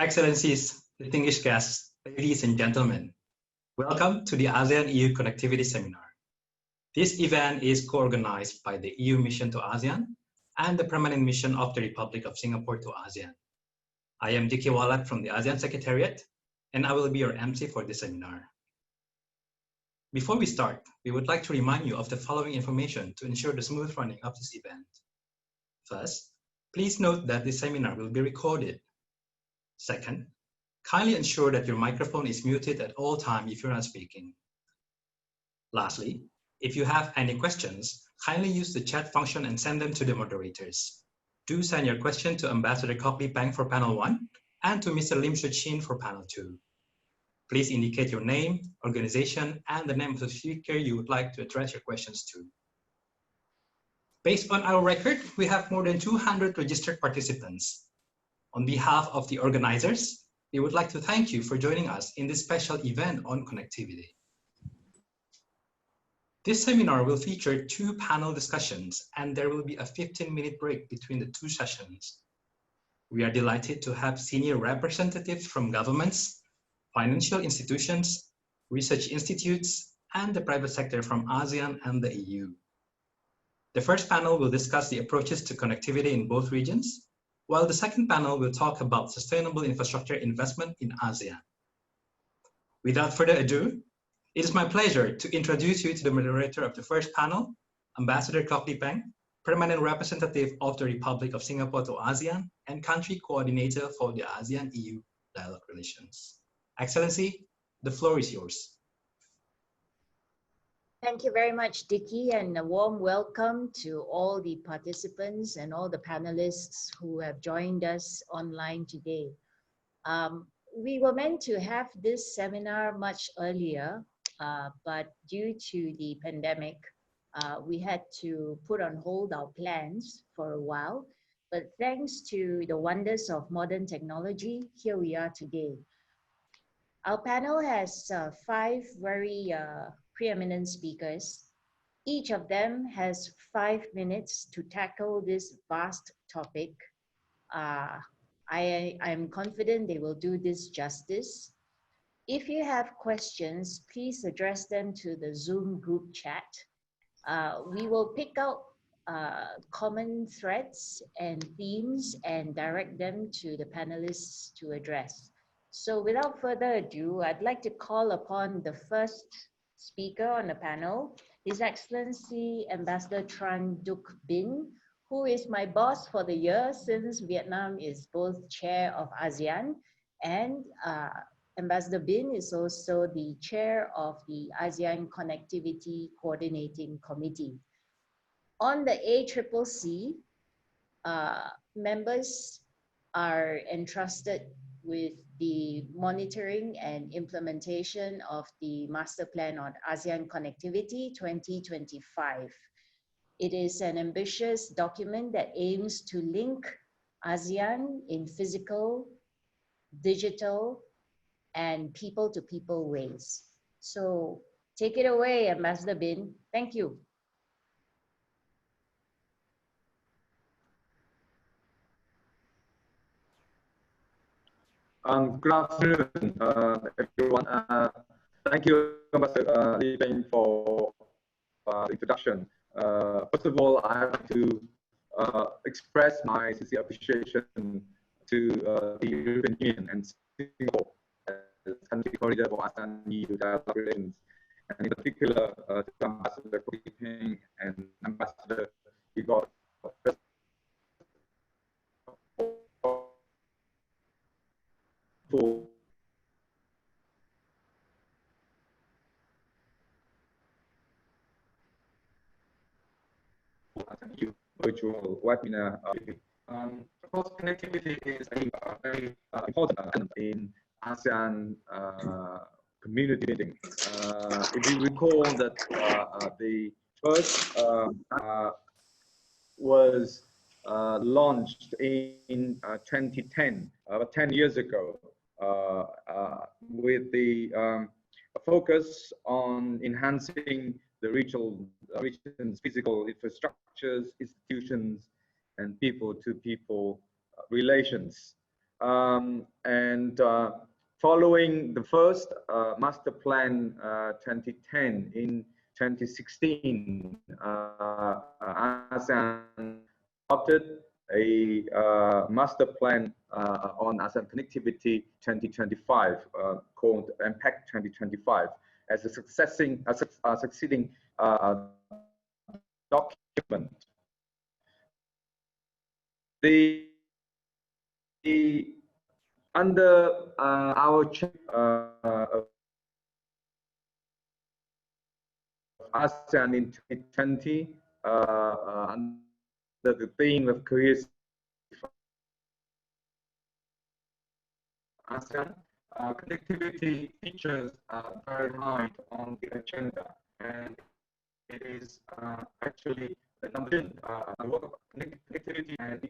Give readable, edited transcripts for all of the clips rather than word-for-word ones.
Excellencies, distinguished guests, ladies and gentlemen, welcome to the ASEAN-EU Connectivity Seminar. This event is co-organized by the EU Mission to ASEAN and the Permanent Mission of the Republic of Singapore to ASEAN. I am Diki Walat from the ASEAN Secretariat, and I will be your MC for this seminar. Before we start, we would like to remind you of the following information to ensure the smooth running of this event. First, please note that this seminar will be recorded. Second, kindly ensure that your microphone is muted at all times if you're not speaking. Lastly, if you have any questions, kindly use the chat function and send them to the moderators. Do send your question to Ambassador Kok Lee Peng for panel 1 and to Mr. Lim Shu Chin for panel 2. Please indicate your name, organization, and the name of the speaker you would like to address your questions to. Based on our record, we have more than 200 registered participants. On behalf of the organizers, we would like to thank you for joining us in this special event on connectivity. This seminar will feature 2 panel discussions, and there will be a 15-minute break between the 2 sessions. We are delighted to have senior representatives from governments, financial institutions, research institutes, and the private sector from ASEAN and the EU. The first panel will discuss the approaches to connectivity in both regions, while the second panel will talk about sustainable infrastructure investment in ASEAN. Without further ado, it is my pleasure to introduce you to the moderator of the first panel, Ambassador Kok Lee Peng, Permanent Representative of the Republic of Singapore to ASEAN and Country Coordinator for the ASEAN-EU Dialogue Relations. Excellency, the floor is yours. Thank you very much, Diki, and a warm welcome to all the participants and all the panelists who have joined us online today. We were meant to have this seminar much earlier, but due to the pandemic, we had to put on hold our plans for a while. But thanks to the wonders of modern technology, here we are today. Our panel has 5 very preeminent speakers. Each of them has 5 minutes to tackle this vast topic. I'm confident they will do this justice. If you have questions, please address them to the Zoom group chat. We will pick out common threads and themes and direct them to the panelists to address. So without further ado, I'd like to call upon the first speaker on the panel, His Excellency Ambassador Tran Duc Binh, who is my boss for the year since Vietnam is both chair of ASEAN, and Ambassador Binh is also the chair of the ASEAN Connectivity Coordinating Committee. On the ACCC, members are entrusted with the monitoring and implementation of the Master Plan on ASEAN Connectivity 2025. It is an ambitious document that aims to link ASEAN in physical, digital, and people-to-people ways. So take it away, Ambassador Binh. Thank you. Good afternoon, everyone. Thank you, Ambassador Lee Peng, for the introduction. First of all, I would like to express my sincere appreciation to the European Union and Singapore as country corridor for ASEAN-EU dialogue relations, and in particular to Ambassador Kok Lee Peng and Ambassador Igor. For virtual webinar. Of course, connectivity is a very important element in ASEAN community building. If you recall that the first was launched in 2010, about 10 years ago, with the focus on enhancing the region's physical infrastructures, institutions, and people-to-people relations. And following the first master plan 2010 in 2016, ASEAN adopted a master plan on ASEAN connectivity 2025 called Impact 2025 as a succeeding document. Under our ASEAN in 2020, under the theme of cohesive ASEAN, connectivity features very high on the agenda, and it is actually the number work of connectivity and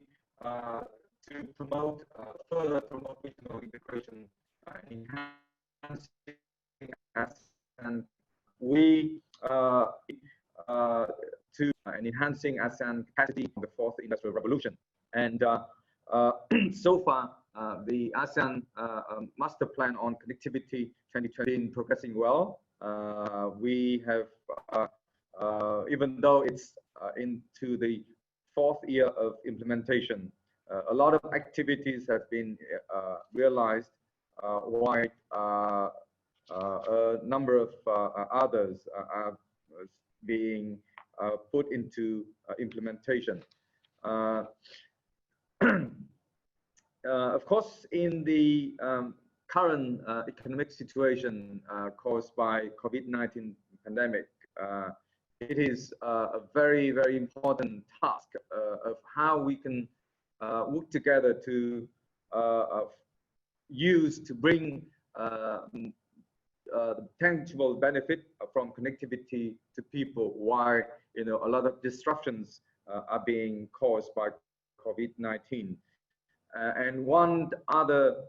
to promote further promote regional integration, enhancing ASEAN. We and enhancing ASEAN capacity for the fourth industrial revolution. And so far, the ASEAN master plan on connectivity 2020 is progressing well. We have, even though it's into the fourth year of implementation, a lot of activities have been realized, while a number of others are being put into implementation. Of course, in the current economic situation caused by COVID-19 pandemic, it is a very, very important task of how we can work together to bring the tangible benefit from connectivity to people, while a lot of disruptions are being caused by COVID-19. And one other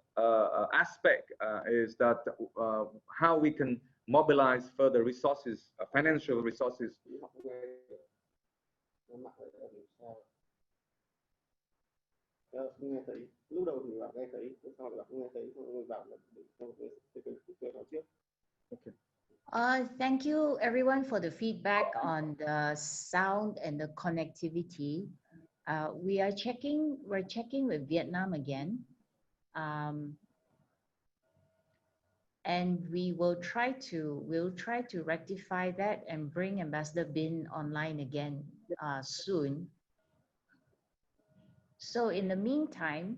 aspect is that how we can mobilize further resources, financial resources. Thank you everyone for the feedback on the sound and the connectivity. We're checking with Vietnam again. And we'll try to rectify that and bring Ambassador Bin online again soon. So in the meantime,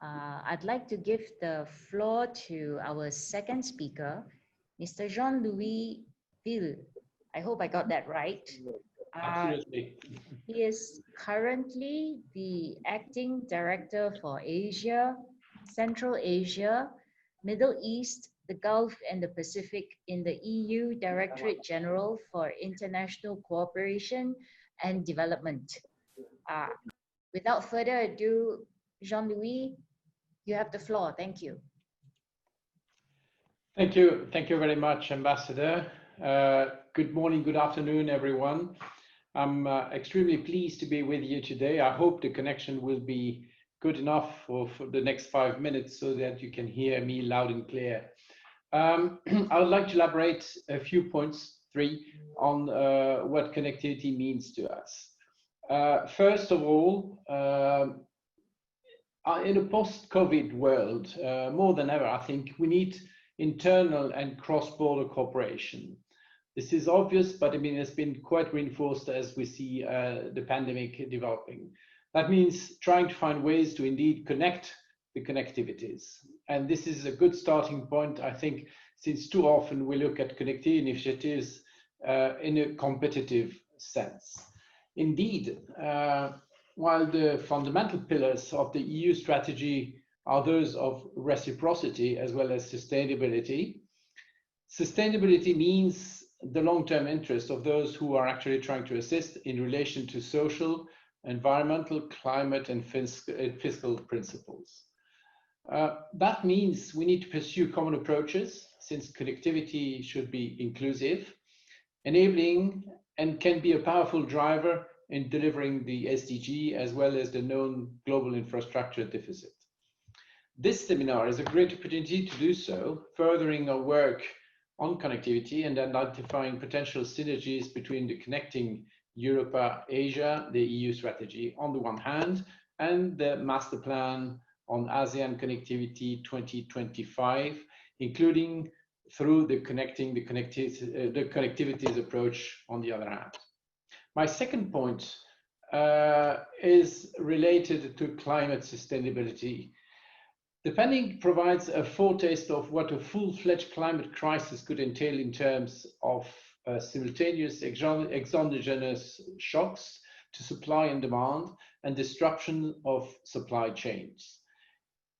I'd like to give the floor to our second speaker, Mr. Jean-Louis Ville. I hope I got that right. Absolutely. He is currently the Acting Director for Asia, Central Asia, Middle East, the Gulf and the Pacific in the EU Directorate General for International Cooperation and Development. Without further ado, Jean-Louis, you have the floor. Thank you. Thank you. Thank you very much, Ambassador. Good morning, good afternoon, everyone. I'm extremely pleased to be with you today. I hope the connection will be good enough for the next 5 minutes so that you can hear me loud and clear. I would like to elaborate a few points, 3, on what connectivity means to us. First of all, in a post-COVID world, more than ever, I think we need internal and cross-border cooperation. This is obvious, but I mean, it's been quite reinforced as we see the pandemic developing. That means trying to find ways to indeed connect the connectivities. And this is a good starting point, I think, since too often we look at connectivity initiatives in a competitive sense. Indeed, while the fundamental pillars of the EU strategy are those of reciprocity as well as sustainability, sustainability means the long-term interest of those who are actually trying to assist in relation to social, environmental, climate, and fiscal principles. That means we need to pursue common approaches, since connectivity should be inclusive, enabling, and can be a powerful driver in delivering the SDG as well as the known global infrastructure deficit. This seminar is a great opportunity to do so, furthering our work on connectivity and identifying potential synergies between the Connecting Europe-Asia, the EU strategy on the one hand, and the master plan on ASEAN Connectivity 2025, including through the connectivities approach on the other hand. My second point is related to climate sustainability. The pending provides a foretaste of what a full-fledged climate crisis could entail in terms of simultaneous exogenous shocks to supply and demand and disruption of supply chains.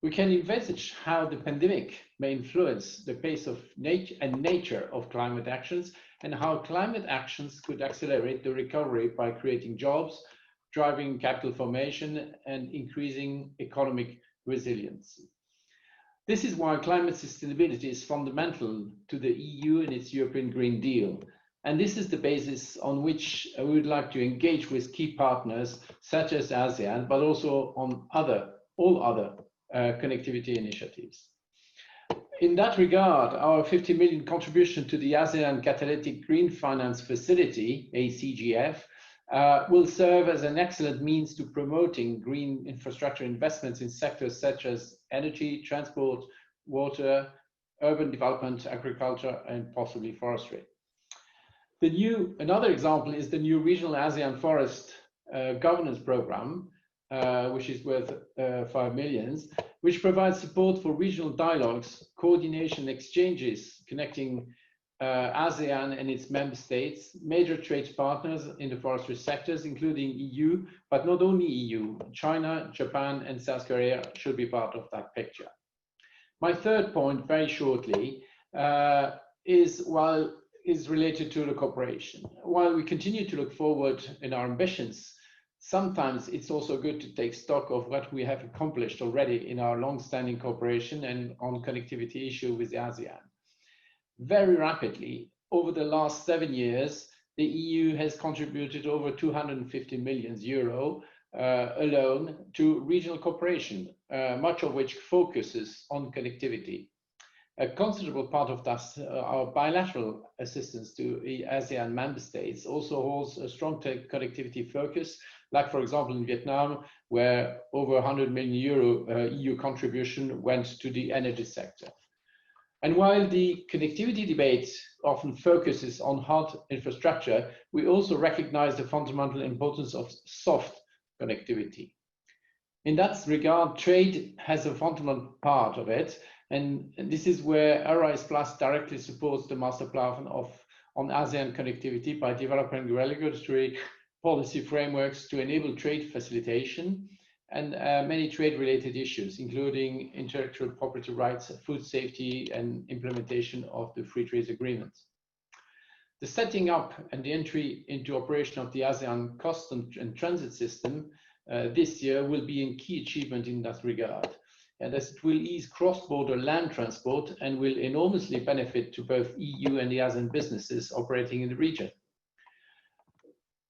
We can envisage how the pandemic may influence the pace of nature of climate actions and how climate actions could accelerate the recovery by creating jobs, driving capital formation, and increasing economic resilience. This is why climate sustainability is fundamental to the EU and its European Green Deal. And this is the basis on which we would like to engage with key partners such as ASEAN, but also on all other connectivity initiatives. In that regard, our 50 million contribution to the ASEAN Catalytic Green Finance Facility, ACGF, will serve as an excellent means to promoting green infrastructure investments in sectors such as energy, transport, water, urban development, agriculture, and possibly forestry. Another example is the new Regional ASEAN Forest Governance Program, which is worth 5 million, which provides support for regional dialogues, coordination exchanges connecting ASEAN and its member states, major trade partners in the forestry sectors, including EU, but not only EU, China, Japan, and South Korea should be part of that picture. My third point, very shortly, is related to the cooperation. While we continue to look forward in our ambitions, sometimes it's also good to take stock of what we have accomplished already in our long-standing cooperation and on connectivity issue with ASEAN. Very rapidly, over the last 7 years, the EU has contributed over 250 million euro alone to regional cooperation, much of which focuses on connectivity. A considerable part of that, our bilateral assistance to ASEAN member states, also holds a strong connectivity focus, like for example in Vietnam, where over 100 million euro EU contribution went to the energy sector. And while the connectivity debate often focuses on hard infrastructure, we also recognize the fundamental importance of soft connectivity. In that regard, trade has a fundamental part of it, and this is where Arise Plus directly supports the master plan on ASEAN connectivity by developing regulatory policy frameworks to enable trade facilitation and many trade-related issues, including intellectual property rights, food safety, and implementation of the free trade agreements. The setting up and the entry into operation of the ASEAN customs and transit system this year will be a key achievement in that regard, and as it will ease cross-border land transport and will enormously benefit to both EU and the ASEAN businesses operating in the region.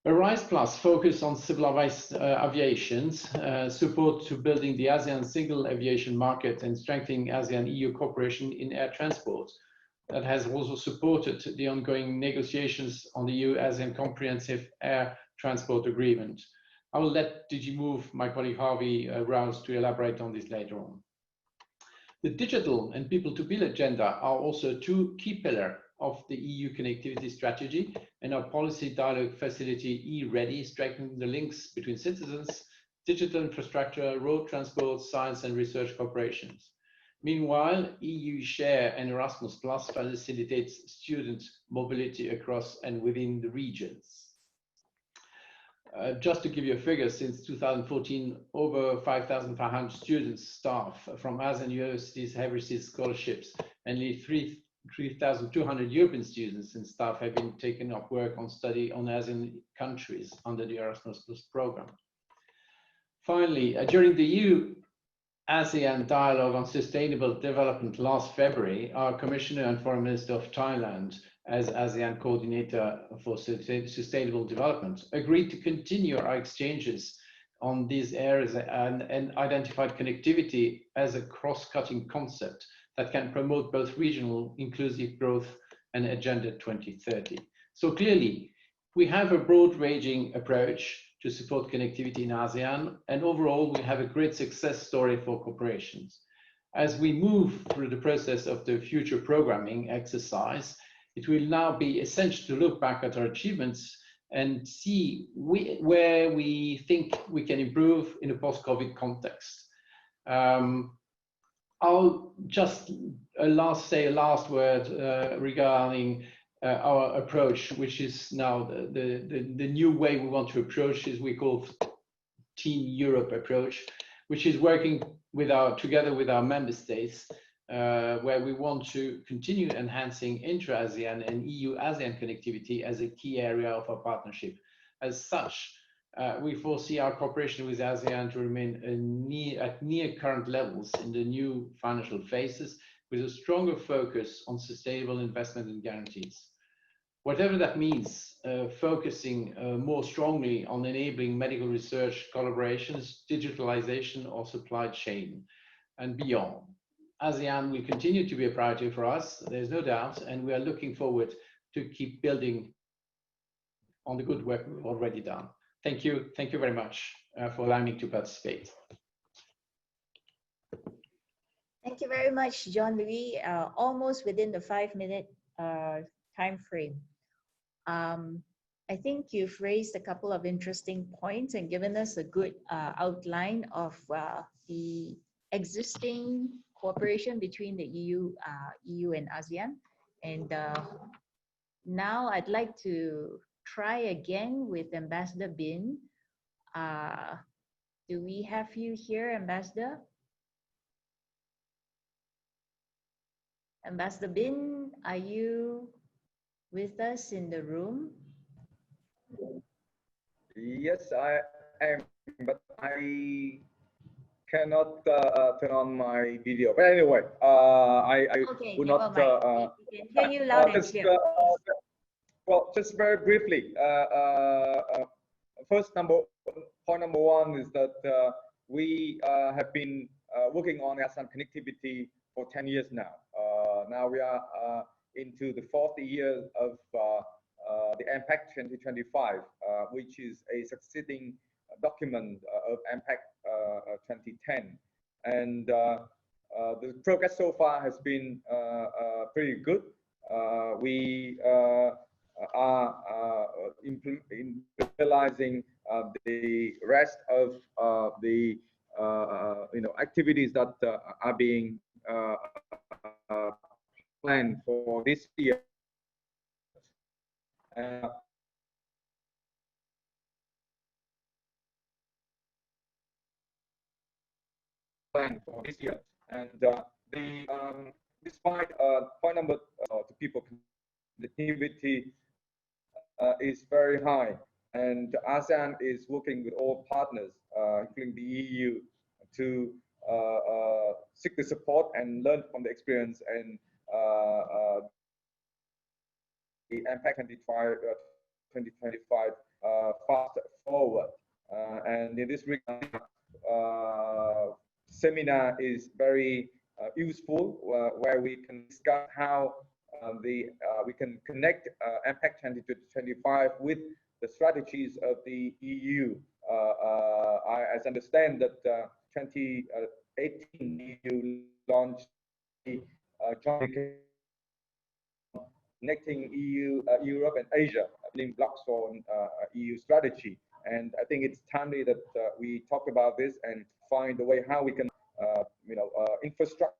Arise Plus focus on civilized aviation's support to building the ASEAN single aviation market and strengthening ASEAN-EU cooperation in air transport. That has also supported the ongoing negotiations on the EU-ASEAN Comprehensive Air Transport Agreement. I will let DG Move, my colleague Harvey Rouse, to elaborate on this later on. The digital and people-to-people agenda are also two key pillars of the EU connectivity strategy, and our policy dialogue facility e-Ready strengthens the links between citizens, digital infrastructure, road transport, science and research cooperations. Meanwhile, EU Share and Erasmus Plus facilitates student mobility across and within the regions. Just to give you a figure, since 2014, over 5,500 students, staff from ASEAN universities have received scholarships, and nearly 3,200 European students and staff have been taken up work on study on ASEAN countries under the Erasmus Plus program. Finally, during the EU-ASEAN Dialogue on Sustainable Development last February, our Commissioner and Foreign Minister of Thailand, as ASEAN Coordinator for Sustainable Development, agreed to continue our exchanges on these areas and identified connectivity as a cross-cutting concept that can promote both regional inclusive growth and Agenda 2030. So clearly, we have a broad-ranging approach to support connectivity in ASEAN, and overall, we have a great success story for corporations. As we move through the process of the future programming exercise, it will now be essential to look back at our achievements and see where we think we can improve in a post-COVID context. I'll just say a last word regarding our approach, which is now the new way we want to approach, is we call Team Europe approach, which is working together with our member states, where we want to continue enhancing intra-ASEAN and EU-ASEAN connectivity as a key area of our partnership. As such, we foresee our cooperation with ASEAN to remain at near current levels in the new financial phases, with a stronger focus on sustainable investment and guarantees. Whatever that means, focusing more strongly on enabling medical research collaborations, digitalization, or supply chain, and beyond. ASEAN will continue to be a priority for us, there's no doubt, and we are looking forward to keep building on the good work we've already done. Thank you very much for allowing me to participate. Thank you very much, Jean-Louis. Almost within the 5-minute time frame. I think you've raised a couple of interesting points and given us a good outline of the existing cooperation between the EU and ASEAN. And now I'd like to try again with Ambassador Bin. Do we have you here, Ambassador? Ambassador Bin, are you with us in the room? Yes, I am, but I cannot turn on my video. But anyway, I okay, will not. We can hear you loud and clear. Well, just very briefly. First, point number one is that we have been working on ASEAN connectivity for 10 years now. Now we are into the 4th year of the AMPAC 2025, which is a succeeding document of AMPAC 2010. And the progress so far has been pretty good. We are implementing the rest of the activities that are being planned for this year. And despite point number to people, connectivity is very high, and ASEAN is working with all partners, including the EU, to seek the support and learn from the experience and the AMPAC 2025 fast forward. And in this regard, seminar is very useful, where we can discuss how we can connect AMPAC 2025 with the strategies of the EU. I understand that 2018 EU launched the joint connecting EU, Europe and Asia, building blocks for EU strategy. And I think it's timely that we talk about this and find a way how we can, infrastructure,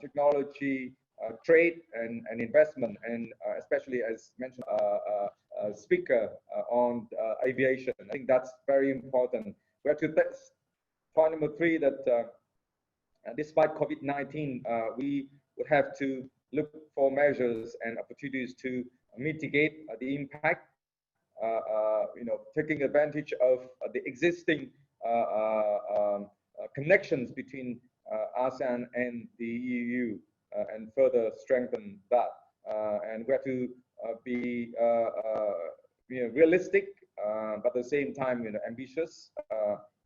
technology, trade and investment, and especially as mentioned, speaker on aviation. I think that's very important. We have to test point number 3 that despite COVID-19, we would have to look for measures and opportunities to mitigate the impact, taking advantage of the existing connections between ASEAN and the EU and further strengthen that. And we have to be realistic but at the same time, ambitious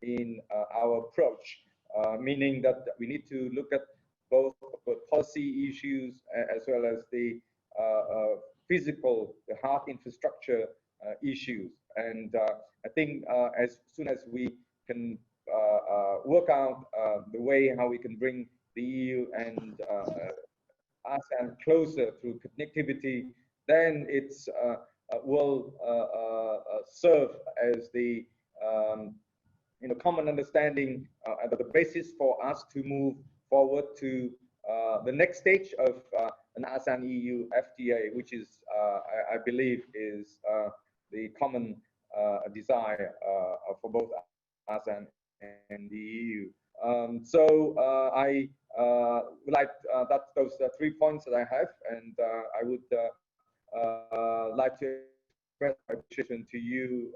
in our approach, meaning that we need to look at both the policy issues as well as the physical, the hard infrastructure issues. And I think as soon as we can work out the way how we can bring the EU and ASEAN closer through connectivity, then it's will serve as the common understanding, the basis for us to move forward to the next stage of an ASEAN-EU FTA, which is, I believe, is the common desire for both ASEAN and the EU. So I would like those 3 points that I have, and I would like to express my appreciation to you,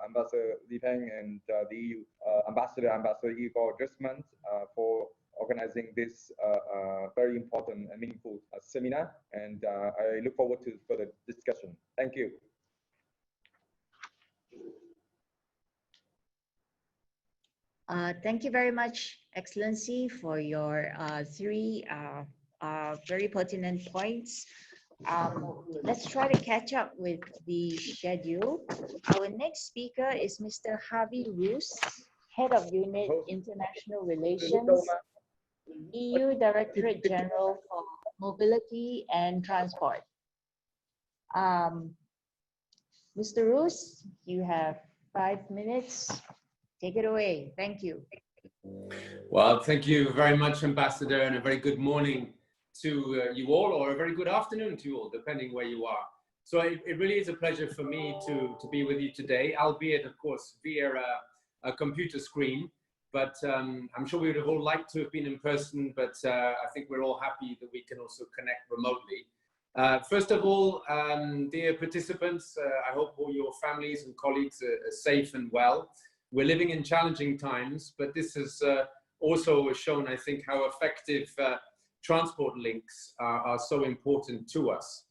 Ambassador Li Peng, and the EU Ambassador Igor Drisman, for organizing this very important and meaningful seminar. And I look forward to further discussion. Thank you. Thank you very much, Excellency, for your three very pertinent points. Let's try to catch up with the schedule. Our next speaker is Mr. Harvey Roos, Head of Unit International Relations, EU Directorate General for Mobility and Transport. Mr. Roos, you have 5 minutes. Take it away. Thank you. Well, thank you very much, Ambassador, and a very good morning to you all, or a very good afternoon to you all, depending where you are. So it really is a pleasure for me to be with you today, albeit, of course, via a computer screen. But I'm sure we would have all liked to have been in person, but I think we're all happy that we can also connect remotely. First of all, dear participants, I hope all your families and colleagues are safe and well. We're living in challenging times, but this has also shown, I think, how effective transport links are so important to us.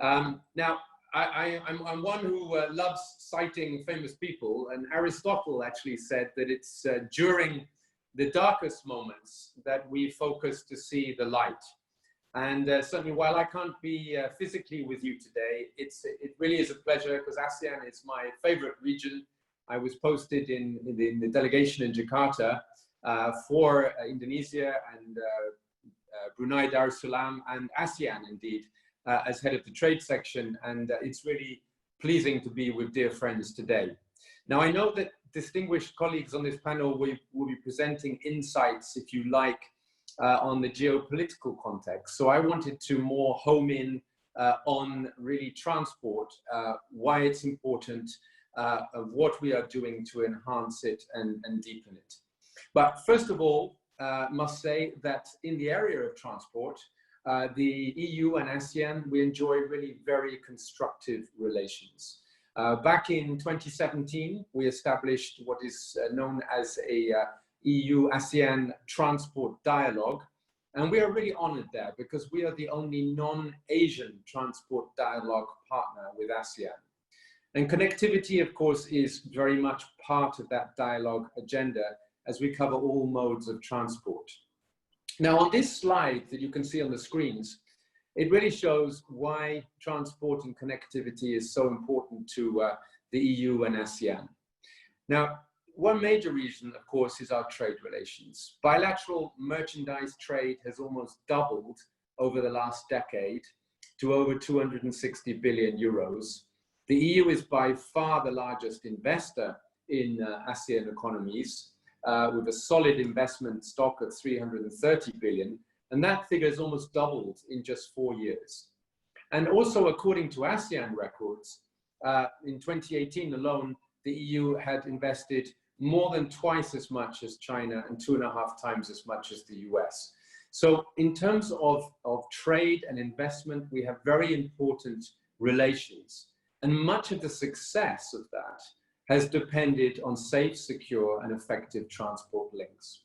Now, I'm one who loves citing famous people, and Aristotle actually said that it's during the darkest moments that we focus to see the light. And certainly, while I can't be physically with you today, it really is a pleasure, because ASEAN is my favorite region. I was posted in the delegation in Jakarta for Indonesia and Brunei Darussalam and ASEAN, indeed, as head of the trade section. And it's really pleasing to be with dear friends today. Now, I know that distinguished colleagues on this panel will be presenting insights, if you like, on the geopolitical context. So I wanted to more home in on really transport, why it's important, of what we are doing to enhance it and deepen it. But first of all, must say that in the area of transport, the EU and ASEAN, we enjoy really very constructive relations. Back in 2017, we established what is known as a EU-ASEAN transport dialogue. And we are really honored there because we are the only non-Asian transport dialogue partner with ASEAN. And connectivity, of course, is very much part of that dialogue agenda as we cover all modes of transport. Now, on this slide that you can see on the screens, it really shows why transport and connectivity is so important to the EU and ASEAN. Now, one major reason, of course, is our trade relations. Bilateral merchandise trade has almost doubled over the last decade to over 260 billion euros. The EU is by far the largest investor in ASEAN economies, with a solid investment stock of 330 billion, and that figure has almost doubled in just 4 years. And also, according to ASEAN records, in 2018 alone, the EU had invested more than twice as much as China and 2.5 times as much as the US. So in terms of trade and investment, we have very important relations. And much of the success of that has depended on safe, secure, and effective transport links.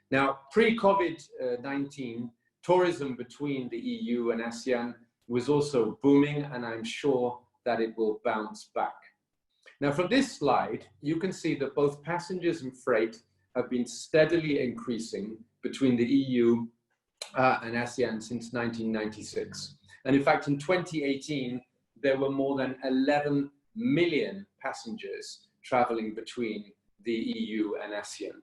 Now, pre-COVID-19, tourism between the EU and ASEAN was also booming, and I'm sure that it will bounce back. Now, from this slide, you can see that both passengers and freight have been steadily increasing between the EU and ASEAN since 1996. And in fact, in 2018, there were more than 11 million passengers traveling between the EU and ASEAN.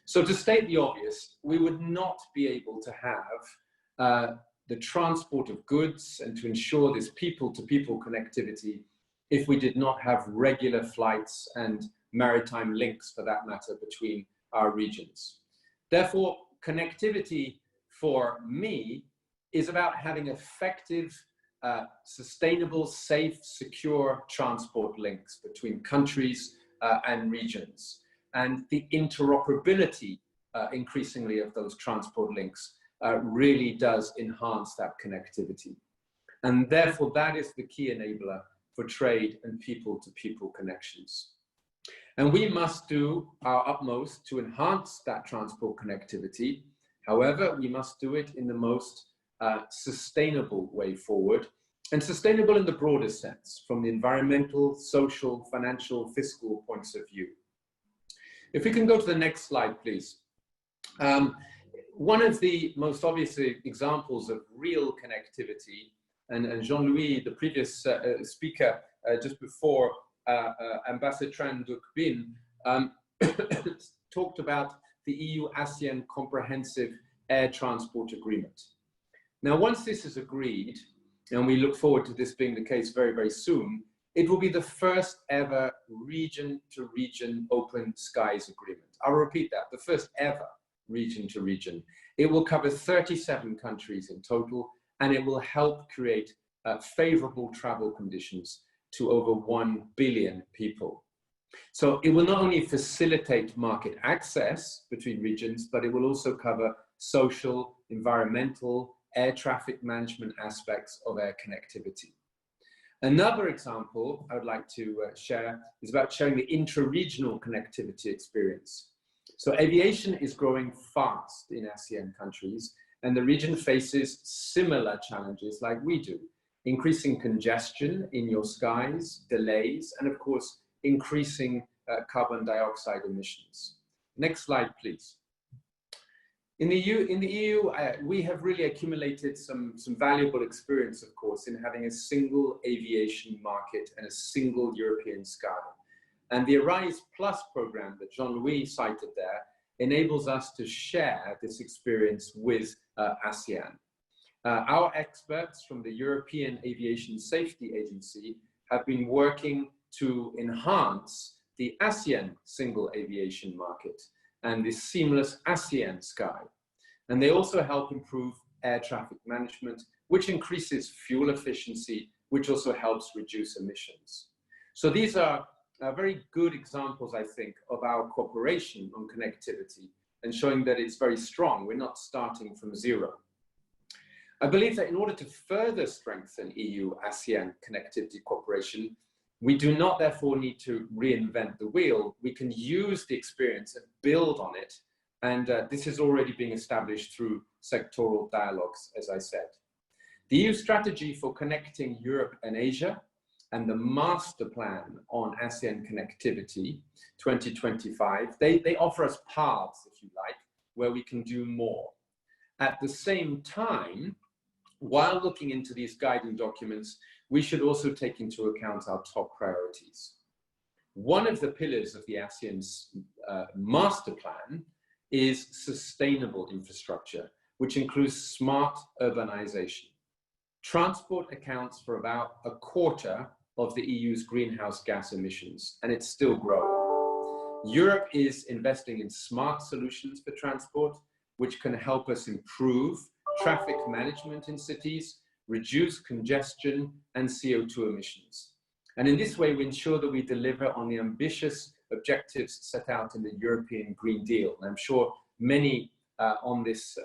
So to state the obvious, we would not be able to have the transport of goods and to ensure this people-to-people connectivity if we did not have regular flights and maritime links, for that matter, between our regions. Therefore, connectivity for me is about having effective, sustainable, safe, secure transport links between countries and regions. And the interoperability, increasingly, of those transport links really does enhance that connectivity. And therefore, that is the key enabler for trade and people-to-people connections. And we must do our utmost to enhance that transport connectivity. However, we must do it in the most sustainable way forward, and sustainable in the broader sense, from the environmental, social, financial, fiscal points of view. If we can go to the next slide, please. One of the most obvious examples of real connectivity, and Jean-Louis, the previous speaker just before Ambassador Tran Duc Bin, talked about the EU-ASEAN Comprehensive Air Transport Agreement. Now, once this is agreed, and we look forward to this being the case very, very soon, it will be the first ever region-to-region open skies agreement. I'll repeat that, the first ever region-to-region. It will cover 37 countries in total, and it will help create favorable travel conditions to over 1 billion people. So it will not only facilitate market access between regions, but it will also cover social, environmental, air traffic management aspects of air connectivity. Another example I would like to share is about sharing the intra-regional connectivity experience. So aviation is growing fast in ASEAN countries, and the region faces similar challenges like we do: increasing congestion in your skies, delays, and of course, increasing carbon dioxide emissions. Next slide, please. In the EU, we have really accumulated some valuable experience, of course, in having a single aviation market and a single European sky. And the Arise Plus program that Jean-Louis cited there enables us to share this experience with ASEAN. Our experts from the European Aviation Safety Agency have been working to enhance the ASEAN single aviation market and the seamless ASEAN sky. And they also help improve air traffic management, which increases fuel efficiency, which also helps reduce emissions. So these are very good examples, I think, of our cooperation on connectivity and showing that it's very strong. We're not starting from zero. I believe that in order to further strengthen EU-ASEAN connectivity cooperation, we do not therefore need to reinvent the wheel. We can use the experience and build on it. And this is already being established through sectoral dialogues, as I said. The EU strategy for connecting Europe and Asia and the master plan on ASEAN connectivity 2025, they offer us paths, if you like, where we can do more. At the same time, while looking into these guiding documents, we should also take into account our top priorities. One of the pillars of the ASEAN's master plan is sustainable infrastructure, which includes smart urbanization. Transport accounts for about a quarter of the EU's greenhouse gas emissions, and it's still growing. Europe is investing in smart solutions for transport, which can help us improve traffic management in cities, reduce congestion and CO2 emissions. And in this way, we ensure that we deliver on the ambitious objectives set out in the European Green Deal. And I'm sure many on this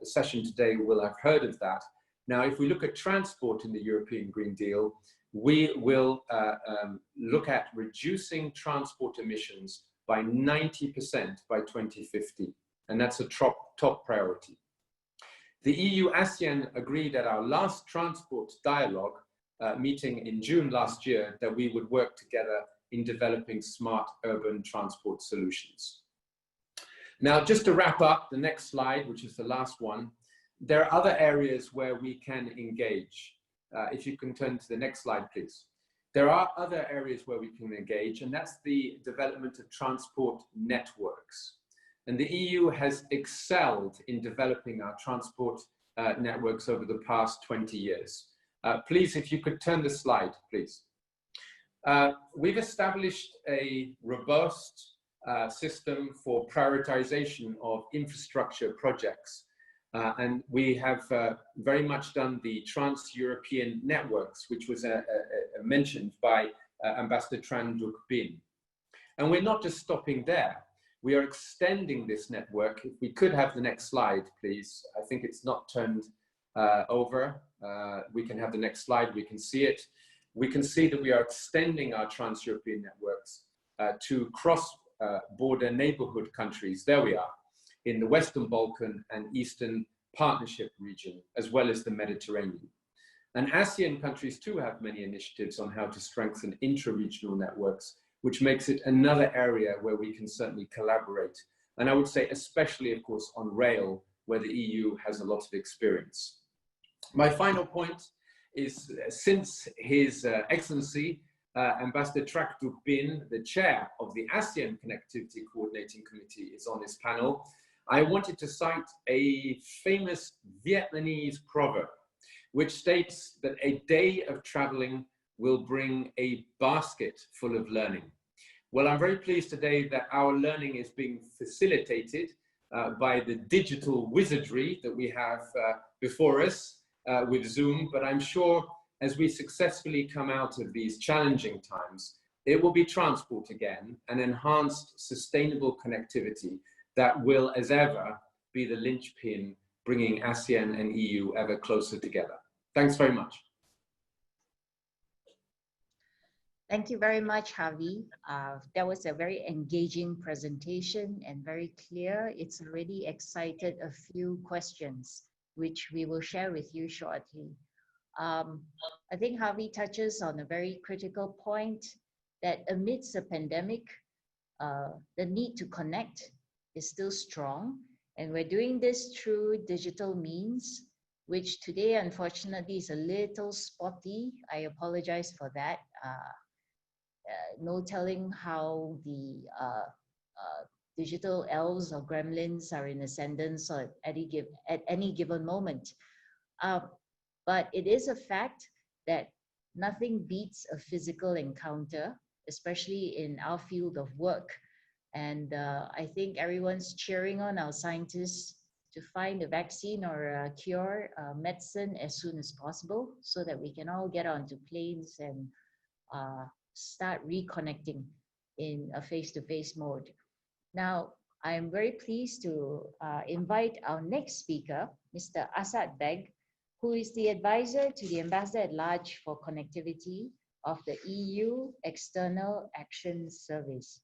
session today will have heard of that. Now, if we look at transport in the European Green Deal, we will look at reducing transport emissions by 90% by 2050. And that's a top priority. The EU-ASEAN agreed at our last transport dialogue meeting in June last year that we would work together in developing smart urban transport solutions. Now, just to wrap up the next slide, which is the last one, there are other areas where we can engage. If you can turn to the next slide, please. There are other areas where we can engage, and that's the development of transport networks. And the EU has excelled in developing our transport networks over the past 20 years. Please, if you could turn the slide, please. We've established a robust system for prioritization of infrastructure projects. And we have very much done the trans-European networks, which was mentioned by Ambassador Tran Duc Bin. And we're not just stopping there. We are extending this network. If we could have the next slide, please. I think it's not turned over. We can have the next slide. We can see it. We can see that we are extending our trans-European networks to cross-border neighborhood countries. There we are, in the Western Balkan and Eastern Partnership region, as well as the Mediterranean. And ASEAN countries too have many initiatives on how to strengthen intra-regional networks, which makes it another area where we can certainly collaborate. And I would say especially, of course, on rail, where the EU has a lot of experience. My final point is, since His Excellency, Ambassador Tran Duc Bin, the chair of the ASEAN Connectivity Coordinating Committee, is on this panel, I wanted to cite a famous Vietnamese proverb, which states that a day of traveling will bring a basket full of learning. Well, I'm very pleased today that our learning is being facilitated by the digital wizardry that we have before us with Zoom, but I'm sure as we successfully come out of these challenging times, it will be transport again and enhanced sustainable connectivity that will, as ever, be the linchpin bringing ASEAN and EU ever closer together. Thanks very much. Thank you very much, Javi. That was a very engaging presentation and very clear. It's already excited a few questions, which we will share with you shortly. I think Javi touches on a very critical point that amidst the pandemic, the need to connect is still strong. And we're doing this through digital means, which today, unfortunately, is a little spotty. I apologize for that. No telling how the digital elves or gremlins are in ascendance at any given moment. But it is a fact that nothing beats a physical encounter, especially in our field of work. And I think everyone's cheering on our scientists to find a vaccine or a cure, medicine as soon as possible, so that we can all get onto planes and start reconnecting in a face-to-face mode. Now, I'm very pleased to invite our next speaker, Mr. Asad Beg, who is the advisor to the Ambassador at Large for Connectivity of the EU External Action Service.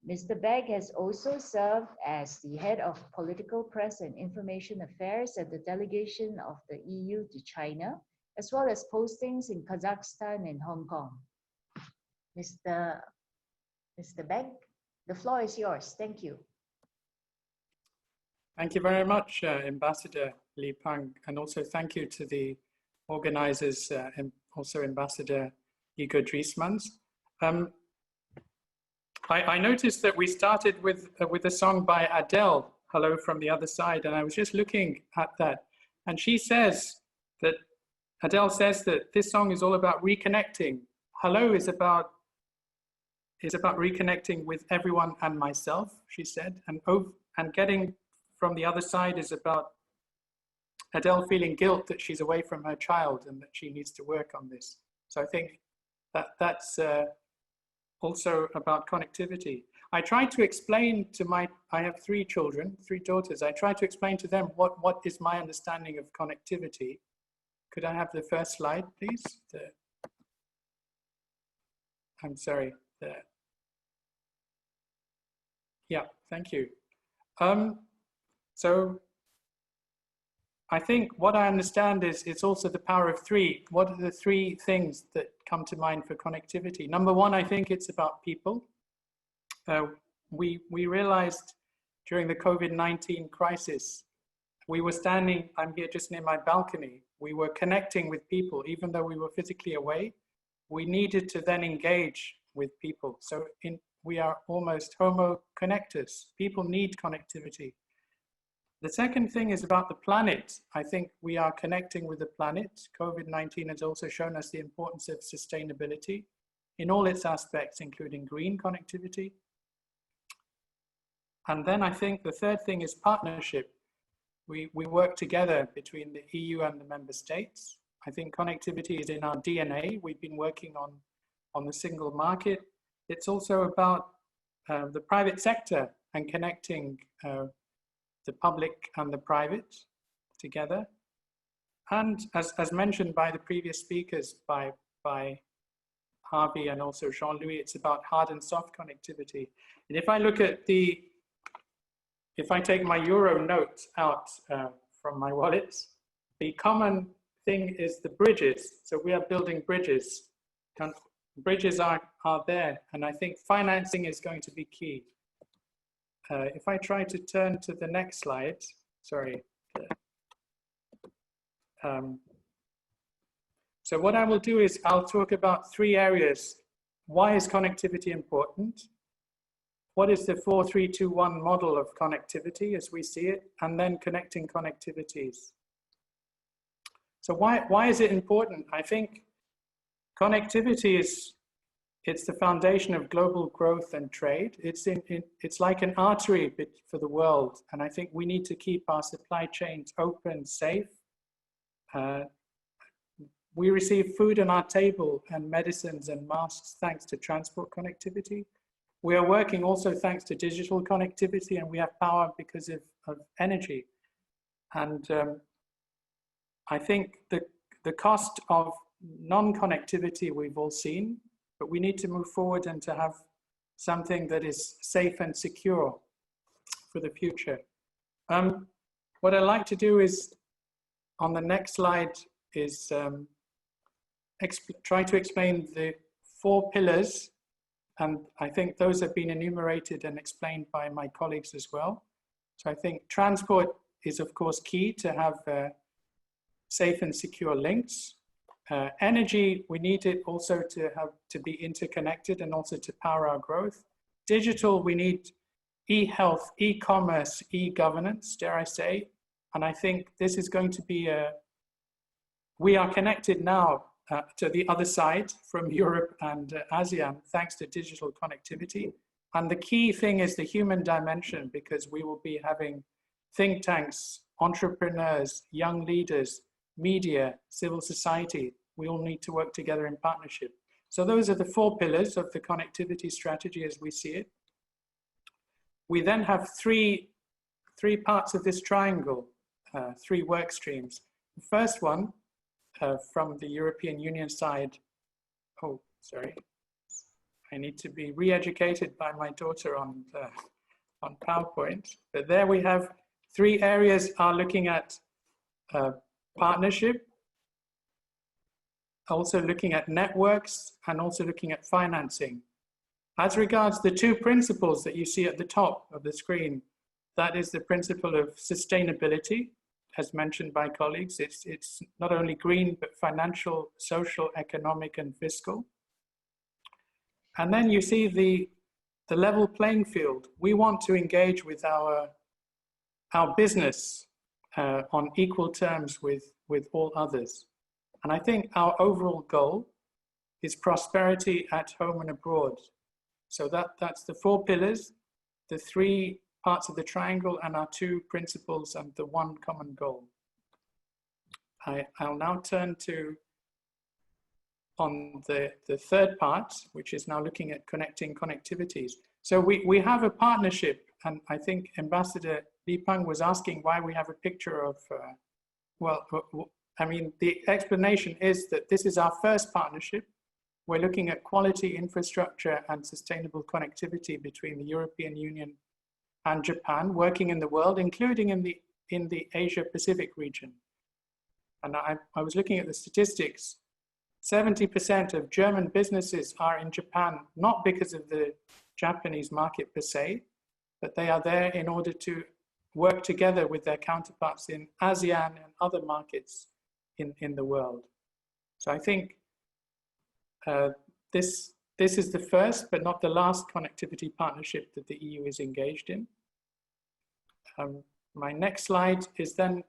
Mr. Beg has also served as the head of Political Press and Information Affairs at the delegation of the EU to China, as well as postings in Kazakhstan and Hong Kong. Mr. Beg, the floor is yours. Thank you. Thank you very much, Ambassador Li Peng, and also thank you to the organizers and also Ambassador Igor Driesmans. I noticed that we started with a song by Adele, Hello from the Other Side, and I was just looking at that, and she says that, Adele says that this song is all about reconnecting. Hello is about reconnecting with everyone and myself, she said, and getting from the other side is about Adele feeling guilt that she's away from her child and that she needs to work on this. So I think that that's also about connectivity. I tried to explain to I have 3 children, 3 daughters. I tried to explain to them what is my understanding of connectivity. Could I have the first slide, please? I'm sorry. Yeah, thank you. So I think what I understand is it's also the power of three. What are the three things that come to mind for connectivity? Number one, I think it's about people. We realized during the COVID-19 crisis, we were standing, I'm here just near my balcony, we were connecting with people, even though we were physically away. We needed to then engage with people. So we are almost homo connectors. People need connectivity. The second thing is about the planet. I think we are connecting with the planet. COVID-19 has also shown us the importance of sustainability in all its aspects, including green connectivity. And then I think the third thing is partnership. We work together between the EU and the member states. I think connectivity is in our DNA. We've been working on the single market. It's also about the private sector and connecting the public and the private together. And as mentioned by the previous speakers, by Harvey and also Jean-Louis, it's about hard and soft connectivity. And if I look at if I take my euro note out from my wallet, the common thing is the bridges. So we are building bridges. Bridges are there, and I think financing is going to be key. If I try to turn to the next slide, sorry. So what I will do is I'll talk about three areas. Why is connectivity important? What is the 4-3-2-1 model of connectivity as we see it? And then connecting connectivities. So why is it important? I think connectivity it's the foundation of global growth and trade. It's like an artery for the world. And I think we need to keep our supply chains open, safe. We receive food on our table and medicines and masks thanks to transport connectivity. We are working also thanks to digital connectivity, and we have power because of energy. And I think the cost of non-connectivity we've all seen, but we need to move forward and to have something that is safe and secure for the future. What I'd like to do is, on the next slide, is try to explain the 4 pillars. And I think those have been enumerated and explained by my colleagues as well. So I think transport is of course key to have safe and secure links. Energy, we need it also to be interconnected and also to power our growth. Digital, we need e-health, e-commerce, e-governance, dare I say. And I think this is going to be we are connected now to the other side from Europe and ASEAN, thanks to digital connectivity. And the key thing is the human dimension, because we will be having think tanks, entrepreneurs, young leaders, media, civil society. We all need to work together in partnership. So those are the 4 pillars of the connectivity strategy as we see it. We then have three parts of this triangle, 3 work streams. The first one, from the European Union side, oh, sorry, I need to be re-educated by my daughter on PowerPoint. But there we have 3 areas are looking at partnership, also looking at networks, and also looking at financing. As regards the 2 principles that you see at the top of the screen, that is the principle of sustainability, as mentioned by colleagues. It's not only green, but financial, social, economic, and fiscal. And then you see the level playing field. We want to engage with our business on equal terms with all others. And I think our overall goal is prosperity at home and abroad. So that's the 4 pillars, the 3 parts of the triangle, and our 2 principles and the 1 common goal. I'll now turn to on the 3rd part, which is now looking at connecting connectivities. So we have a partnership, and I think Ambassador Li Peng was asking why we have a picture of, well, I mean, the explanation is that this is our first partnership. We're looking at quality infrastructure and sustainable connectivity between the European Union and Japan, working in the world, including in the Asia Pacific region. And I was looking at the statistics. 70% of German businesses are in Japan, not because of the Japanese market per se, but they are there in order to work together with their counterparts in ASEAN and other markets in the world. So I think this is the first, but not the last connectivity partnership that the EU is engaged in. My next slide is then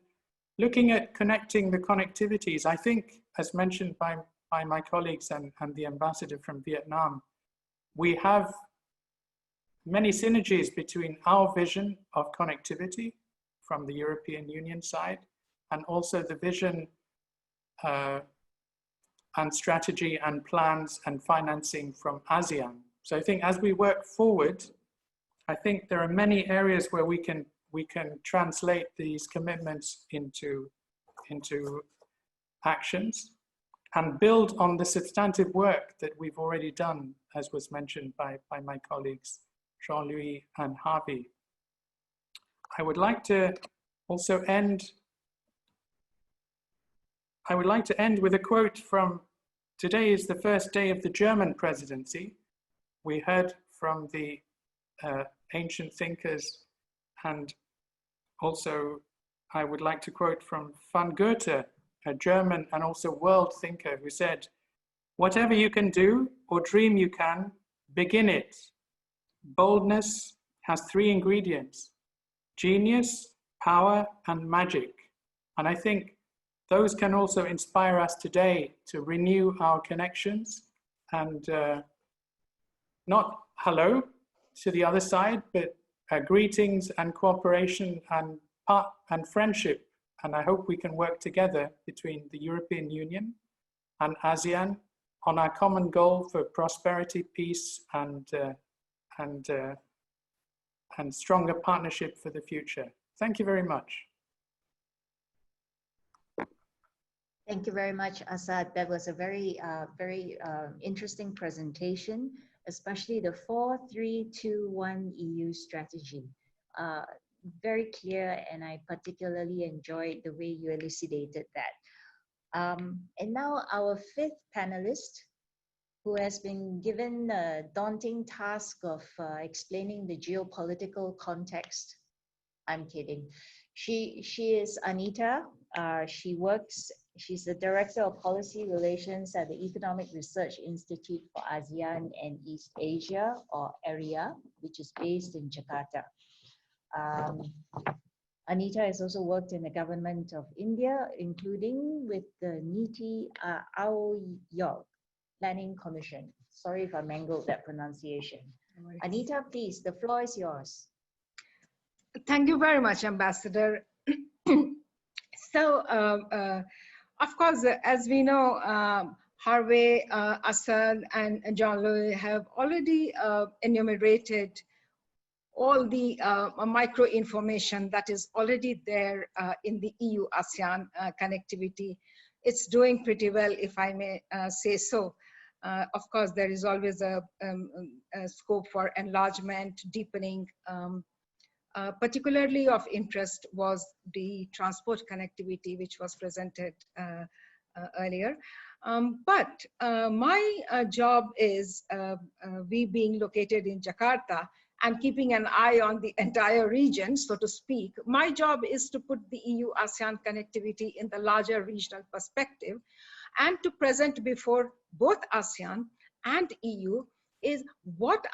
looking at connecting the connectivities. I think, as mentioned by my colleagues and the ambassador from Vietnam, we have many synergies between our vision of connectivity from the European Union side and also the vision and strategy and plans and financing from ASEAN. So I think as we work forward, I think there are many areas where we can translate these commitments into actions and build on the substantive work that we've already done, as was mentioned by my colleagues, Jean-Louis and Harvey. I would like to also end with a quote from, today is the first day of the German presidency. We heard from the ancient thinkers, and also I would like to quote from von Goethe, a German and also world thinker, who said, "Whatever you can do or dream you can, begin it. Boldness has 3 ingredients: genius, power, and magic." And I think those can also inspire us today to renew our connections and not hello to the other side, but greetings and cooperation and friendship. And I hope we can work together between the European Union and ASEAN on our common goal for prosperity, peace, and stronger partnership for the future. Thank you very much. Thank you very much, Asad. That was a very interesting presentation, especially the 4-3-2-1 EU strategy. Very clear, and I particularly enjoyed the way you elucidated that. And now our 5th panelist, who has been given the daunting task of explaining the geopolitical context. I'm kidding. She is Anita. She's the Director of Policy Relations at the Economic Research Institute for ASEAN and East Asia, or AREA, which is based in Jakarta. Anita has also worked in the government of India, including with the Niti Aoyog Planning Commission. Sorry if I mangled that pronunciation. No, Anita, please, the floor is yours. Thank you very much, Ambassador. So, of course, as we know, Harvey, Asad, and Jean-Louis have already enumerated all the micro information that is already there in the EU-ASEAN connectivity. It's doing pretty well, if I may say so. Of course, there is always a scope for enlargement, deepening. Particularly of interest was the transport connectivity, which was presented earlier. But my job is, we being located in Jakarta and keeping an eye on the entire region, so to speak, my job is to put the EU-ASEAN connectivity in the larger regional perspective and to present before both ASEAN and EU is what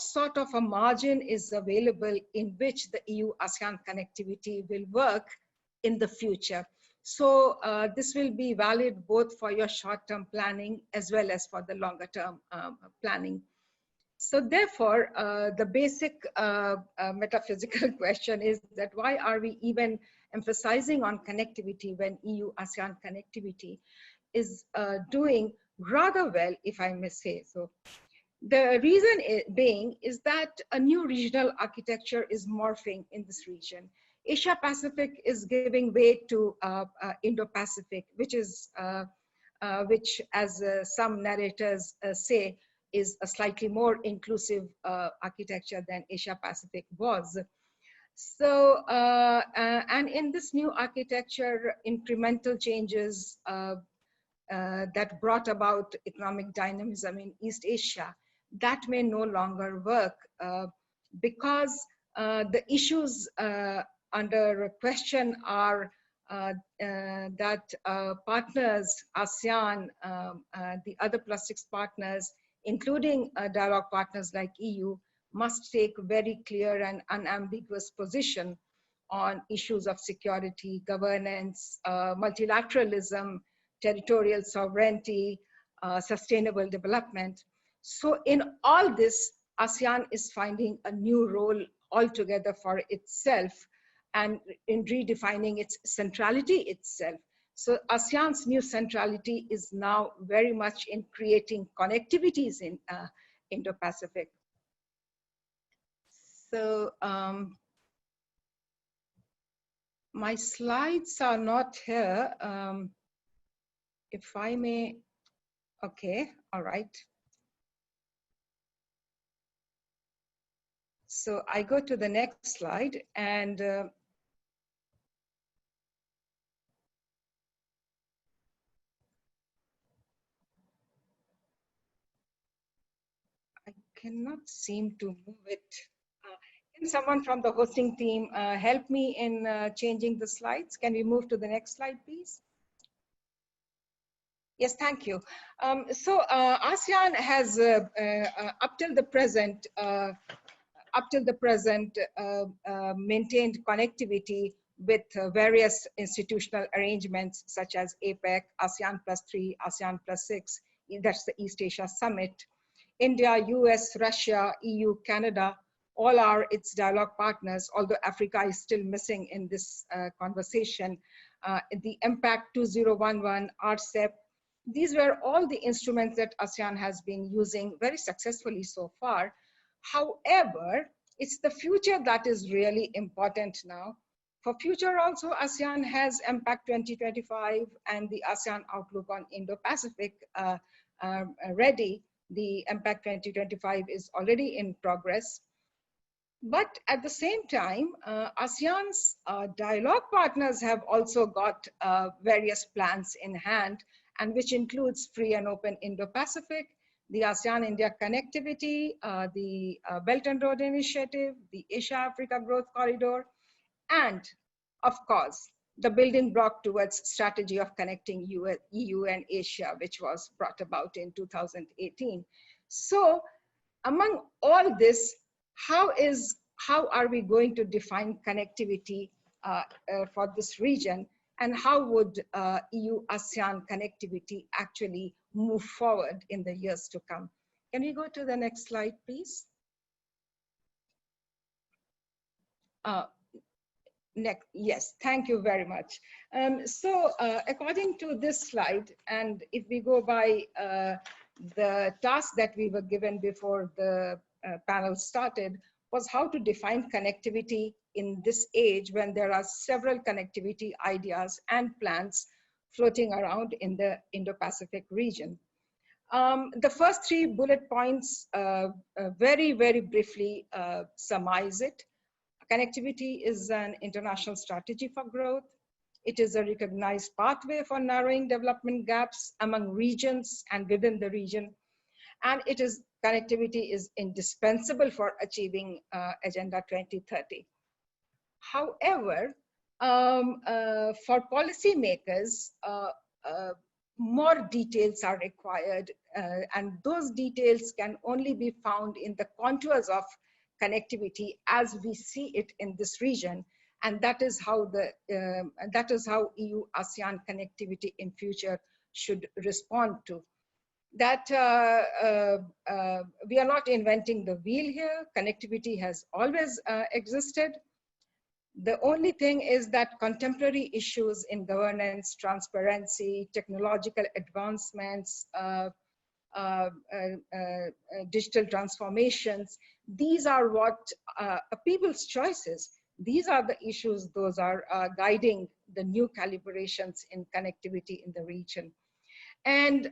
sort of a margin is available in which the EU-ASEAN connectivity will work in the future. So this will be valid both for your short-term planning as well as for the longer-term planning. So therefore, the basic metaphysical question is that why are we even emphasizing on connectivity when EU-ASEAN connectivity is doing rather well, if I may say so. The reason being is that a new regional architecture is morphing in this region. Asia Pacific is giving way to Indo-Pacific, which is, which as some narrators say, is a slightly more inclusive architecture than Asia Pacific was. So, and in this new architecture, incremental changes that brought about economic dynamism in East Asia, that may no longer work because the issues under question are that partners, ASEAN, the other +6 partners, including dialogue partners like EU, must take very clear and unambiguous position on issues of security, governance, multilateralism, territorial sovereignty, sustainable development. So in all this, ASEAN is finding a new role altogether for itself and in redefining its centrality itself. So ASEAN's new centrality is now very much in creating connectivities in Indo-Pacific. So my slides are not here. If I may, okay, all right. So I go to the next slide, and I cannot seem to move it. Can someone from the hosting team help me in changing the slides? Can we move to the next slide, please? Yes, thank you. So ASEAN has, up till the present, maintained connectivity with various institutional arrangements such as APEC, ASEAN +3, ASEAN +6, that's the East Asia Summit. India, US, Russia, EU, Canada, all are its dialogue partners, although Africa is still missing in this conversation. The Impact 2011, RCEP, these were all the instruments that ASEAN has been using very successfully so far. However, it's the future that is really important now. For future also, ASEAN has Impact 2025 and the ASEAN Outlook on Indo-Pacific ready. The Impact 2025 is already in progress. But at the same time, ASEAN's dialogue partners have also got various plans in hand, and which includes free and open Indo-Pacific, the ASEAN-India connectivity, the Belt and Road Initiative, the Asia-Africa Growth Corridor, and of course, the building block towards strategy of connecting EU and Asia, which was brought about in 2018. So among all this, how are we going to define connectivity for this region, and how would EU-ASEAN connectivity actually move forward in the years to come? Can we go to the next slide, please? Next, yes, thank you very much. So according to this slide, and if we go by the task that we were given before the panel started, was how to define connectivity in this age when there are several connectivity ideas and plans floating around in the Indo-Pacific region. The first 3 bullet points very, very briefly surmise it. Connectivity is an international strategy for growth. It is a recognized pathway for narrowing development gaps among regions and within the region. And connectivity is indispensable for achieving Agenda 2030. However, for policymakers, more details are required, and those details can only be found in the contours of connectivity as we see it in this region, and that is how EU-ASEAN connectivity in future should respond to. That we are not inventing the wheel here. Connectivity has always existed. The only thing is that contemporary issues in governance, transparency, technological advancements, digital transformations, these are what people's choices. These are the issues, those are guiding the new calibrations in connectivity in the region. And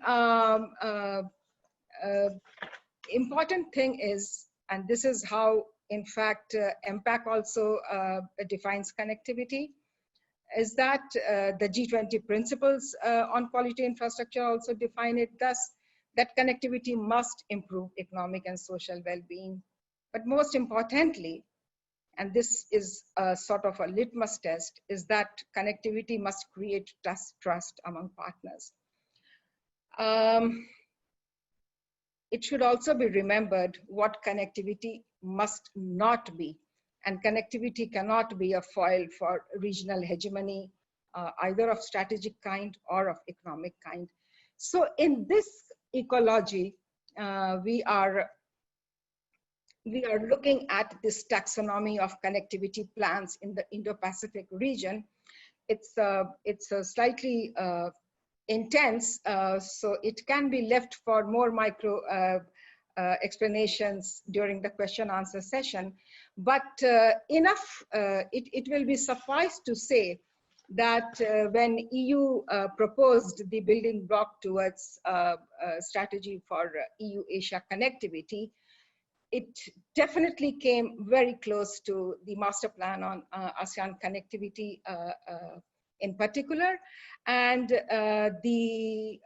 important thing is, and this is how in fact, MPAC also defines connectivity, is that the G20 principles on quality infrastructure also define it, thus that connectivity must improve economic and social well-being. But most importantly, and this is a sort of a litmus test, is that connectivity must create trust among partners. It should also be remembered what connectivity must not be. And connectivity cannot be a foil for regional hegemony, either of strategic kind or of economic kind. So in this ecology, we are looking at this taxonomy of connectivity plans in the Indo-Pacific region. It's a slightly intense, so it can be left for more micro explanations during the question answer session. But it will be suffice to say that when EU proposed the building block towards strategy for EU-Asia connectivity, it definitely came very close to the master plan on ASEAN connectivity in particular, and the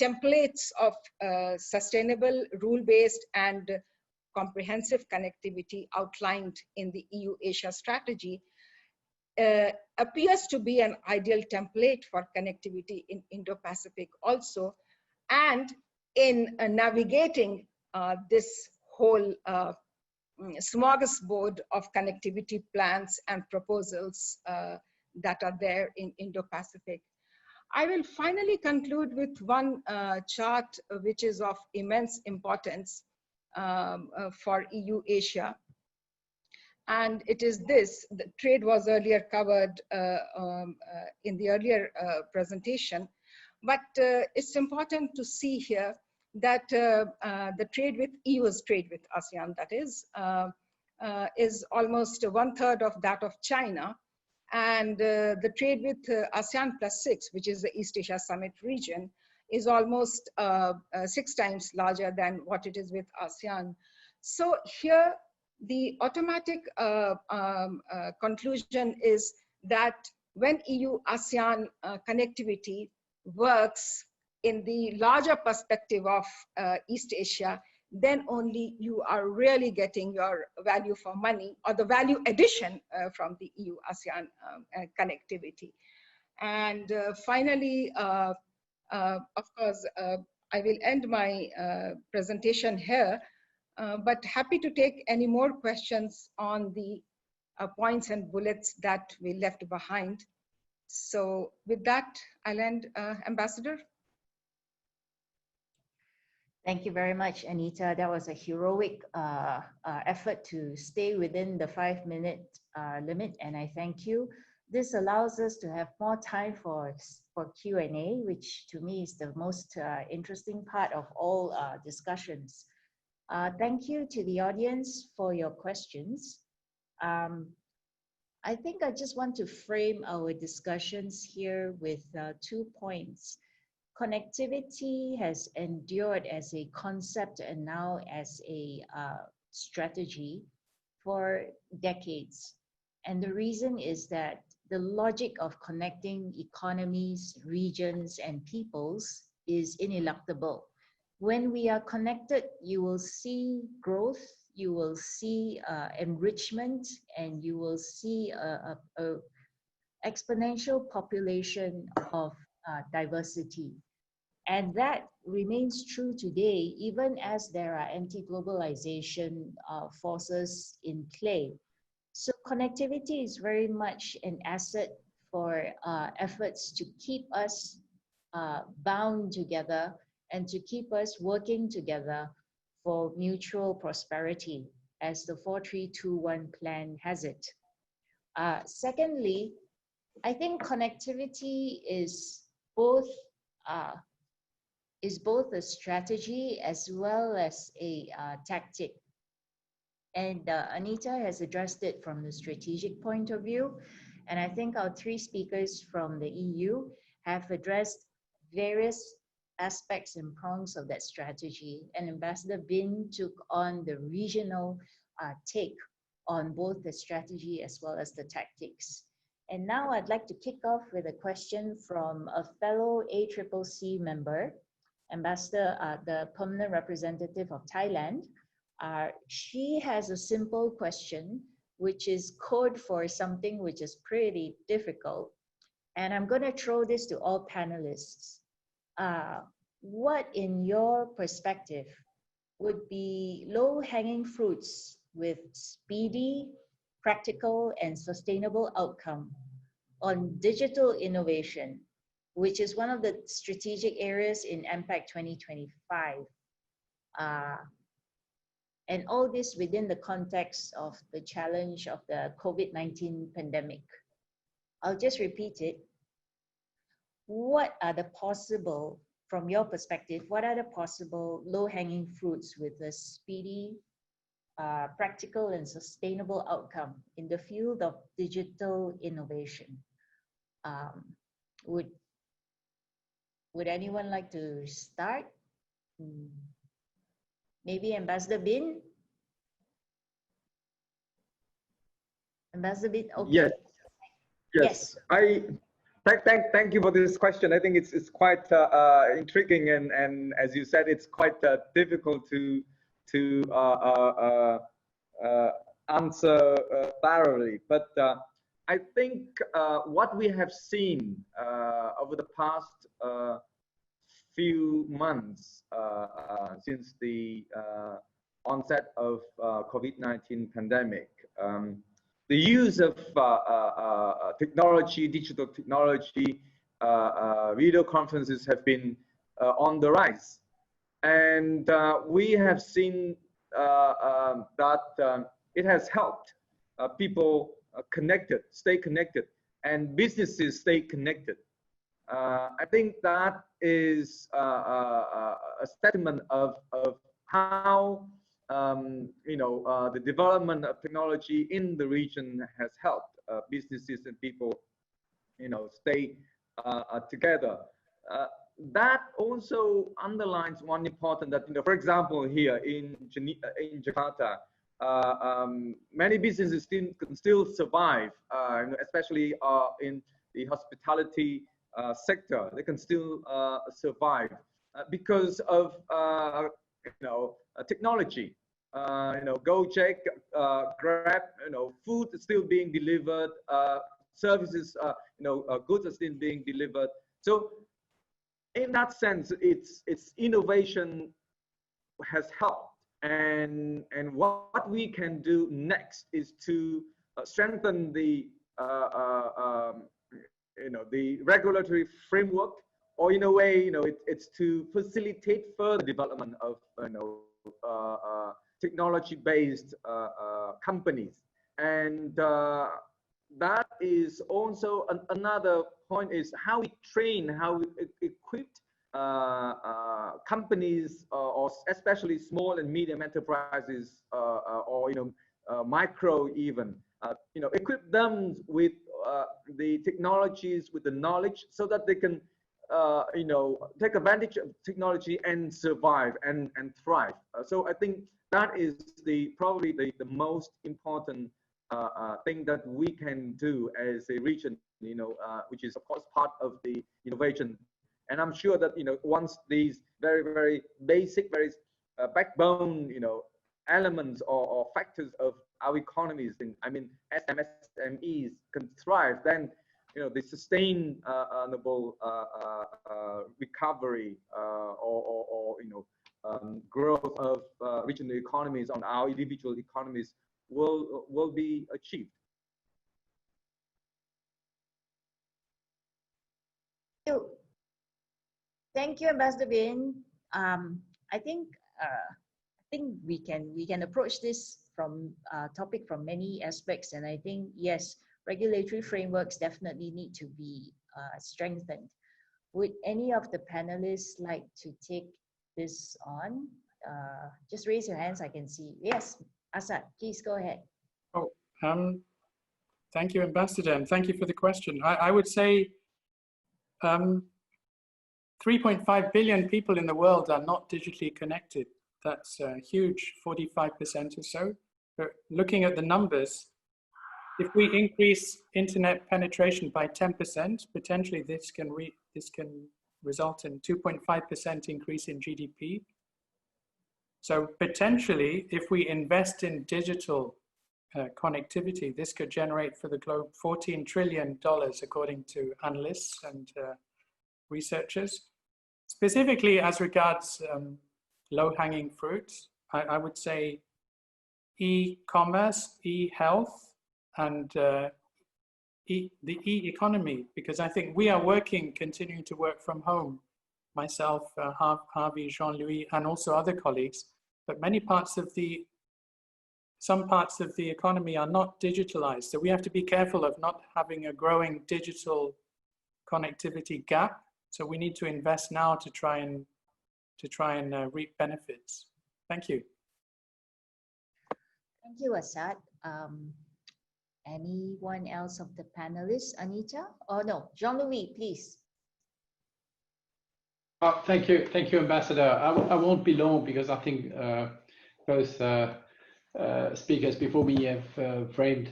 templates of sustainable, rule-based and comprehensive connectivity outlined in the EU-Asia strategy appears to be an ideal template for connectivity in Indo-Pacific also, and in navigating this whole smorgasbord of connectivity plans and proposals that are there in Indo-Pacific. I will finally conclude with one chart which is of immense importance for EU-Asia. And it is this: the trade was earlier covered in the earlier presentation, but it's important to see here that the trade with EU's trade with ASEAN, that is almost 1/3 of that of China. And the trade with ASEAN +6, which is the East Asia Summit region, is almost 6 times larger than what it is with ASEAN. So here, the automatic conclusion is that when EU-ASEAN connectivity works in the larger perspective of East Asia, then only you are really getting your value for money, or the value addition from the EU-ASEAN connectivity. And finally, of course, I will end my presentation here, but happy to take any more questions on the points and bullets that we left behind. So with that, I'll end, Ambassador. Thank you very much, Anita. That was a heroic effort to stay within the 5-minute limit, and I thank you. This allows us to have more time for Q&A, which to me is the most interesting part of all discussions. Thank you to the audience for your questions. I think I just want to frame our discussions here with 2 points. Connectivity has endured as a concept and now as a strategy for decades. And the reason is that the logic of connecting economies, regions, and peoples is ineluctable. When we are connected, you will see growth, you will see enrichment, and you will see a exponential population of diversity. And that remains true today, even as there are anti-globalization forces in play. So connectivity is very much an asset for efforts to keep us bound together and to keep us working together for mutual prosperity, as the 4-3-2-1 plan has it. Secondly, I think connectivity is both a strategy as well as a tactic. And Anita has addressed it from the strategic point of view. And I think our 3 speakers from the EU have addressed various aspects and prongs of that strategy, and Ambassador Bin took on the regional take on both the strategy as well as the tactics. And now I'd like to kick off with a question from a fellow ACCC member, Ambassador, the permanent representative of Thailand. She has a simple question, which is code for something which is pretty difficult. And I'm going to throw this to all panelists. What, in your perspective, would be low-hanging fruits with speedy, practical, and sustainable outcome on digital innovation, which is one of the strategic areas in MPAC 2025? And all this within the context of the challenge of the COVID-19 pandemic. I'll just repeat it. What are the possible, from your perspective, what are the possible low-hanging fruits with a speedy, practical, and sustainable outcome in the field of digital innovation? Would anyone like to start? Maybe Ambassador Bin? Ambassador Bin, okay. Yes. Yes. Thank you for this question. I think it's quite intriguing, and as you said, it's quite difficult to answer thoroughly. But I think what we have seen over the past few months since the onset of COVID-19 pandemic, the use of technology, digital technology, video conferences have been on the rise. And we have seen that it has helped people stay connected, and businesses stay connected. I think that is a statement of how the development of technology in the region has helped businesses and people, stay together. That also underlines one important that, for example, here in Jakarta, many businesses can still survive, especially in the hospitality sector. They can still survive because of technology. Gojek, Grab, food is still being delivered, services, goods are still being delivered. So in that sense, it's innovation has helped, and what we can do next is to strengthen the regulatory framework, or in a way, it's to facilitate further development of technology-based companies. And that is also another point, is how we train, how we equip companies, or especially small and medium enterprises, or micro even, equip them with the technologies, with the knowledge, so that they can take advantage of technology and survive and thrive. So I think that is probably the most important thing that we can do as a region, which is of course part of the innovation. And I'm sure that once these very, very basic, very backbone elements or factors of our economies, SMEs can thrive, then the sustainable recovery or growth of regional economies on our individual economies will be achieved. Thank you, Ambassador Bin. I think we can approach this topic from many aspects, and I think yes, regulatory frameworks definitely need to be strengthened. Would any of the panelists like to take this on? Just raise your hands, I can see. Yes, Asad, please go ahead. Oh, thank you, Ambassador, and thank you for the question. I would say 3.5 billion people in the world are not digitally connected. That's a huge 45% or so. But looking at the numbers, if we increase internet penetration by 10%, potentially this can result in 2.5% increase in GDP. So potentially, if we invest in digital connectivity, this could generate for the globe $14 trillion, according to analysts and researchers. Specifically, as regards low-hanging fruits, I would say e-commerce, e-health, and the e-economy, because I think we are continuing to work from home, myself, Harvey, Jean-Louis, and also other colleagues, but some parts of the economy are not digitalized. So we have to be careful of not having a growing digital connectivity gap. So we need to invest now to try and reap benefits. Thank you. Thank you, Asad. Anyone else of the panelists? Anita? Oh no, Jean-Louis, please. Thank you, Ambassador. I won't be long because I think both speakers before me have framed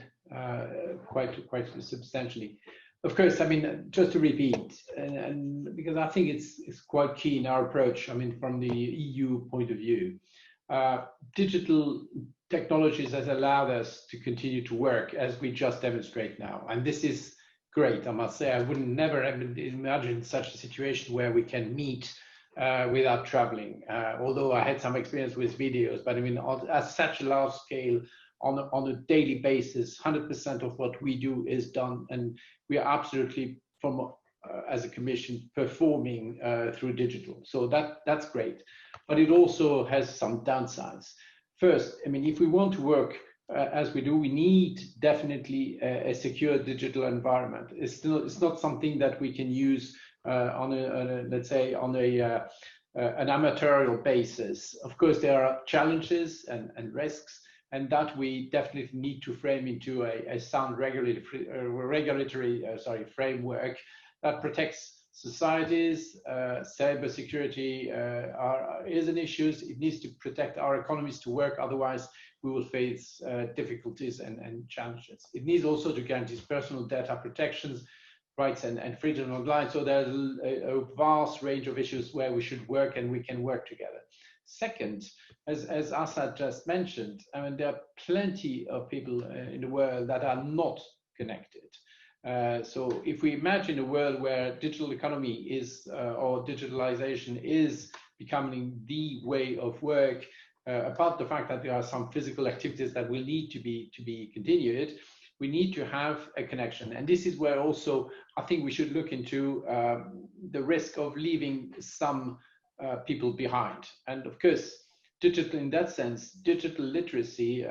quite substantially. Of course, I mean, just to repeat, and because I think it's quite key in our approach, I mean, from the EU point of view, digital technologies has allowed us to continue to work as we just demonstrate now. And this is great, I must say. I wouldn't never imagine such a situation where we can meet without traveling, although I had some experience with videos, but I mean, at such a large scale, on a daily basis, 100% of what we do is done, and we are absolutely, as a commission, performing through digital. So that's great, but it also has some downsides. First, I mean, if we want to work as we do, we need definitely a secure digital environment. It's not something that we can use let's say on an amatorial basis. Of course, there are challenges and risks, and that we definitely need to frame into a sound regulatory framework that protects societies. Cybersecurity is an issue. It needs to protect our economies to work. Otherwise, we will face difficulties and challenges. It needs also to guarantee personal data protections, rights and freedom online. So there's a vast range of issues where we should work, and we can work together. Second, as Asad just mentioned, I mean, there are plenty of people in the world that are not connected. So if we imagine a world where digital economy is, or digitalization is becoming the way of work, apart the fact that there are some physical activities that will need to be continued, we need to have a connection. And this is where also I think we should look into the risk of leaving some people behind. And of course, digital, in that sense, digital literacy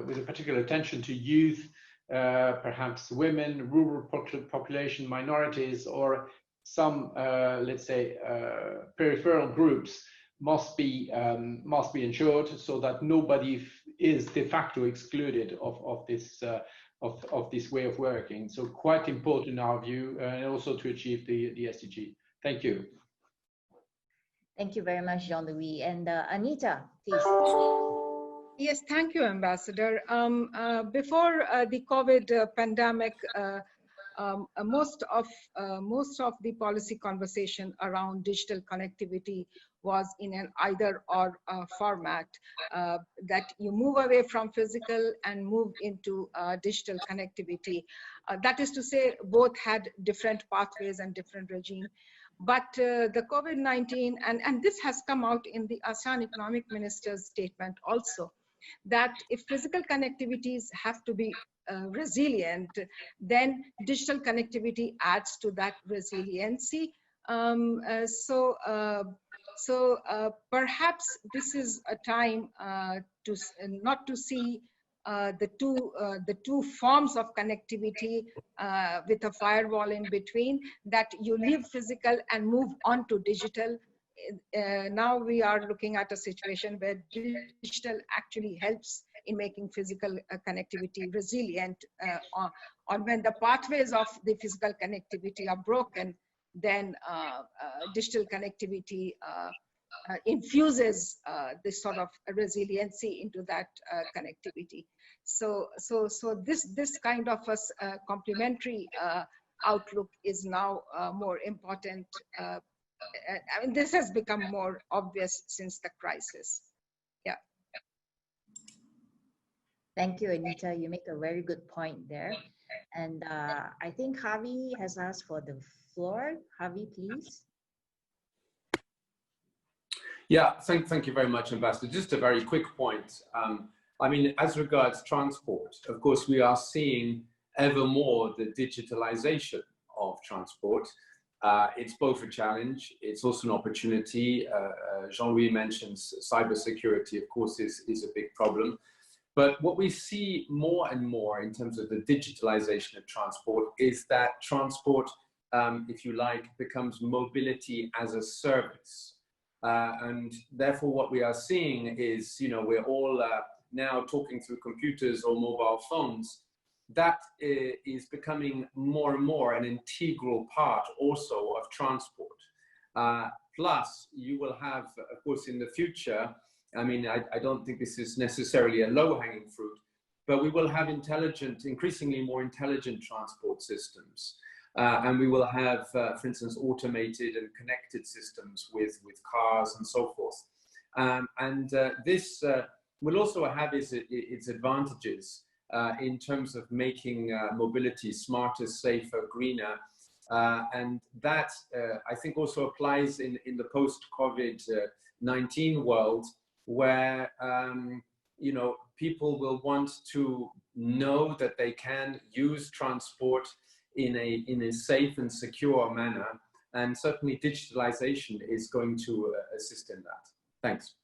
with a particular attention to youth, perhaps women, rural population, minorities, or some, let's say, peripheral groups must be ensured, so that nobody is de facto excluded of this way of working. So quite important in our view, and also to achieve the SDG. Thank you. Thank you very much, Jean-Louis. And Anita, please. Yes, thank you, Ambassador. Before the COVID pandemic, most of the policy conversation around digital connectivity was in an either-or format, that you move away from physical and move into digital connectivity. That is to say, both had different pathways and different regime. But the COVID-19, and this has come out in the ASEAN Economic Ministers' statement also, that if physical connectivities have to be resilient, then digital connectivity adds to that resiliency. So perhaps this is a time to not to see the two forms of connectivity with a firewall in between, that you leave physical and move on to digital. Now we are looking at a situation where digital actually helps in making physical connectivity resilient, or when the pathways of the physical connectivity are broken, then digital connectivity infuses this sort of resiliency into that connectivity. So this kind of a complementary outlook is now more important. I mean, this has become more obvious since the crisis. Yeah. Thank you, Anita. You make a very good point there. And I think Javi has asked for the floor. Javi, please. Yeah, thank you very much, Ambassador. Just a very quick point. I mean, as regards transport, of course, we are seeing ever more the digitalization of transport. It's both a challenge, it's also an opportunity. Jean-Louis mentions cybersecurity, of course, is a big problem. But what we see more and more in terms of the digitalization of transport is that transport, if you like, becomes mobility as a service. And therefore what we are seeing is, you know, we're all now talking through computers or mobile phones. That is becoming more and more an integral part also of transport. Plus, you will have, of course, in the future, I mean, I don't think this is necessarily a low-hanging fruit, but we will have intelligent, increasingly more intelligent transport systems. And we will have, for instance, automated and connected systems with cars and so forth. This will also have its advantages in terms of making mobility smarter, safer, greener. And that, I think, also applies in the post-COVID-19 world, where you know, people will want to know that they can use transport in a safe and secure manner, and certainly digitalization is going to assist in that. Thanks.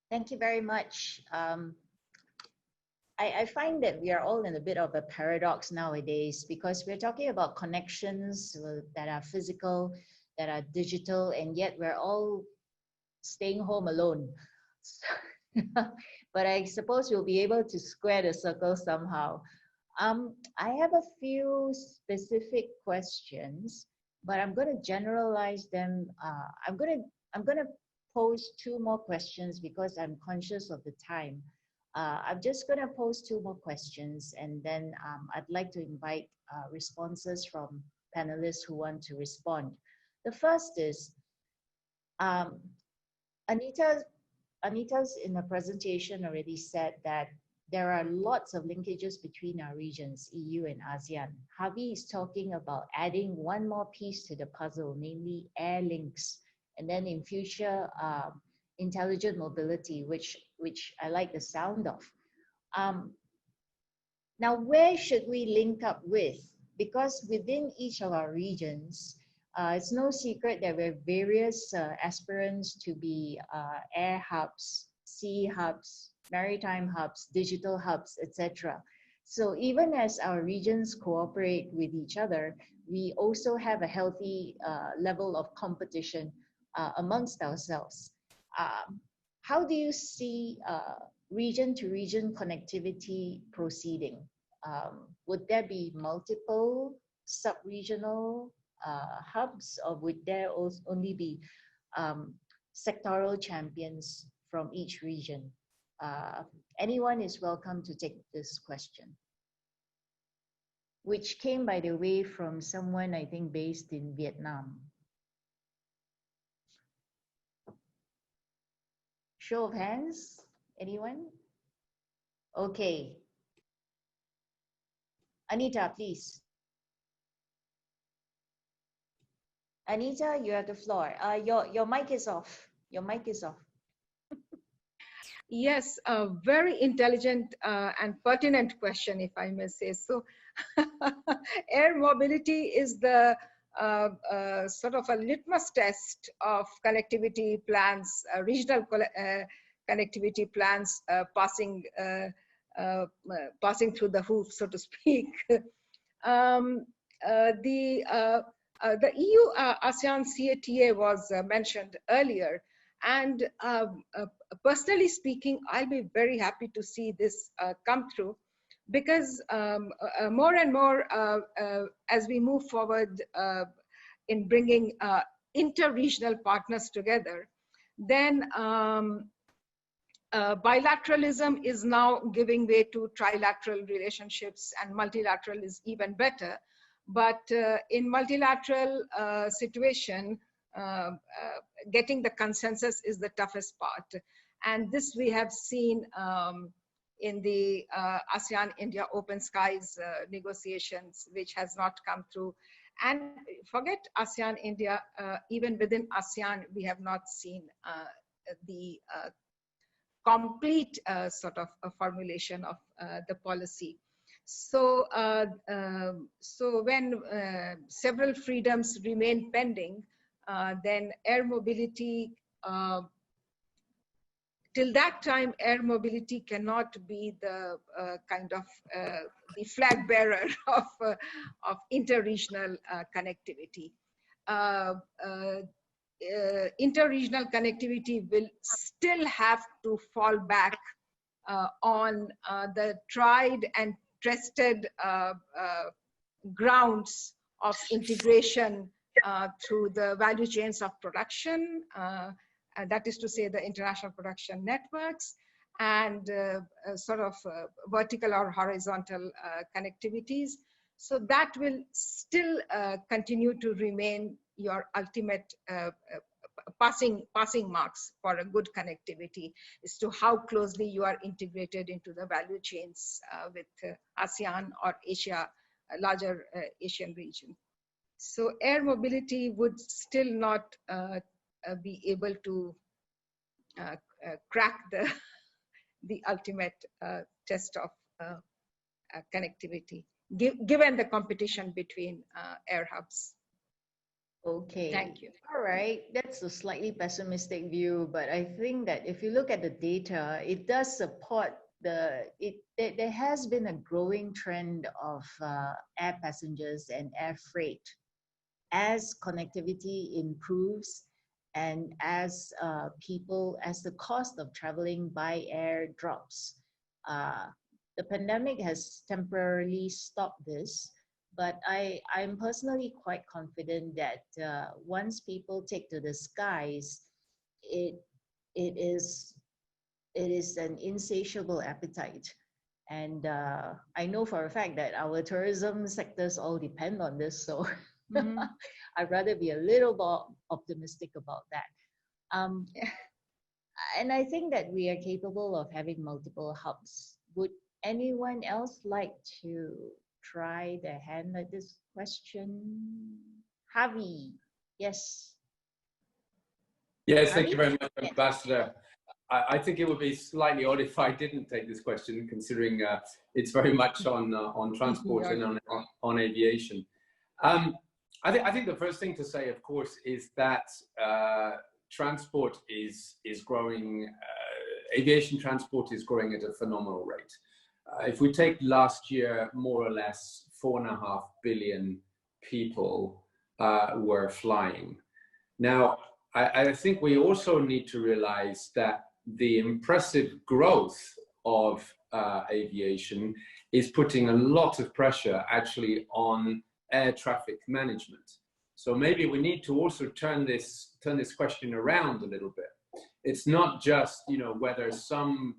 Thank you very much. I find that we are all in a bit of a paradox nowadays, because we're talking about connections that are physical, that are digital, and yet we're all staying home alone. But I suppose we'll be able to square the circle somehow. I have a few specific questions, but I'm going to generalize them. I'm going to pose two more questions because I'm conscious of the time. I'm just going to pose two more questions, and then I'd like to invite responses from panelists who want to respond. The first is, Anita's in the presentation already said that there are lots of linkages between our regions, EU and ASEAN. Javi is talking about adding one more piece to the puzzle, namely air links, and then in future, intelligent mobility, which I like the sound of. Now, where should we link up with? Because within each of our regions, it's no secret that we have various aspirants to be air hubs, sea hubs, maritime hubs, digital hubs, etc. So even as our regions cooperate with each other, we also have a healthy level of competition amongst ourselves. How do you see region-to-region connectivity proceeding? Would there be multiple sub-regional hubs, or would there only be sectoral champions from each region? Anyone is welcome to take this question, which came, by the way, from someone I think based in Vietnam. Show of hands, anyone? Okay. Anita, please. Anita, you have the floor. Your mic is off. Your mic is off. Yes, a very intelligent and pertinent question, if I may say so. Air mobility is the sort of a litmus test of connectivity plans, regional connectivity plans passing through the hoop, so to speak. The EU-ASEAN CATA was mentioned earlier, and personally speaking, I'll be very happy to see this come through, because more and more as we move forward in bringing inter-regional partners together, then bilateralism is now giving way to trilateral relationships, and multilateral is even better. But in multilateral situation, getting the consensus is the toughest part. And this we have seen in the ASEAN-India Open Skies negotiations, which has not come through. And forget ASEAN-India, even within ASEAN, we have not seen the complete sort of a formulation of the policy. So, so when several freedoms remain pending, then air mobility, till that time, air mobility cannot be the kind of the flag bearer of inter-regional connectivity. Inter-regional connectivity will still have to fall back on the tried and tested grounds of integration through the value chains of production, that is to say the international production networks, and sort of vertical or horizontal connectivities. So that will still continue to remain your ultimate passing marks for a good connectivity, as to how closely you are integrated into the value chains with ASEAN or Asia, a larger Asian region. So air mobility would still not be able to crack the ultimate test of connectivity, given the competition between air hubs. Okay. Thank you. All right. That's a slightly pessimistic view, but I think that if you look at the data, it does support there has been a growing trend of air passengers and air freight as connectivity improves and as the cost of traveling by air drops. The pandemic has temporarily stopped this, but I'm personally quite confident that once people take to the skies, it is an insatiable appetite. And I know for a fact that our tourism sectors all depend on this, so I'd rather be a little more optimistic about that. And I think that we are capable of having multiple hubs. Would anyone else like to try their hand at this question? Javi, yes. Yes, thank you very much, Ambassador. I think it would be slightly odd if I didn't take this question, considering it's very much on transport and on aviation. I think the first thing to say, of course, is that transport is growing. Aviation transport is growing at a phenomenal rate. If we take last year, more or less 4.5 billion people were flying. Now, I think we also need to realize that the impressive growth of aviation is putting a lot of pressure actually on air traffic management. So maybe we need to also turn this question around a little bit. It's not just, you know, whether some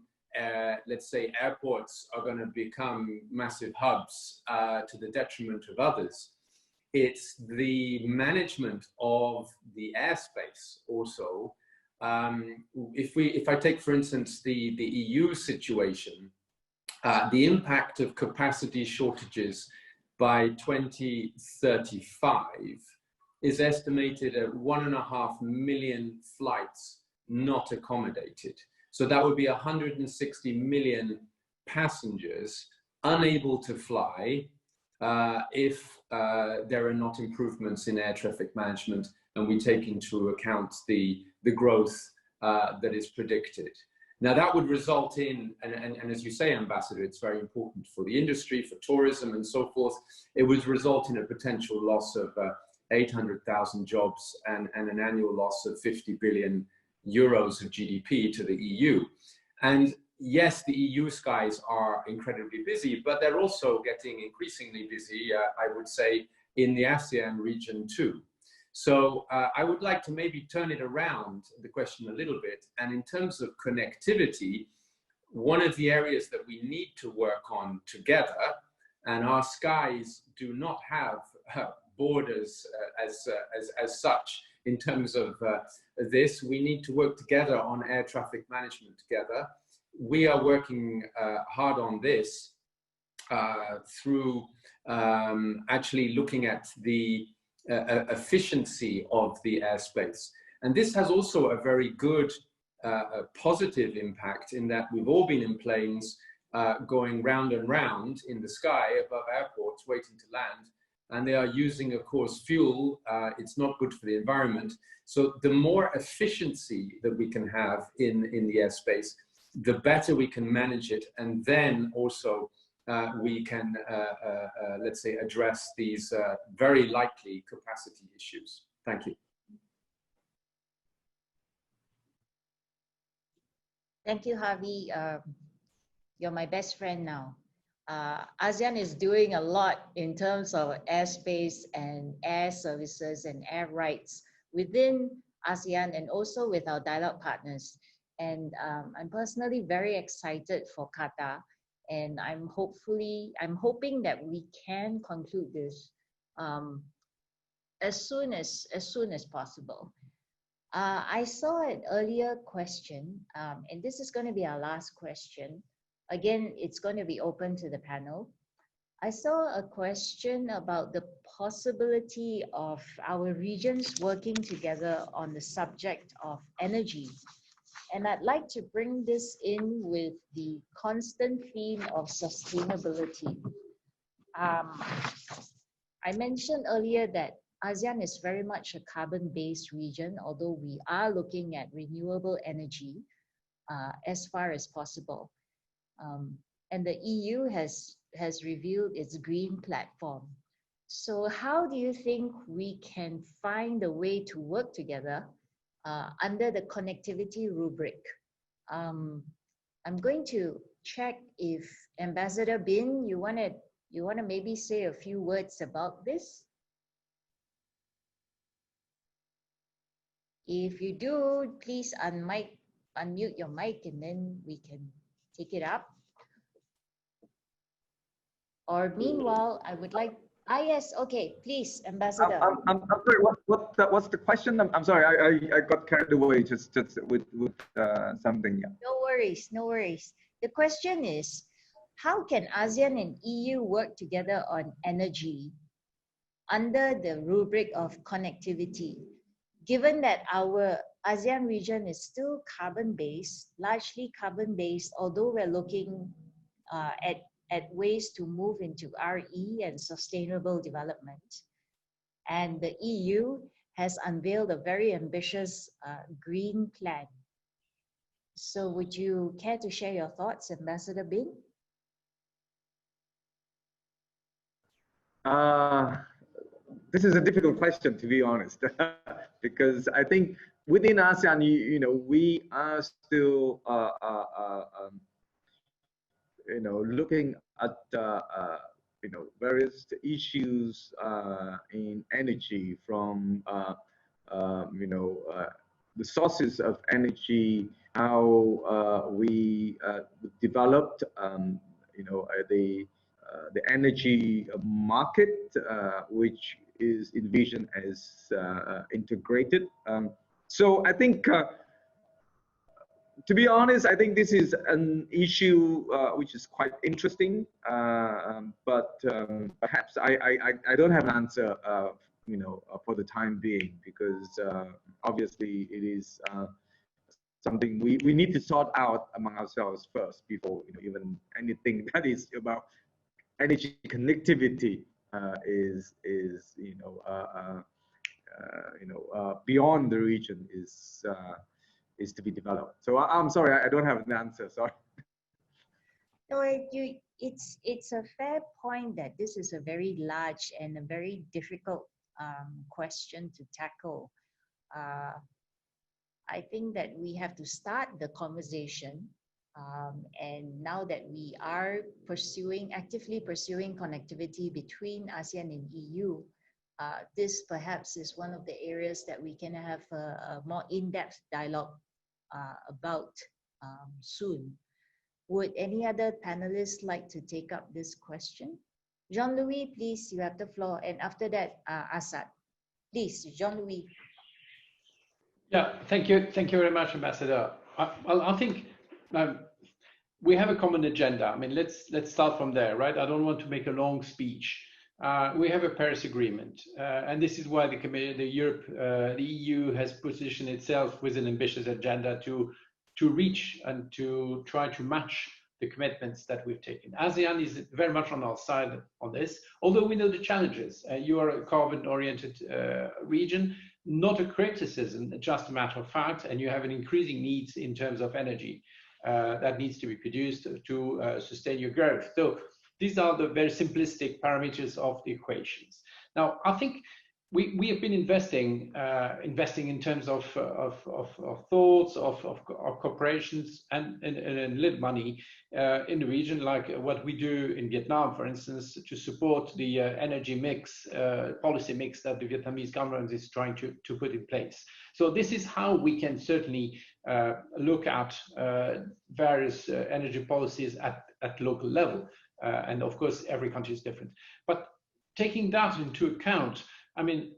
let's say airports are going to become massive hubs to the detriment of others. It's the management of the airspace also. If I take, for instance, the EU situation, the impact of capacity shortages by 2035 is estimated at 1.5 million flights not accommodated. So that would be 160 million passengers unable to fly if there are not improvements in air traffic management and we take into account the growth that is predicted. Now that would result in, and as you say, Ambassador, it's very important for the industry, for tourism and so forth, it would result in a potential loss of 800,000 jobs and an annual loss of 50 billion euros of GDP to the EU. And yes, the EU skies are incredibly busy, but they're also getting increasingly busy, I would say, in the ASEAN region too. So I would like to maybe turn it around, the question a little bit. And in terms of connectivity, one of the areas that we need to work on together, and our skies do not have borders as such in terms of this, we need to work together on air traffic management together. We are working hard on this through actually looking at the efficiency of the airspace. And this has also a very good positive impact in that we've all been in planes going round and round in the sky above airports waiting to land, and they are using, of course, fuel. It's not good for the environment. So the more efficiency that we can have in the airspace, the better we can manage it, and then also we can, let's say, address these very likely capacity issues. Thank you. Thank you, Harvey. You're my best friend now. ASEAN is doing a lot in terms of airspace and air services and air rights within ASEAN and also with our dialogue partners. And I'm personally very excited for Qatar, and I'm hoping that we can conclude this as soon as possible. I saw an earlier question, and this is going to be our last question. Again, it's going to be open to the panel. I saw a question about the possibility of our regions working together on the subject of energy. And I'd like to bring this in with the constant theme of sustainability. I mentioned earlier that ASEAN is very much a carbon-based region, although we are looking at renewable energy as far as possible. And the EU has revealed its green platform. So how do you think we can find a way to work together under the connectivity rubric? I'm going to check if Ambassador Bin, you want to maybe say a few words about this? If you do, please unmute your mic and then we can take it up. Or meanwhile, I would like, yes, okay, please, Ambassador. I'm sorry, what's the question? I'm sorry, I got carried away just with something. Yeah. No worries, no worries. The question is, how can ASEAN and EU work together on energy under the rubric of connectivity, given that our ASEAN region is still carbon-based, largely carbon-based, although we're looking at ways to move into RE and sustainable development. And the EU has unveiled a very ambitious green plan. So would you care to share your thoughts, Ambassador Bin? This is a difficult question, to be honest, because I think within ASEAN, you know, we are still looking at various issues in energy, from the sources of energy, how we developed the energy market, which is envisioned as integrated. So I think, to be honest, I think this is an issue which is quite interesting, but perhaps I don't have an answer, for the time being, because obviously it is something we need to sort out among ourselves first before even anything that is about energy connectivity is beyond the region is to be developed. So I'm sorry, I don't have an answer. Sorry. No, it's a fair point that this is a very large and a very difficult question to tackle. I think that we have to start the conversation And now that we are actively pursuing connectivity between ASEAN and EU, this perhaps is one of the areas that we can have a more in-depth dialogue about soon. Would any other panelists like to take up this question? Jean-Louis, please, you have the floor. And after that, Asad. Please, Jean-Louis. Yeah, thank you. Thank you very much, Ambassador. I think we have a common agenda. I mean, let's start from there, right? I don't want to make a long speech. We have a Paris Agreement, and this is why the EU has positioned itself with an ambitious agenda to reach and to try to match the commitments that we've taken. ASEAN is very much on our side on this, although we know the challenges. You are a carbon-oriented region, not a criticism, just a matter of fact, and you have an increasing needs in terms of energy that needs to be produced to sustain your growth. So these are the very simplistic parameters of the equations. Now, I think we have been investing in terms of thoughts, of corporations, and little money in the region, like what we do in Vietnam, for instance, to support the energy mix, policy mix that the Vietnamese government is trying to put in place. So this is how we can certainly look at various energy policies at local level. And of course, every country is different. But taking that into account, I mean,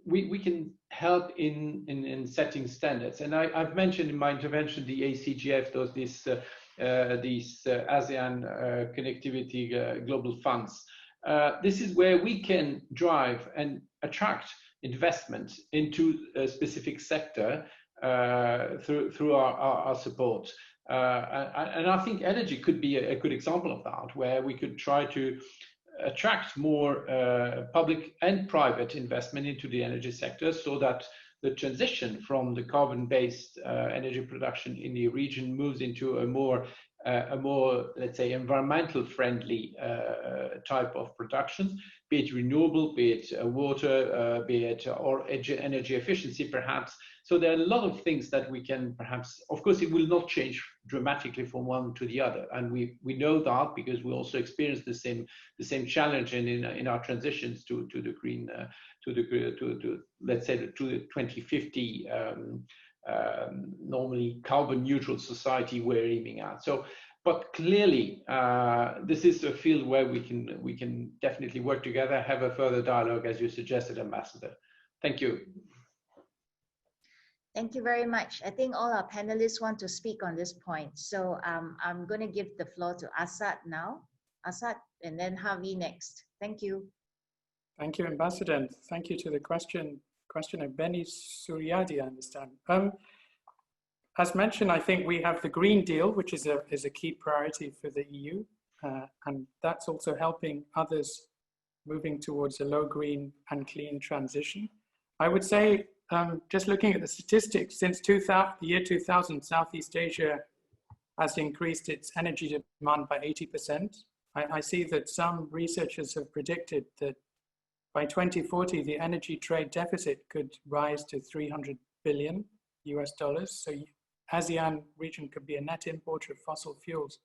we can help in setting standards. And I've mentioned in my intervention the ACGF, these ASEAN Connectivity Global Funds. This is where we can drive and attract investment into a specific sector through our support. And I think energy could be a good example of that, where we could try to attract more public and private investment into the energy sector, so that the transition from the carbon-based energy production in the region moves into a more, let's say, environmental friendly type of production, be it renewable, be it water, be it or energy efficiency perhaps. So there are a lot of things that we can perhaps, of course, it will not change dramatically from one to the other. And we know that because we also experience the same challenge in our transitions to the green, let's say, to the 2050 normally carbon neutral society we're aiming at. So, but clearly, this is a field where we can definitely work together, have a further dialogue, as you suggested, Ambassador. Thank you. Thank you very much. I think all our panelists want to speak on this point. So I'm going to give the floor to Asad now. Asad, and then Harvey next. Thank you. Thank you, Ambassador. And thank you to the questioner Benny Suryadi, I understand. As mentioned, I think we have the Green Deal, which is a key priority for the EU. And that's also helping others moving towards a low green and clean transition. I would say, just looking at the statistics, since the year 2000, Southeast Asia has increased its energy demand by 80%. I see that some researchers have predicted that by 2040, the energy trade deficit could rise to $300 billion US. So ASEAN region could be a net importer of fossil fuels.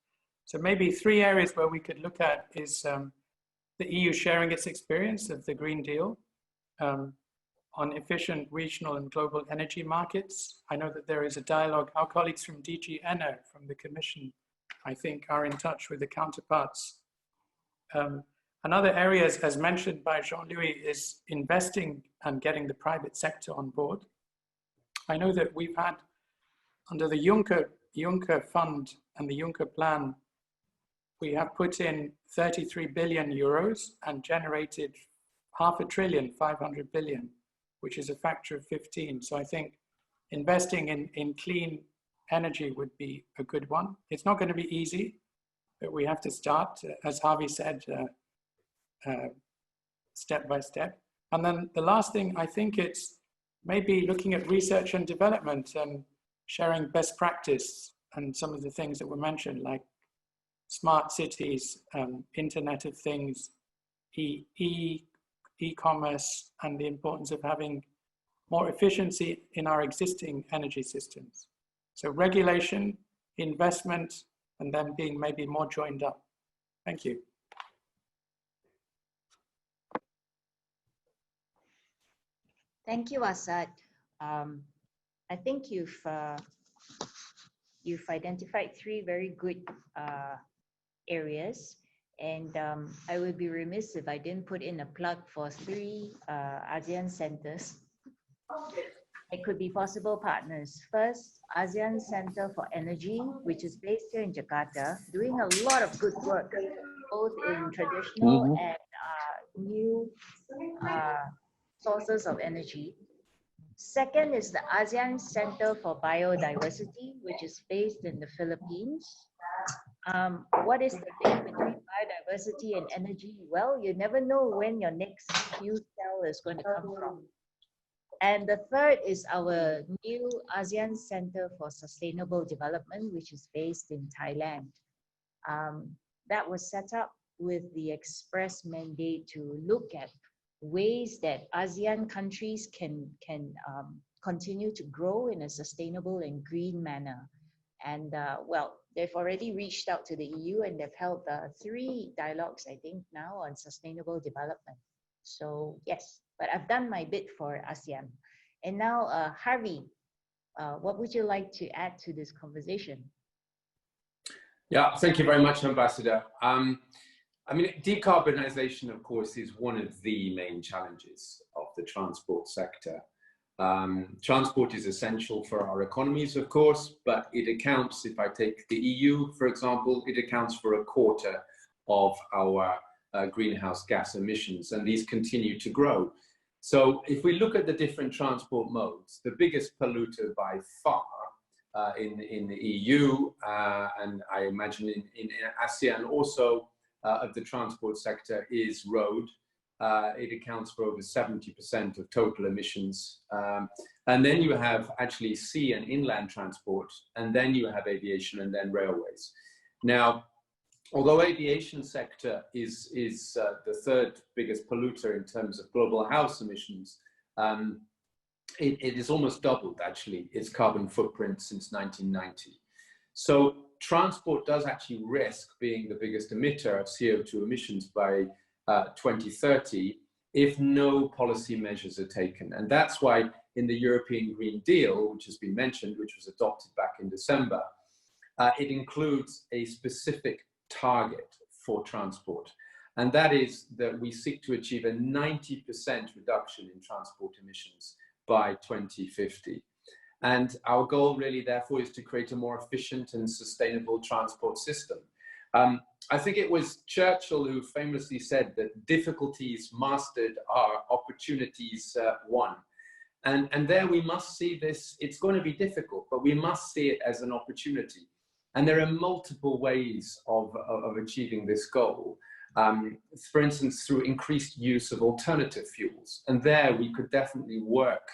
So maybe three areas where we could look at is the EU sharing its experience of the Green Deal, on efficient regional and global energy markets. I know that there is a dialogue. Our colleagues from DG ENER from the Commission, I think, are in touch with the counterparts. Another area, as mentioned by Jean-Louis, is investing and getting the private sector on board. I know that we've had, under the Juncker Fund and the Juncker Plan, we have put in 33 billion euros and generated $500 billion, 500 billion, which is a factor of 15. So I think investing in clean energy would be a good one. It's not going to be easy, but we have to start, as Harvey said, step by step. And then the last thing, I think it's maybe looking at research and development and sharing best practice and some of the things that were mentioned, like smart cities, Internet of Things, e-commerce, and the importance of having more efficiency in our existing energy systems. So regulation, investment, and them being maybe more joined up. Thank you. Thank you, Asad. I think you've identified three very good areas, and I would be remiss if I didn't put in a plug for three ASEAN centers. It could be possible partners. First, ASEAN Center for Energy, which is based here in Jakarta, doing a lot of good work, both in traditional and new sources of energy. Second is the ASEAN Center for Biodiversity, which is based in the Philippines. What is the link between biodiversity and energy? Well, you never know when your next fuel cell is going to come from. And the third is our new ASEAN Center for Sustainable Development, which is based in Thailand. That was set up with the express mandate to look at ways that ASEAN countries can continue to grow in a sustainable and green manner. And well, they've already reached out to the EU and they've held 3 dialogues, I think, now on sustainable development. So yes, but I've done my bit for ASEAN. And now, Harvey, what would you like to add to this conversation? Yeah, thank you very much, Ambassador. I mean, decarbonization, of course, is one of the main challenges of the transport sector. Transport is essential for our economies, of course, but it accounts, if I take the EU, for example, it accounts for 1/4 of our greenhouse gas emissions, and these continue to grow. So if we look at the different transport modes, the biggest polluter by far in the EU, and I imagine in ASEAN also, of the transport sector is road. It accounts for over 70% of total emissions. And then you have actually sea and inland transport, and then you have aviation and then railways. Now, although aviation sector is the 3rd biggest polluter in terms of global house emissions, it is almost doubled actually its carbon footprint since 1990. So transport does actually risk being the biggest emitter of CO2 emissions by 2030 if no policy measures are taken. And that's why in the European Green Deal, which has been mentioned, which was adopted back in December, it includes a specific target for transport. And that is that we seek to achieve a 90% reduction in transport emissions by 2050. And our goal really, therefore, is to create a more efficient and sustainable transport system. I think it was Churchill who famously said that difficulties mastered are opportunities won. And there we must see this, it's going to be difficult, but we must see it as an opportunity. And there are multiple ways of achieving this goal. For instance, through increased use of alternative fuels. And there we could definitely work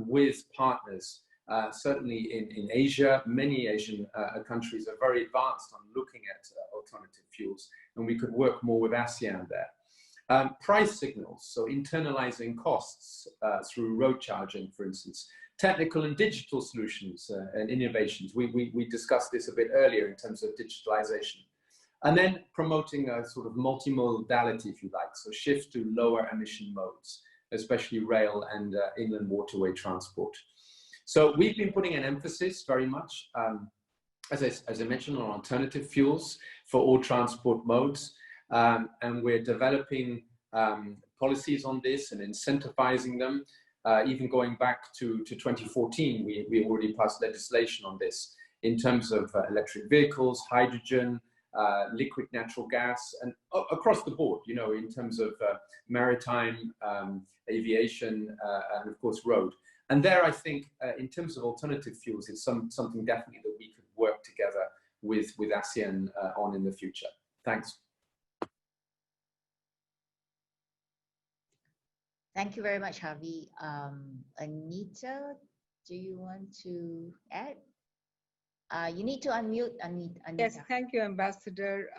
with partners. Certainly in Asia, many Asian countries are very advanced on looking at alternative fuels, and we could work more with ASEAN there. Price signals, so internalizing costs through road charging, for instance. Technical and digital solutions and innovations. We discussed this a bit earlier in terms of digitalization. And then promoting a sort of multimodality, if you like, so shift to lower emission modes, especially rail and inland waterway transport. So we've been putting an emphasis very much, as I mentioned, on alternative fuels for all transport modes. And we're developing policies on this and incentivizing them. Even going back to 2014, we already passed legislation on this in terms of electric vehicles, hydrogen, liquid natural gas, and across the board, you know, in terms of maritime, aviation, and of course road. And there, I think, in terms of alternative fuels, it's something definitely that we could work together with ASEAN on in the future. Thanks. Thank you very much, Harvey. Anita, do you want to add? You need to unmute, Anita. Yes, thank you, Ambassador.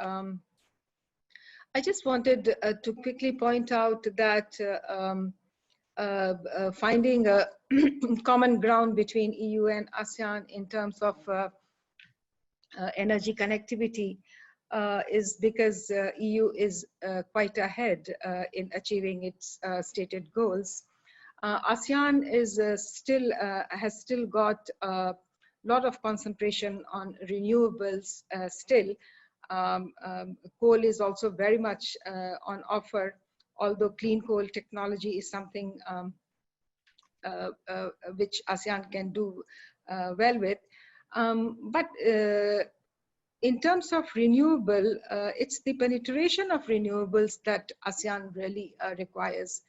I just wanted to quickly point out that finding a common ground between EU and ASEAN in terms of energy connectivity is because EU is quite ahead in achieving its stated goals. ASEAN is has still got a lot of concentration on renewables still. Coal is also very much on offer, although clean coal technology is something which ASEAN can do well with. But in terms of renewable, it's the penetration of renewables that ASEAN really requires.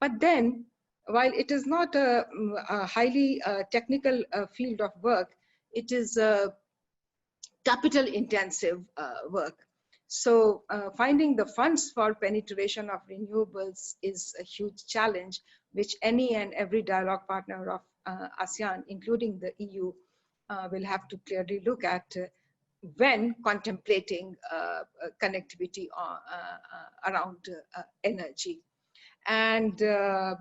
But then, while it is not a highly technical field of work, it is capital intensive work. So finding the funds for penetration of renewables is a huge challenge, which any and every dialogue partner of ASEAN, including the EU, will have to clearly look at when contemplating connectivity around energy. And the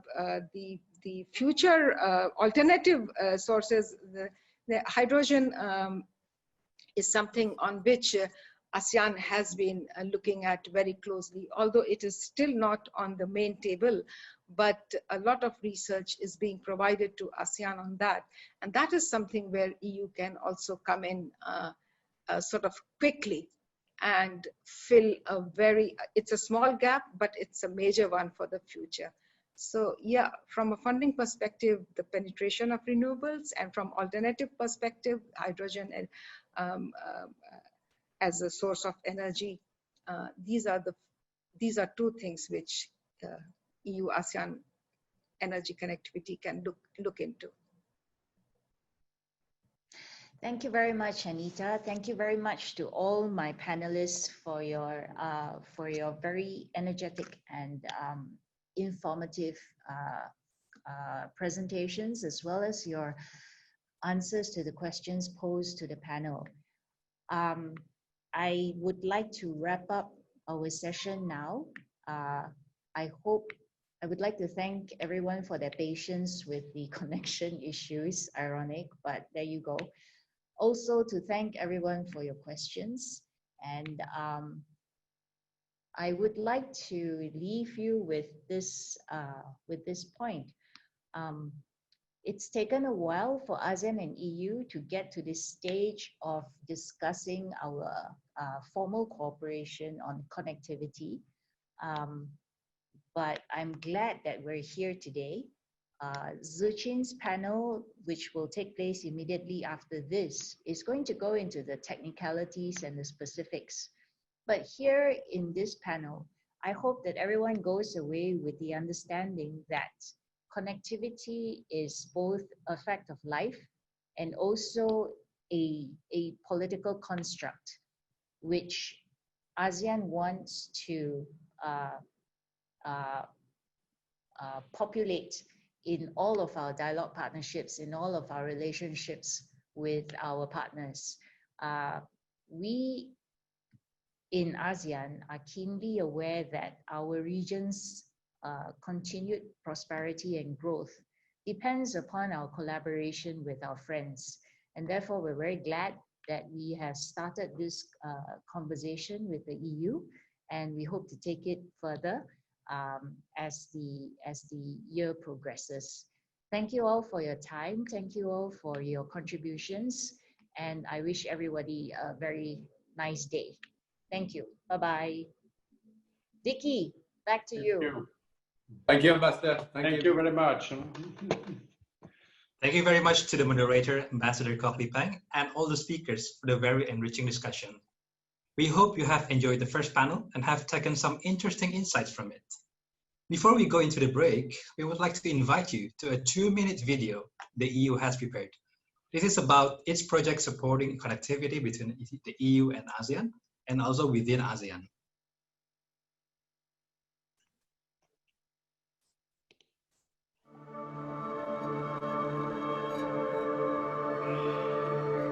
future alternative sources, the hydrogen is something on which ASEAN has been looking at very closely, although it is still not on the main table, but a lot of research is being provided to ASEAN on that. And that is something where EU can also come in sort of quickly and fill a it's a small gap, but it's a major one for the future. So yeah, from a funding perspective, the penetration of renewables, and from alternative perspective, hydrogen and as a source of energy, these are two things which EU-ASEAN energy connectivity can look into. Thank you very much, Anita. Thank you very much to all my panelists for your very energetic and informative presentations, as well as your answers to the questions posed to the panel. I would like to wrap up our session now. I would like to thank everyone for their patience with the connection issues. Ironic, but there you go. Also to thank everyone for your questions. And I would like to leave you with this point. It's taken a while for ASEAN and EU to get to this stage of discussing our formal cooperation on connectivity. But I'm glad that we're here today. Zuchin's panel, which will take place immediately after this, is going to go into the technicalities and the specifics. But here in this panel, I hope that everyone goes away with the understanding that connectivity is both a fact of life and also a political construct, which ASEAN wants to populate in all of our dialogue partnerships, in all of our relationships with our partners. We in ASEAN are keenly aware that our region's continued prosperity and growth depends upon our collaboration with our friends. And therefore, we're very glad that we have started this conversation with the EU, and we hope to take it further as the year progresses. Thank you all for your time. Thank you all for your contributions. And I wish everybody a very nice day. Thank you. Bye-bye. Vicky, back to you. Thank you, Ambassador. Thank you very much. Thank you very much to the moderator, Ambassador Kofi Pang, and all the speakers for the very enriching discussion. We hope you have enjoyed the first panel and have taken some interesting insights from it. Before we go into the break, we would like to invite you to a 2-minute video the EU has prepared. This is about its project supporting connectivity between the EU and ASEAN, and also within ASEAN.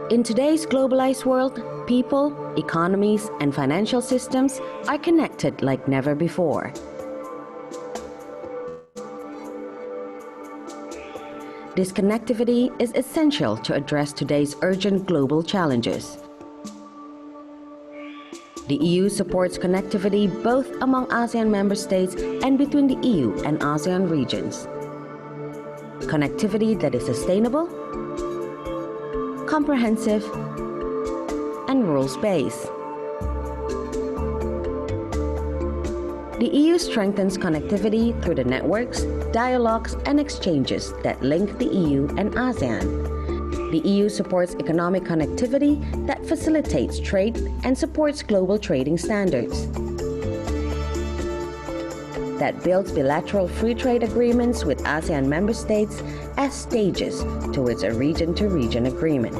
In today's globalized world, people, economies, and financial systems are connected like never before. This connectivity is essential to address today's urgent global challenges. The EU supports connectivity both among ASEAN member states and between the EU and ASEAN regions. Connectivity that is sustainable, comprehensive, and rules-based. The EU strengthens connectivity through the networks, dialogues, and exchanges that link the EU and ASEAN. The EU supports economic connectivity that facilitates trade and supports global trading standards. That builds bilateral free trade agreements with ASEAN member states as stages towards a region-to-region agreement.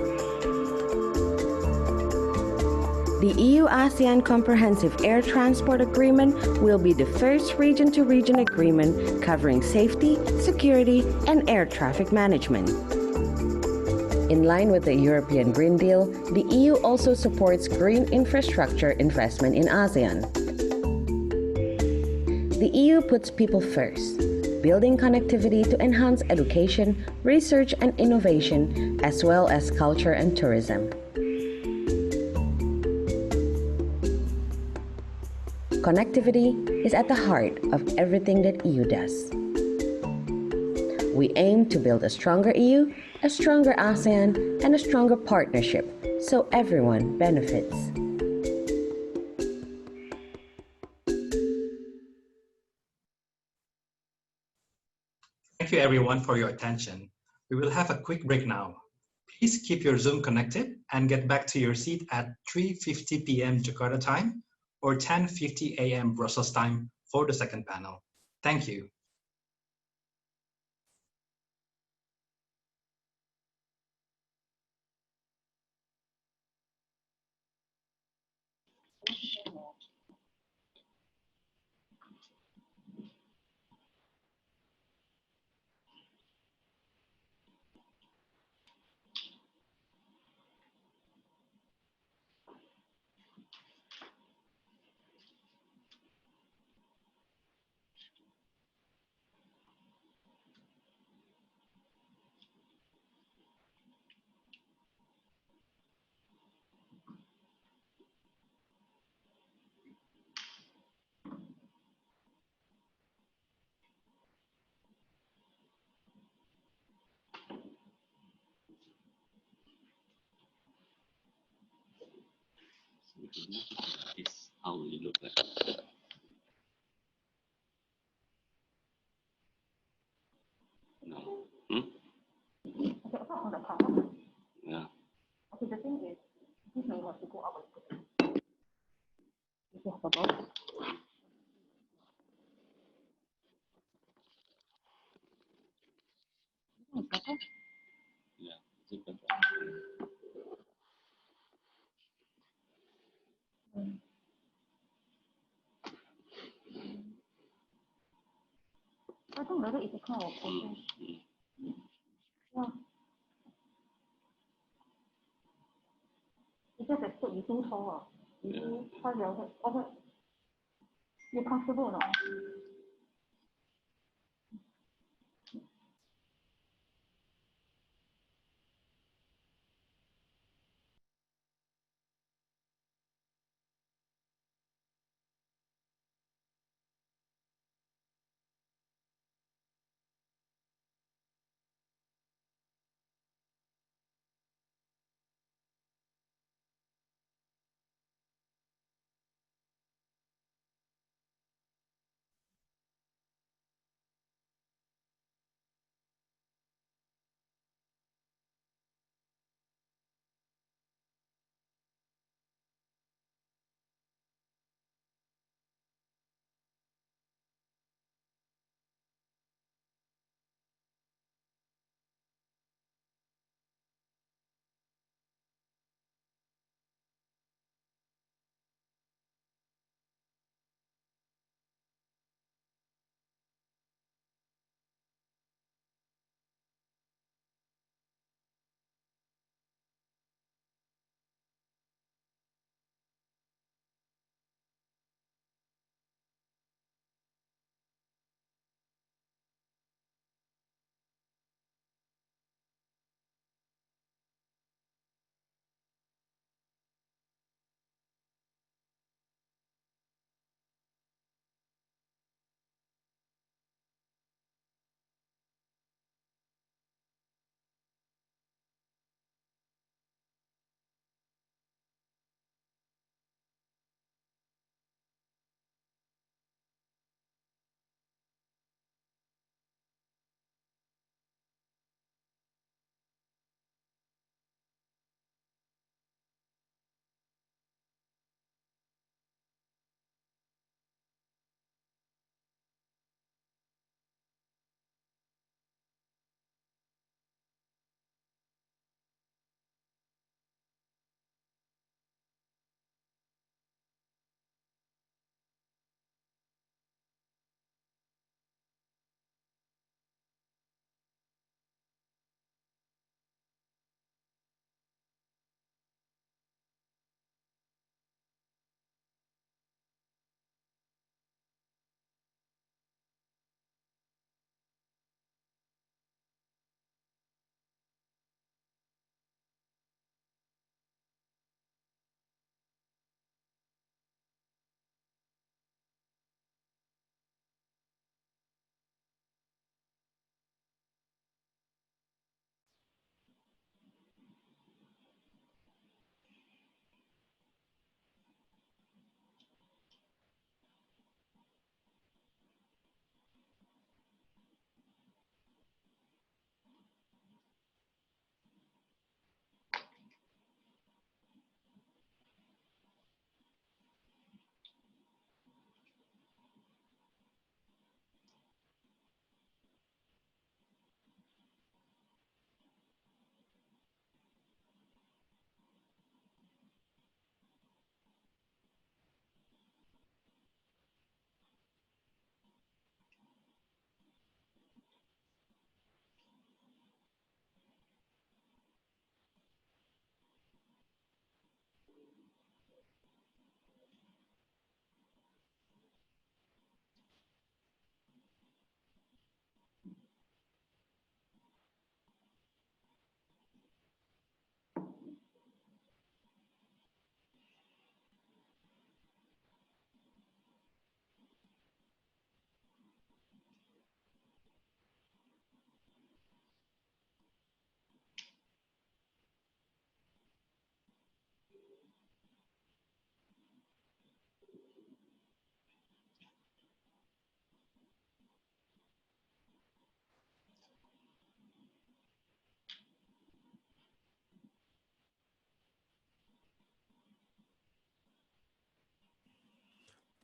The EU-ASEAN Comprehensive Air Transport Agreement will be the first region-to-region agreement covering safety, security, and air traffic management. In line with the European Green Deal, the EU also supports green infrastructure investment in ASEAN. The EU puts people first, building connectivity to enhance education, research, and innovation, as well as culture and tourism. Connectivity is at the heart of everything that EU does. We aim to build a stronger EU, a stronger ASEAN, and a stronger partnership so everyone benefits. Thank you everyone for your attention. We will have a quick break now. Please keep your Zoom connected and get back to your seat at 3:50 p.m. Jakarta time or 10:50 a.m. Brussels time for the second panel. Thank you. Is how you look like. No. Hmm? Yeah. Okay, the thing is, this may have to go up a bit. If you have a box. Yeah. Is it better? I don't know whether it's a kind of process. Yeah. It's just that you too tall. You try your over. You're comfortable or not?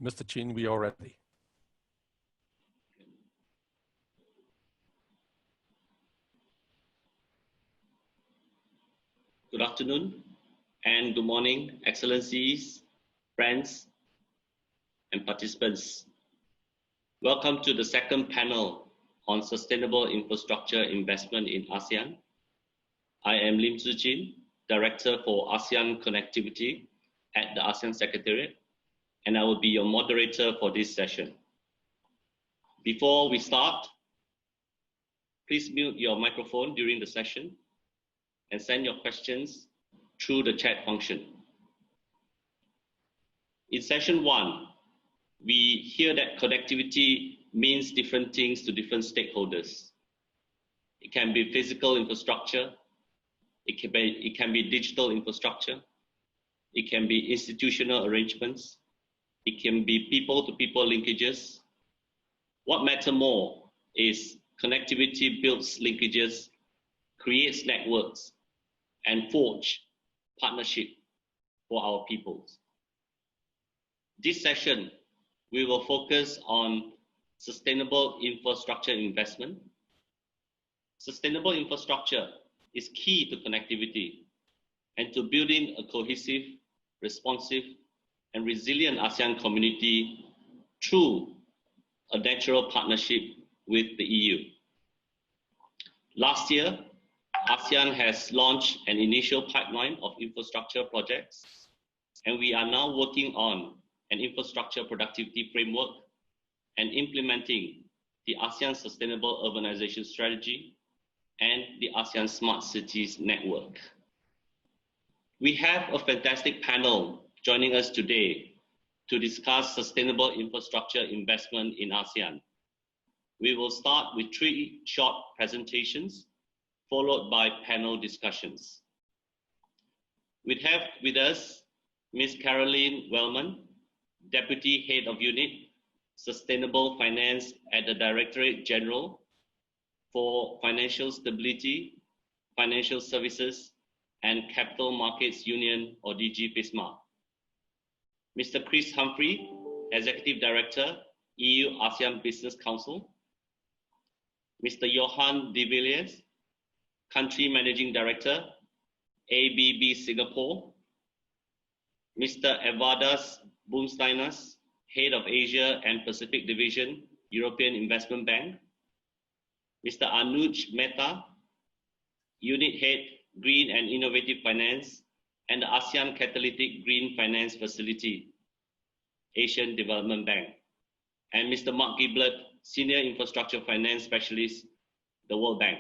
Mr. Chin, we are ready. Good afternoon and good morning, Excellencies, friends, and participants. Welcome to the second panel on sustainable infrastructure investment in ASEAN. I am Lim Tzu Chin, Director for ASEAN Connectivity at the ASEAN Secretariat, and I will be your moderator for this session. Before we start, please mute your microphone during the session and send your questions through the chat function. In session 1, we hear that connectivity means different things to different stakeholders. It can be physical infrastructure, it can be digital infrastructure, it can be institutional arrangements, it can be people-to-people linkages. What matters more is connectivity builds linkages, creates networks, and forge partnership for our peoples. This session, we will focus on sustainable infrastructure investment. Sustainable infrastructure is key to connectivity and to building a cohesive, responsive, and resilient ASEAN community through a natural partnership with the EU. Last year, ASEAN has launched an initial pipeline of infrastructure projects, and we are now working on an infrastructure productivity framework and implementing the ASEAN Sustainable Urbanization Strategy and the ASEAN Smart Cities Network. We have a fantastic panel joining us today to discuss sustainable infrastructure investment in ASEAN. We will start with 3 short presentations, followed by panel discussions. We have with us Ms. Caroline Wellman, Deputy Head of Unit, Sustainable Finance at the Directorate General for Financial Stability, Financial Services, and Capital Markets Union, or DG FISMA. Mr. Chris Humphrey, Executive Director, EU-ASEAN Business Council. Mr. Johan de Villiers, Country Managing Director, ABB Singapore. Mr. Evadas Boomsteiners, Head of Asia and Pacific Division, European Investment Bank. Mr. Anuj Mehta, Unit Head, Green and Innovative Finance, and the ASEAN Catalytic Green Finance Facility, Asian Development Bank. And Mr. Mark Giblett, Senior Infrastructure Finance Specialist, the World Bank.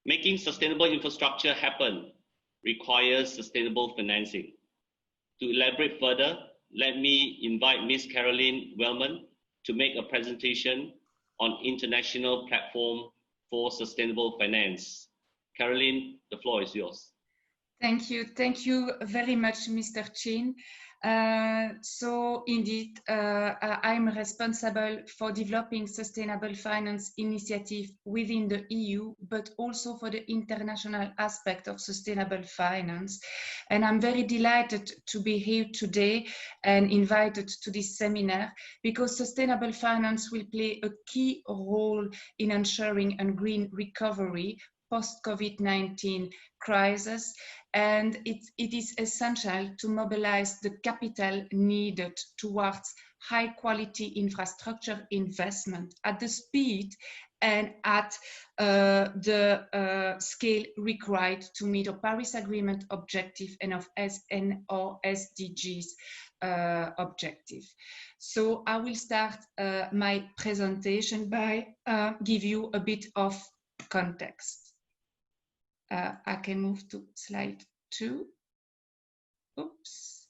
Making sustainable infrastructure happen requires sustainable financing. To elaborate further, let me invite Ms. Caroline Wellman to make a presentation on International Platform for Sustainable Finance. Caroline, the floor is yours. Thank you. Thank you very much, Mr. Chin. So indeed, I'm responsible for developing sustainable finance initiative within the EU, but also for the international aspect of sustainable finance. And I'm very delighted to be here today and invited to this seminar because sustainable finance will play a key role in ensuring a green recovery post-COVID-19 crisis, and it is essential to mobilize the capital needed towards high-quality infrastructure investment at the speed and at the scale required to meet a Paris Agreement objective and of our SDGs objective. So I will start my presentation by give you a bit of context. I can move to slide 2. Oops.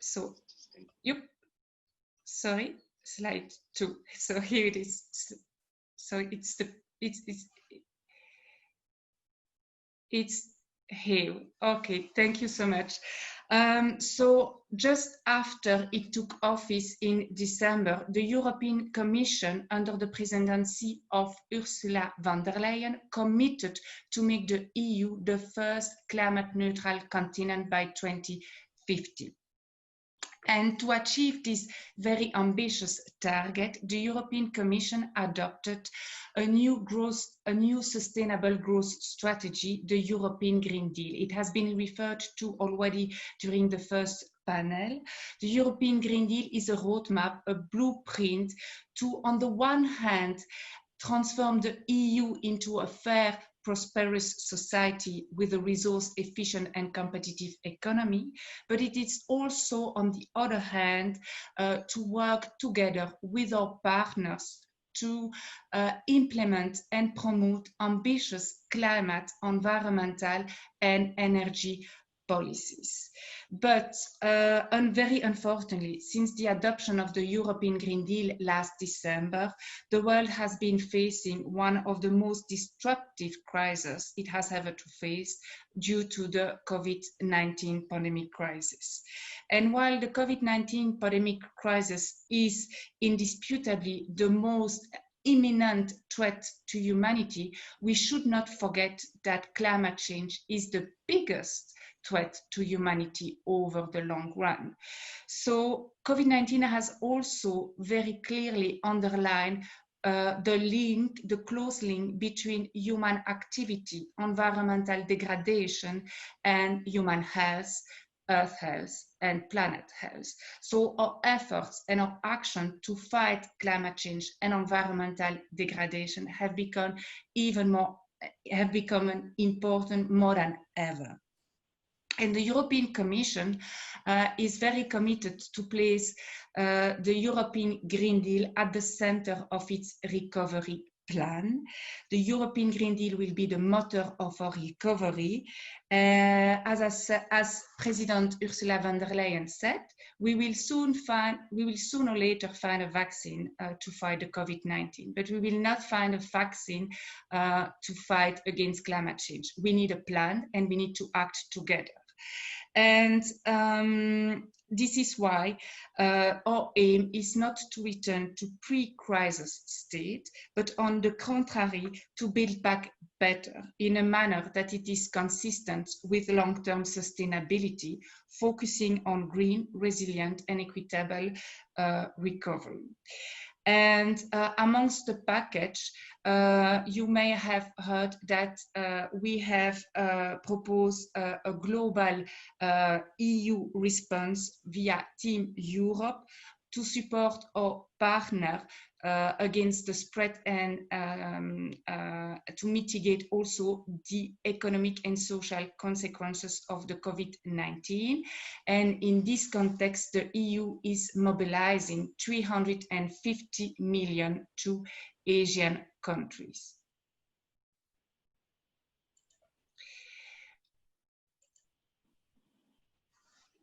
So, yep. Sorry, slide 2. So here it is. So it's here. Okay, thank you so much. So just after it took office in December, the European Commission, under the presidency of Ursula von der Leyen, committed to make the EU the first climate neutral continent by 2050. And to achieve this very ambitious target, the European Commission adopted a new sustainable growth strategy, the European Green Deal. It has been referred to already during the first panel. The European Green Deal is a roadmap, a blueprint to, on the one hand, transform the EU into a fair, prosperous society with a resource-efficient and competitive economy, but it is also, on the other hand, to work together with our partners to implement and promote ambitious climate, environmental, and energy policies. But very unfortunately, since the adoption of the European Green Deal last December, the world has been facing one of the most destructive crises it has ever to face due to the COVID-19 pandemic crisis. And while the COVID-19 pandemic crisis is indisputably the most imminent threat to humanity, we should not forget that climate change is the biggest threat to humanity over the long run. So COVID-19 has also very clearly underlined the close link between human activity, environmental degradation, and human health, Earth health, and planet health. So our efforts and our action to fight climate change and environmental degradation have become important more than ever. And the European Commission is very committed to place the European Green Deal at the center of its recovery plan. The European Green Deal will be the motor of our recovery. As President Ursula von der Leyen said, we will sooner or later find a vaccine to fight the COVID-19, but we will not find a vaccine to fight against climate change. We need a plan and we need to act together. And this is why our aim is not to return to pre-crisis state, but on the contrary, to build back better in a manner that it is consistent with long-term sustainability, focusing on green, resilient, and equitable recovery. And amongst the package, you may have heard that we have proposed a global EU response via Team Europe to support our partner against the spread and to mitigate also the economic and social consequences of the COVID-19. And in this context, the EU is mobilizing 350 million to Asian countries.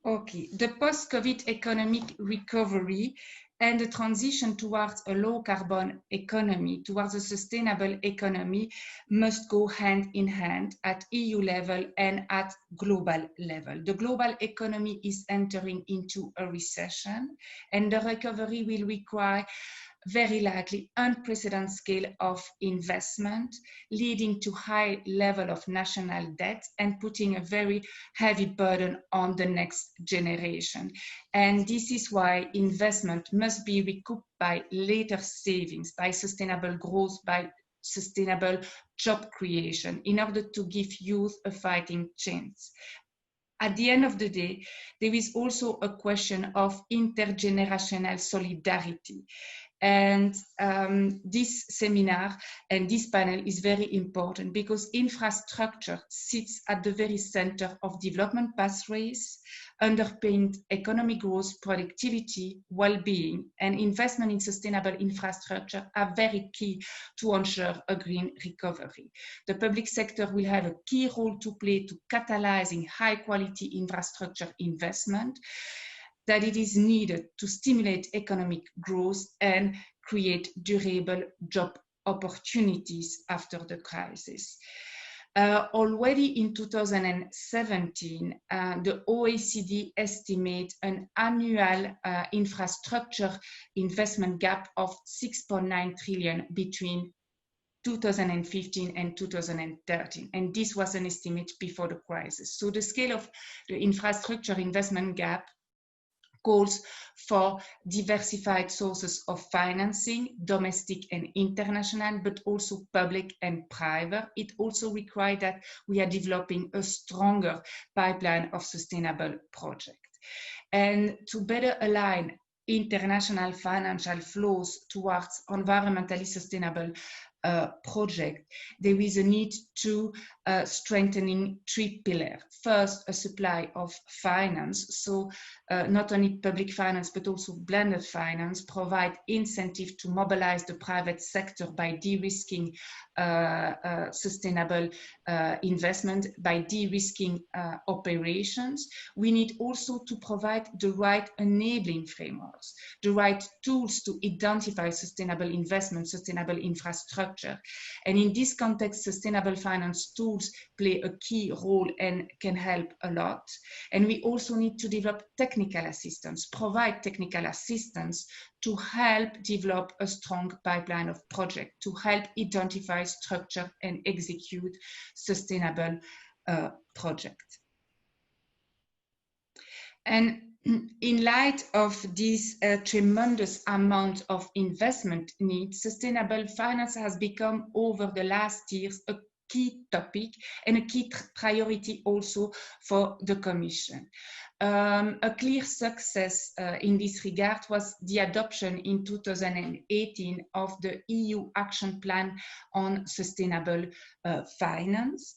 Okay, the post-COVID economic recovery and the transition towards a low-carbon economy, towards a sustainable economy, must go hand in hand at EU level and at global level. The global economy is entering into a recession, and the recovery will require very likely unprecedented scale of investment, leading to high level of national debt and putting a very heavy burden on the next generation. And this is why investment must be recouped by later savings, by sustainable growth, by sustainable job creation, in order to give youth a fighting chance. At the end of the day, there is also a question of intergenerational solidarity. And this seminar and this panel is very important because infrastructure sits at the very center of development pathways, underpinned economic growth, productivity, well-being, and investment in sustainable infrastructure are very key to ensure a green recovery. The public sector will have a key role to play to catalyzing high-quality infrastructure investment, that it is needed to stimulate economic growth and create durable job opportunities after the crisis. Already in 2017, the OECD estimates an annual infrastructure investment gap of 6.9 trillion between 2015 and 2013. And this was an estimate before the crisis. So the scale of the infrastructure investment gap calls for diversified sources of financing, domestic and international, but also public and private. It also requires that we are developing a stronger pipeline of sustainable projects. And to better align international financial flows towards environmentally sustainable project, there is a need to strengthening three pillars. First, a supply of finance. So not only public finance, but also blended finance provide incentive to mobilize the private sector by de-risking sustainable investment, by de-risking operations. We need also to provide the right enabling frameworks, the right tools to identify sustainable investment, sustainable infrastructure. And in this context, sustainable finance tools play a key role and can help a lot. And we also need to develop technical assistance, provide technical assistance to help develop a strong pipeline of projects, to help identify, structure, and execute sustainable projects. And in light of this tremendous amount of investment needs, sustainable finance has become over the last years a key topic and a key priority also for the Commission. A clear success in this regard was the adoption in 2018 of the EU Action Plan on Sustainable Finance.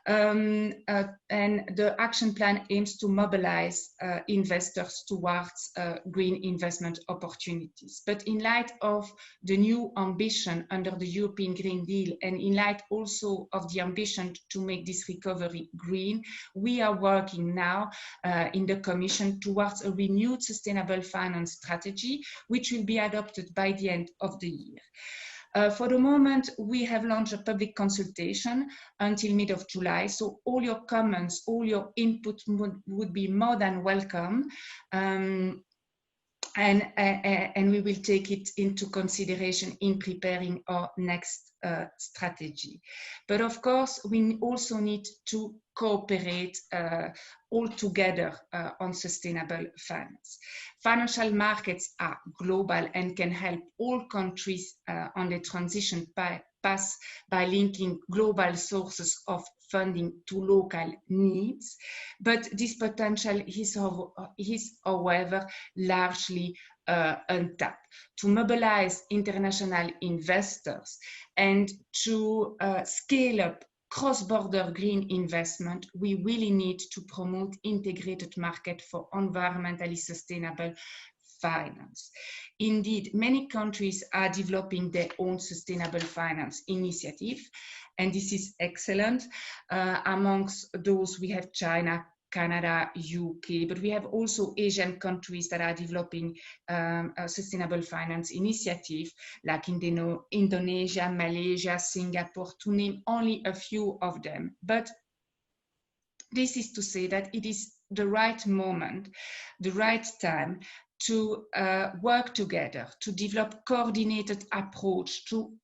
And the action plan aims to mobilize investors towards green investment opportunities. But in light of the new ambition under the European Green Deal, and in light also of the ambition to make this recovery green, we are working now in the Commission towards a renewed sustainable finance strategy, which will be adopted by the end of the year. For the moment, we have launched a public consultation until mid of July, so all your comments, all your input would be more than welcome. And we will take it into consideration in preparing our next strategy. But of course, we also need to cooperate all together on sustainable finance. Financial markets are global and can help all countries on the transition path by linking global sources of funding to local needs. But this potential is however, largely untapped. To mobilize international investors and to scale up cross-border green investment, we really need to promote integrated market for environmentally sustainable finance. Indeed, many countries are developing their own sustainable finance initiative, and this is excellent. Amongst those, we have China, Canada, UK, but we have also Asian countries that are developing a sustainable finance initiative, like Indonesia, Malaysia, Singapore, to name only a few of them. But this is to say that it is the right moment, the right time to work together, to develop coordinated approach, to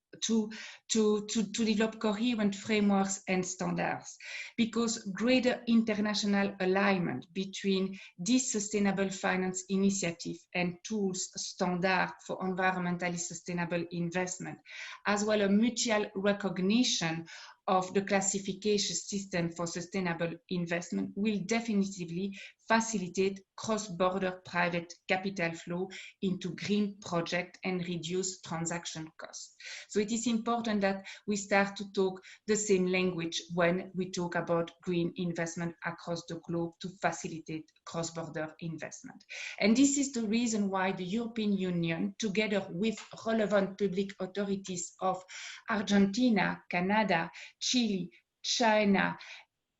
develop coherent frameworks and standards, because greater international alignment between this sustainable finance initiative and tools standard for environmentally sustainable investment, as well as mutual recognition of the classification system for sustainable investment, will definitively facilitate cross-border private capital flow into green projects and reduce transaction costs. So it is important that we start to talk the same language when we talk about green investment across the globe to facilitate cross-border investment. And this is the reason why the European Union, together with relevant public authorities of Argentina, Canada, Chile, China,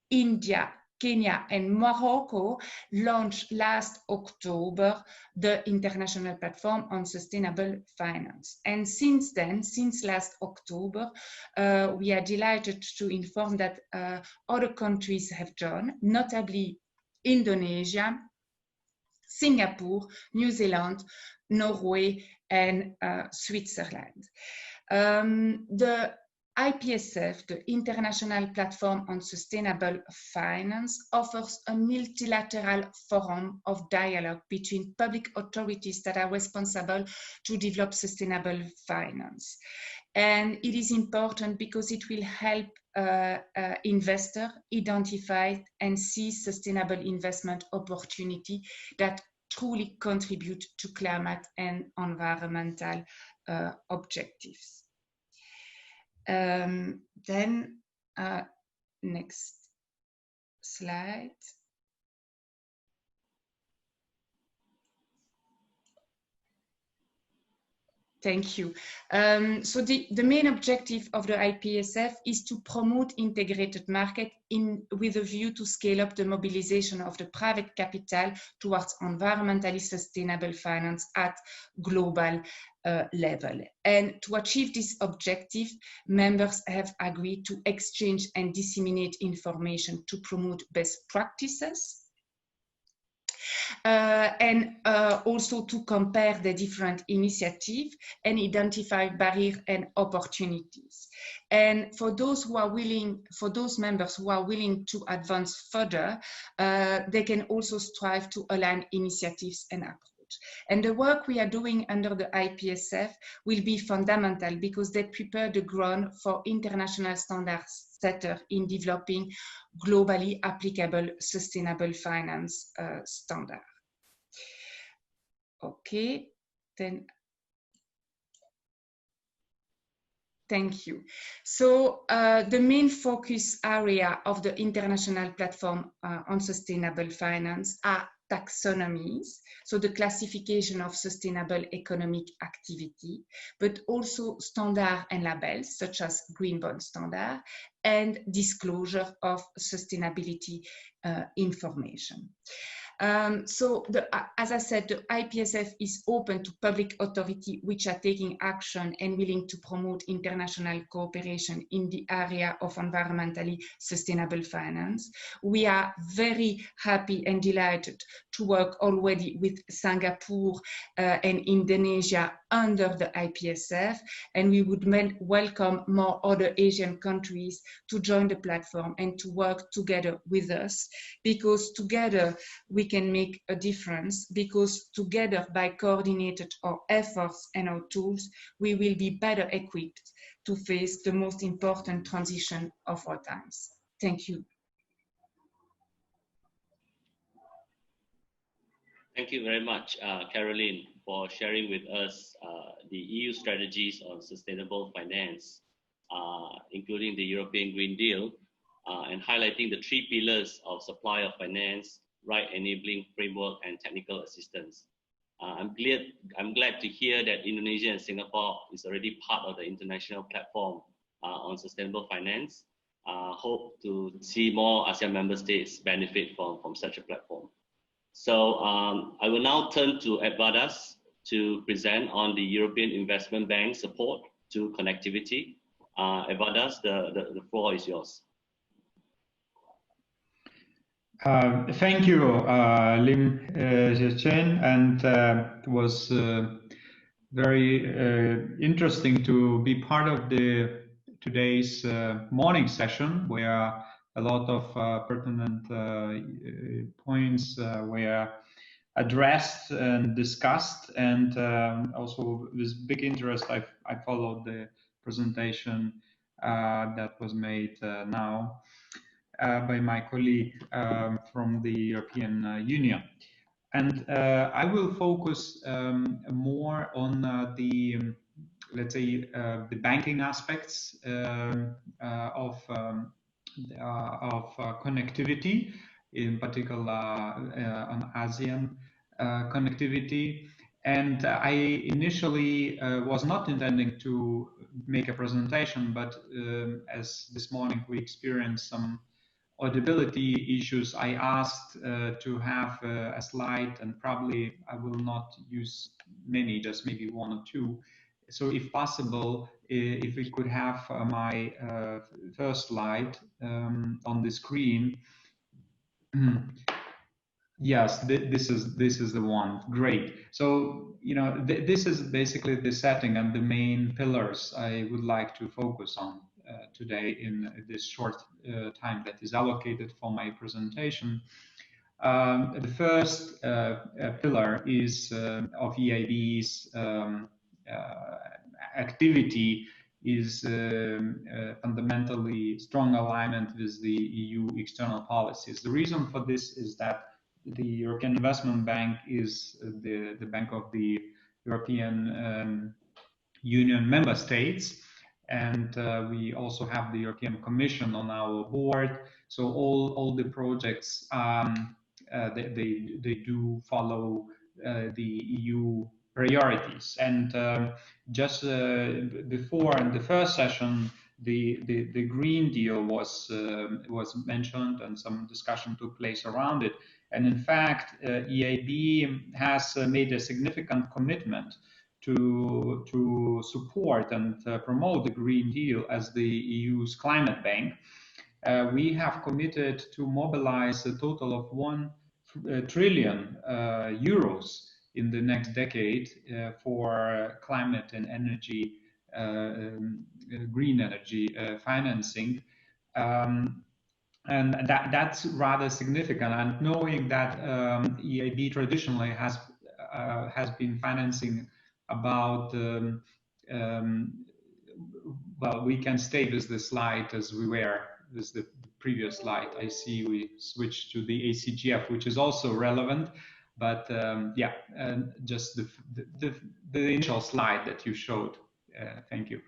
India, Kenya, and Morocco, launched last October the International Platform on Sustainable Finance. And since then, since last October, we are delighted to inform that other countries have joined, notably Indonesia, Singapore, New Zealand, Norway, and Switzerland. The IPSF, the International Platform on Sustainable Finance, offers a multilateral forum of dialogue between public authorities that are responsible to develop sustainable finance. And it is important because it will help investors identify and seize sustainable investment opportunity that truly contribute to climate and environmental objectives. Then next slide. Thank you. So the main objective of the IPSF is to promote integrated market with a view to scale up the mobilization of the private capital towards environmentally sustainable finance at global level. And to achieve this objective, members have agreed to exchange and disseminate information to promote best practices. And also to compare the different initiatives and identify barriers and opportunities. And for those who are willing, for those members who are willing to advance further, they can also strive to align initiatives and approach. And the work we are doing under the IPSF will be fundamental because they prepare the ground for international standards setter in developing globally applicable sustainable finance standard. Okay, then thank you. So the main focus area of the International Platform on Sustainable Finance are taxonomies, so the classification of sustainable economic activity, but also standards and labels such as green bond standard and disclosure of sustainability information. So as I said, the IPSF is open to public authority which are taking action and willing to promote international cooperation in the area of environmentally sustainable finance. We are very happy and delighted to work already with Singapore and Indonesia under the IPSF, and we would welcome more other Asian countries to join the platform and to work together with us, because together we can make a difference, because together by coordinated our efforts and our tools, we will be better equipped to face the most important transition of our times. Thank you. Thank you very much, Caroline, for sharing with us the EU strategies on sustainable finance, including the European Green Deal, and highlighting the 3 pillars of supply of finance, right enabling framework, and technical assistance. I'm glad to hear that Indonesia and Singapore is already part of the international platform on sustainable finance. Hope to see more ASEAN member states benefit from such a platform. So I will now turn to Edvardas to present on the European Investment Bank support to connectivity. Edvardas, the floor is yours. Thank you, Lim Chen, and it was very interesting to be part of today's morning session, where a lot of pertinent points were addressed and discussed, and also with big interest I followed the presentation that was made now by my colleague from the European Union. And I will focus more on the, let's say, the banking aspects of connectivity, in particular on ASEAN connectivity. And I initially was not intending to make a presentation, but as this morning we experienced some audibility issues, I asked to have a slide, and probably I will not use many, just maybe 1 or 2. So if possible, if we could have my first slide on the screen. Yes, this is the one. Great. So, you know, this is basically the setting and the main pillars I would like to focus on. today in this short time that is allocated for my presentation. The first pillar is of EIB's activity is fundamentally strong alignment with the EU external policies. The reason for this is that the European Investment Bank is the bank of the European Union member states, and we also have the European Commission on our board. So all the projects they do follow the EU priorities. And just before in the first session, the Green Deal was mentioned, and some discussion took place around it. And in fact, EIB has made a significant commitment to support and promote the Green Deal as the EU's climate bank. We have committed to mobilize a total of 1 trillion euros in the next decade for climate and energy, green energy financing. And that's rather significant. And knowing that EIB traditionally has been financing about, well, we can stay with the slide as we were with the previous slide. I see we switched to the ACGF, which is also relevant, but yeah, just the initial slide that you showed. Thank you.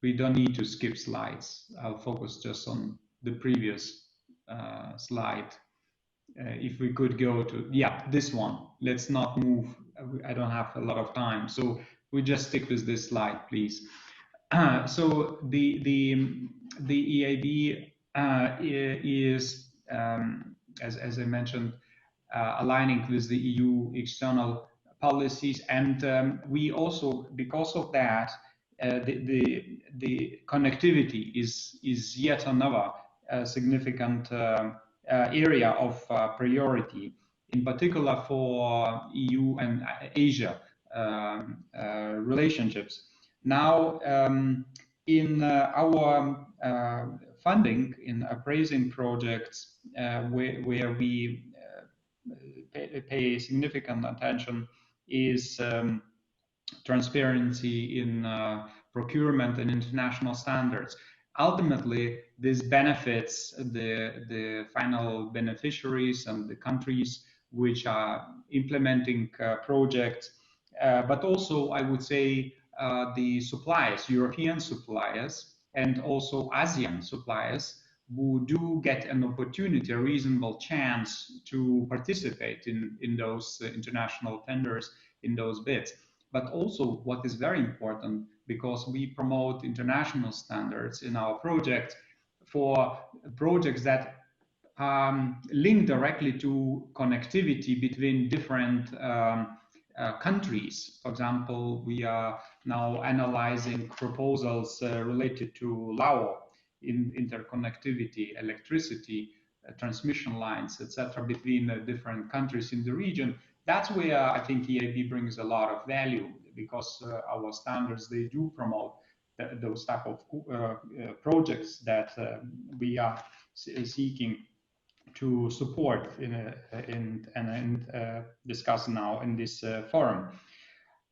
We don't need to skip slides. I'll focus just on the previous slide. If we could go to, yeah, this one. Let's not move. I don't have a lot of time, so we just stick with this slide, please. So the EIB is, as I mentioned, aligning with the EU external policies, and we also, because of that, the connectivity is yet another significant area of priority, in particular for EU and Asia relationships. Now, in our funding, in appraising projects where we pay significant attention is transparency in procurement and international standards. Ultimately, this benefits the final beneficiaries and the countries which are implementing projects, but also, I would say, the suppliers, European suppliers, and also ASEAN suppliers, who do get an opportunity, a reasonable chance to participate in those international tenders, in those bids. But also, what is very important, because we promote international standards in our project, for projects that link directly to connectivity between different countries. For example, we are now analyzing proposals related to Lao in interconnectivity, electricity, transmission lines, etc., between different countries in the region. That's where I think EIB brings a lot of value, because our standards, they do promote those type of projects that we are seeking to support and discuss now in this forum.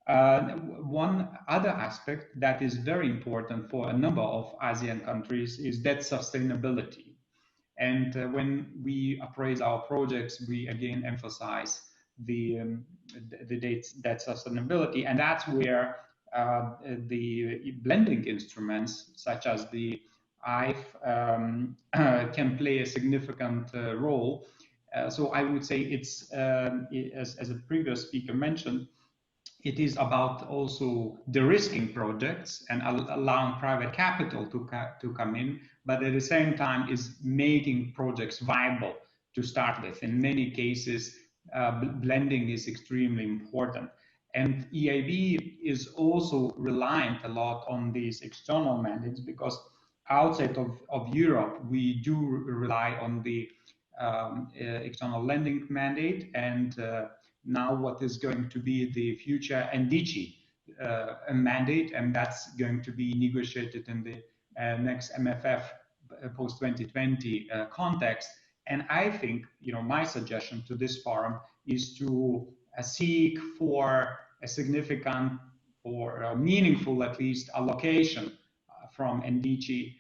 One other aspect that is very important for a number of ASEAN countries is debt sustainability. And when we appraise our projects, we again emphasize the debt sustainability, and that's where the blending instruments such as the IFE can play a significant role. So I would say it's, as a previous speaker mentioned, it is about also de-risking projects and allowing private capital to come in, but at the same time is making projects viable to start with. In many cases, blending is extremely important. And EIB is also reliant a lot on these external mandates, because outside of Europe, we do rely on the external lending mandate, and now what is going to be the future NDICI a mandate, and that's going to be negotiated in the next MFF post-2020 context. And I think, my suggestion to this forum is to seek for a significant or a meaningful, at least, allocation from NDC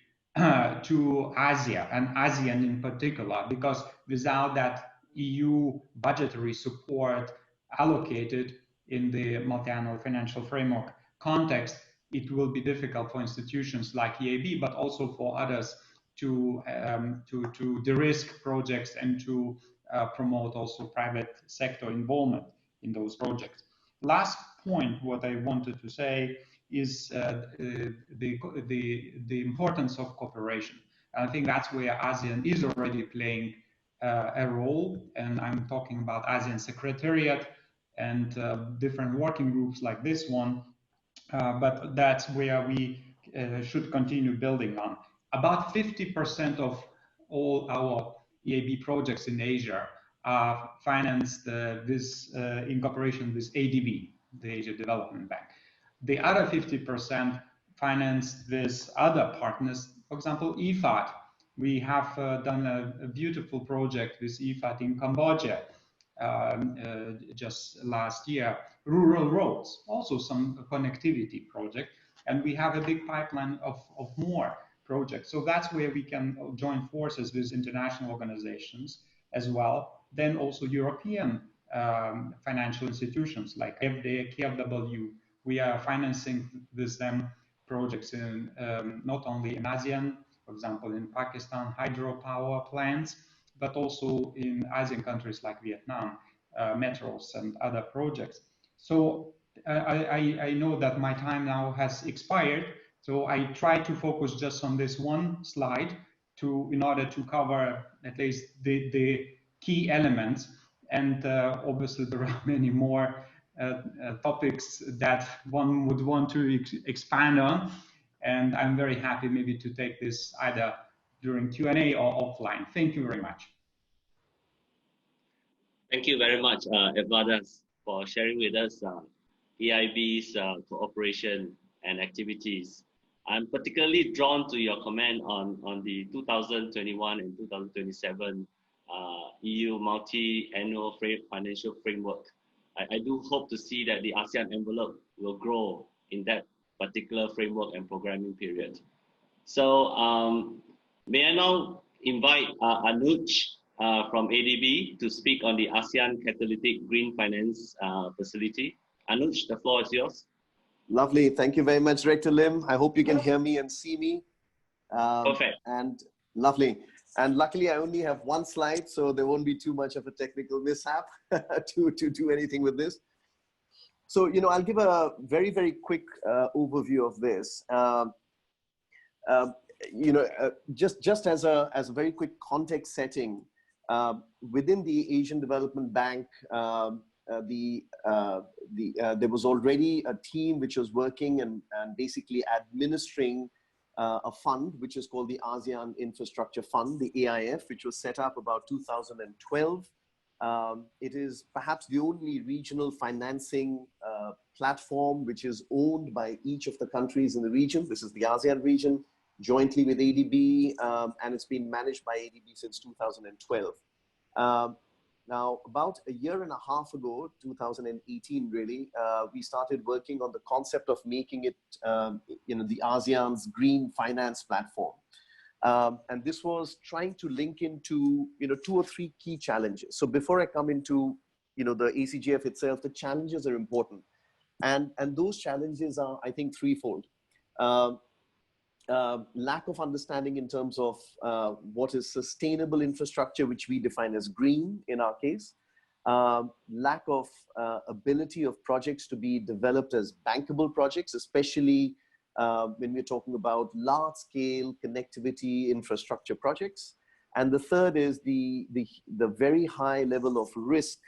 to Asia, and ASEAN in particular, because without that EU budgetary support allocated in the multi-annual financial framework context, it will be difficult for institutions like EIB, but also for others to de-risk projects and to promote also private sector involvement in those projects. Last point, what I wanted to say is the importance of cooperation. I think that's where ASEAN is already playing a role, and I'm talking about ASEAN Secretariat and different working groups like this one, but that's where we should continue building on. About 50% of all our EIB projects in Asia are financed in cooperation with ADB, the Asia Development Bank. The other 50% financed with other partners, for example, IFAD. We have done a beautiful project with IFAD in Cambodia just last year. Rural roads, also some connectivity project, and we have a big pipeline of more projects. So that's where we can join forces with international organizations as well. Then also European financial institutions like FD, KfW. We are financing with them projects in not only in ASEAN, for example, in Pakistan, hydropower plants, but also in ASEAN countries like Vietnam, metros and other projects. So I know that my time now has expired, so I try to focus just on this one slide in order to cover at least the key elements. And obviously there are many more topics that one would want to expand on. And I'm very happy maybe to take this either during Q&A or offline. Thank you very much. Thank you very much, Edvardas, for sharing with us EIB's cooperation and activities. I'm particularly drawn to your comment on the 2021 and 2027 EU multi-annual financial framework. I do hope to see that the ASEAN envelope will grow in that particular framework and programming period. So may I now invite Anuj from ADB to speak on the ASEAN Catalytic Green Finance Facility. Anuj, the floor is yours. Lovely. Thank you very much, Director Lim. I hope you can hear me and see me. Perfect. And lovely. And luckily, I only have one slide, so there won't be too much of a technical mishap to do anything with this. So, I'll give a very, very quick overview of this. Just as a very quick context setting, within the Asian Development Bank, there was already a team which was working and basically administering a fund which is called the ASEAN Infrastructure Fund, the AIF, which was set up about 2012. It is perhaps the only regional financing platform which is owned by each of the countries in the region. This is the ASEAN region, jointly with ADB, and it's been managed by ADB since 2012. Now, about a year and a half ago, 2018 really, we started working on the concept of making it, the ASEAN's green finance platform. And this was trying to link into, 2 or 3 key challenges. So before I come into, the ACGF itself, the challenges are important. And those challenges are, I think, threefold. Lack of understanding in terms of what is sustainable infrastructure, which we define as green in our case. Lack of ability of projects to be developed as bankable projects, especially when we're talking about large-scale connectivity infrastructure projects. And the third is the very high level of risk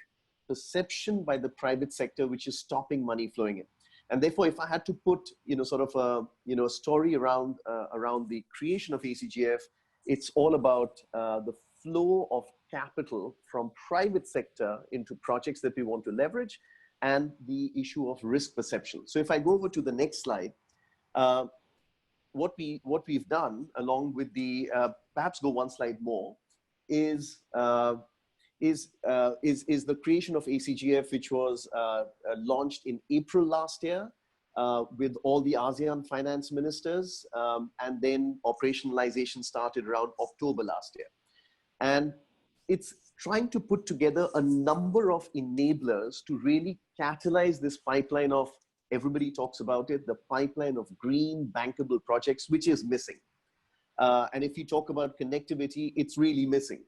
perception by the private sector, which is stopping money flowing in. And therefore, if I had to put, sort of a story around the creation of ACGF, it's all about the flow of capital from private sector into projects that we want to leverage, and the issue of risk perception. So if I go over to the next slide, what we've done along with the, perhaps go one slide more, is the creation of ACGF, which was launched in April last year with all the ASEAN finance ministers, and then operationalization started around October last year. And it's trying to put together a number of enablers to really catalyze this pipeline of, everybody talks about it, the pipeline of green bankable projects, which is missing. And if you talk about connectivity, it's really missing.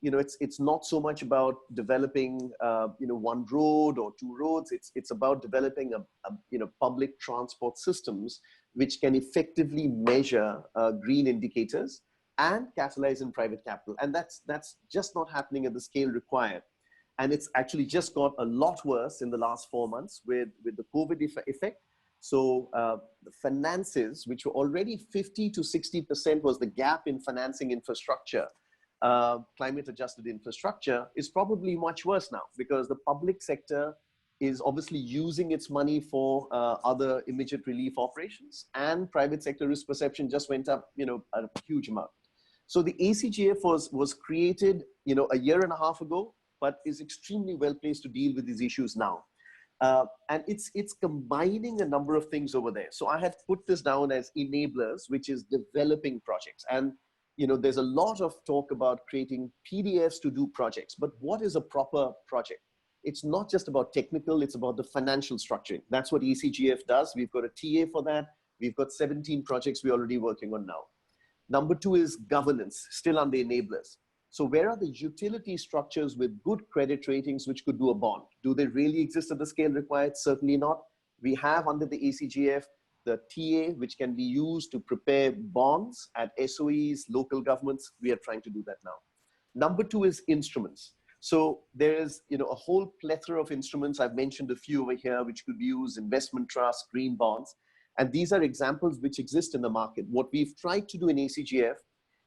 It's not so much about developing, one road or two roads. It's about developing public transport systems which can effectively measure green indicators and catalyze in private capital. And that's just not happening at the scale required. And it's actually just got a lot worse in the last 4 months with the COVID effect. So the finances, which were already 50 to 60% was the gap in financing infrastructure, climate adjusted infrastructure, is probably much worse now, because the public sector is obviously using its money for other immediate relief operations, and private sector risk perception just went up, a huge amount. So the ACGF was created, a year and a half ago, but is extremely well placed to deal with these issues now. And it's combining a number of things over there. So I had put this down as enablers, which is developing projects. And there's a lot of talk about creating PDFs to do projects, but what is a proper project? It's not just about technical, it's about the financial structuring. That's what ACGF does. We've got a TA for that. We've got 17 projects we're already working on now. Number two is governance, still on the enablers. So where are the utility structures with good credit ratings which could do a bond? Do they really exist at the scale required? Certainly not. We have under the ACGF the TA, which can be used to prepare bonds at SOEs, local governments. We are trying to do that now. Number two is instruments. So there is a whole plethora of instruments. I've mentioned a few over here, which could be used: investment trusts, green bonds. And these are examples which exist in the market. What we've tried to do in ACGF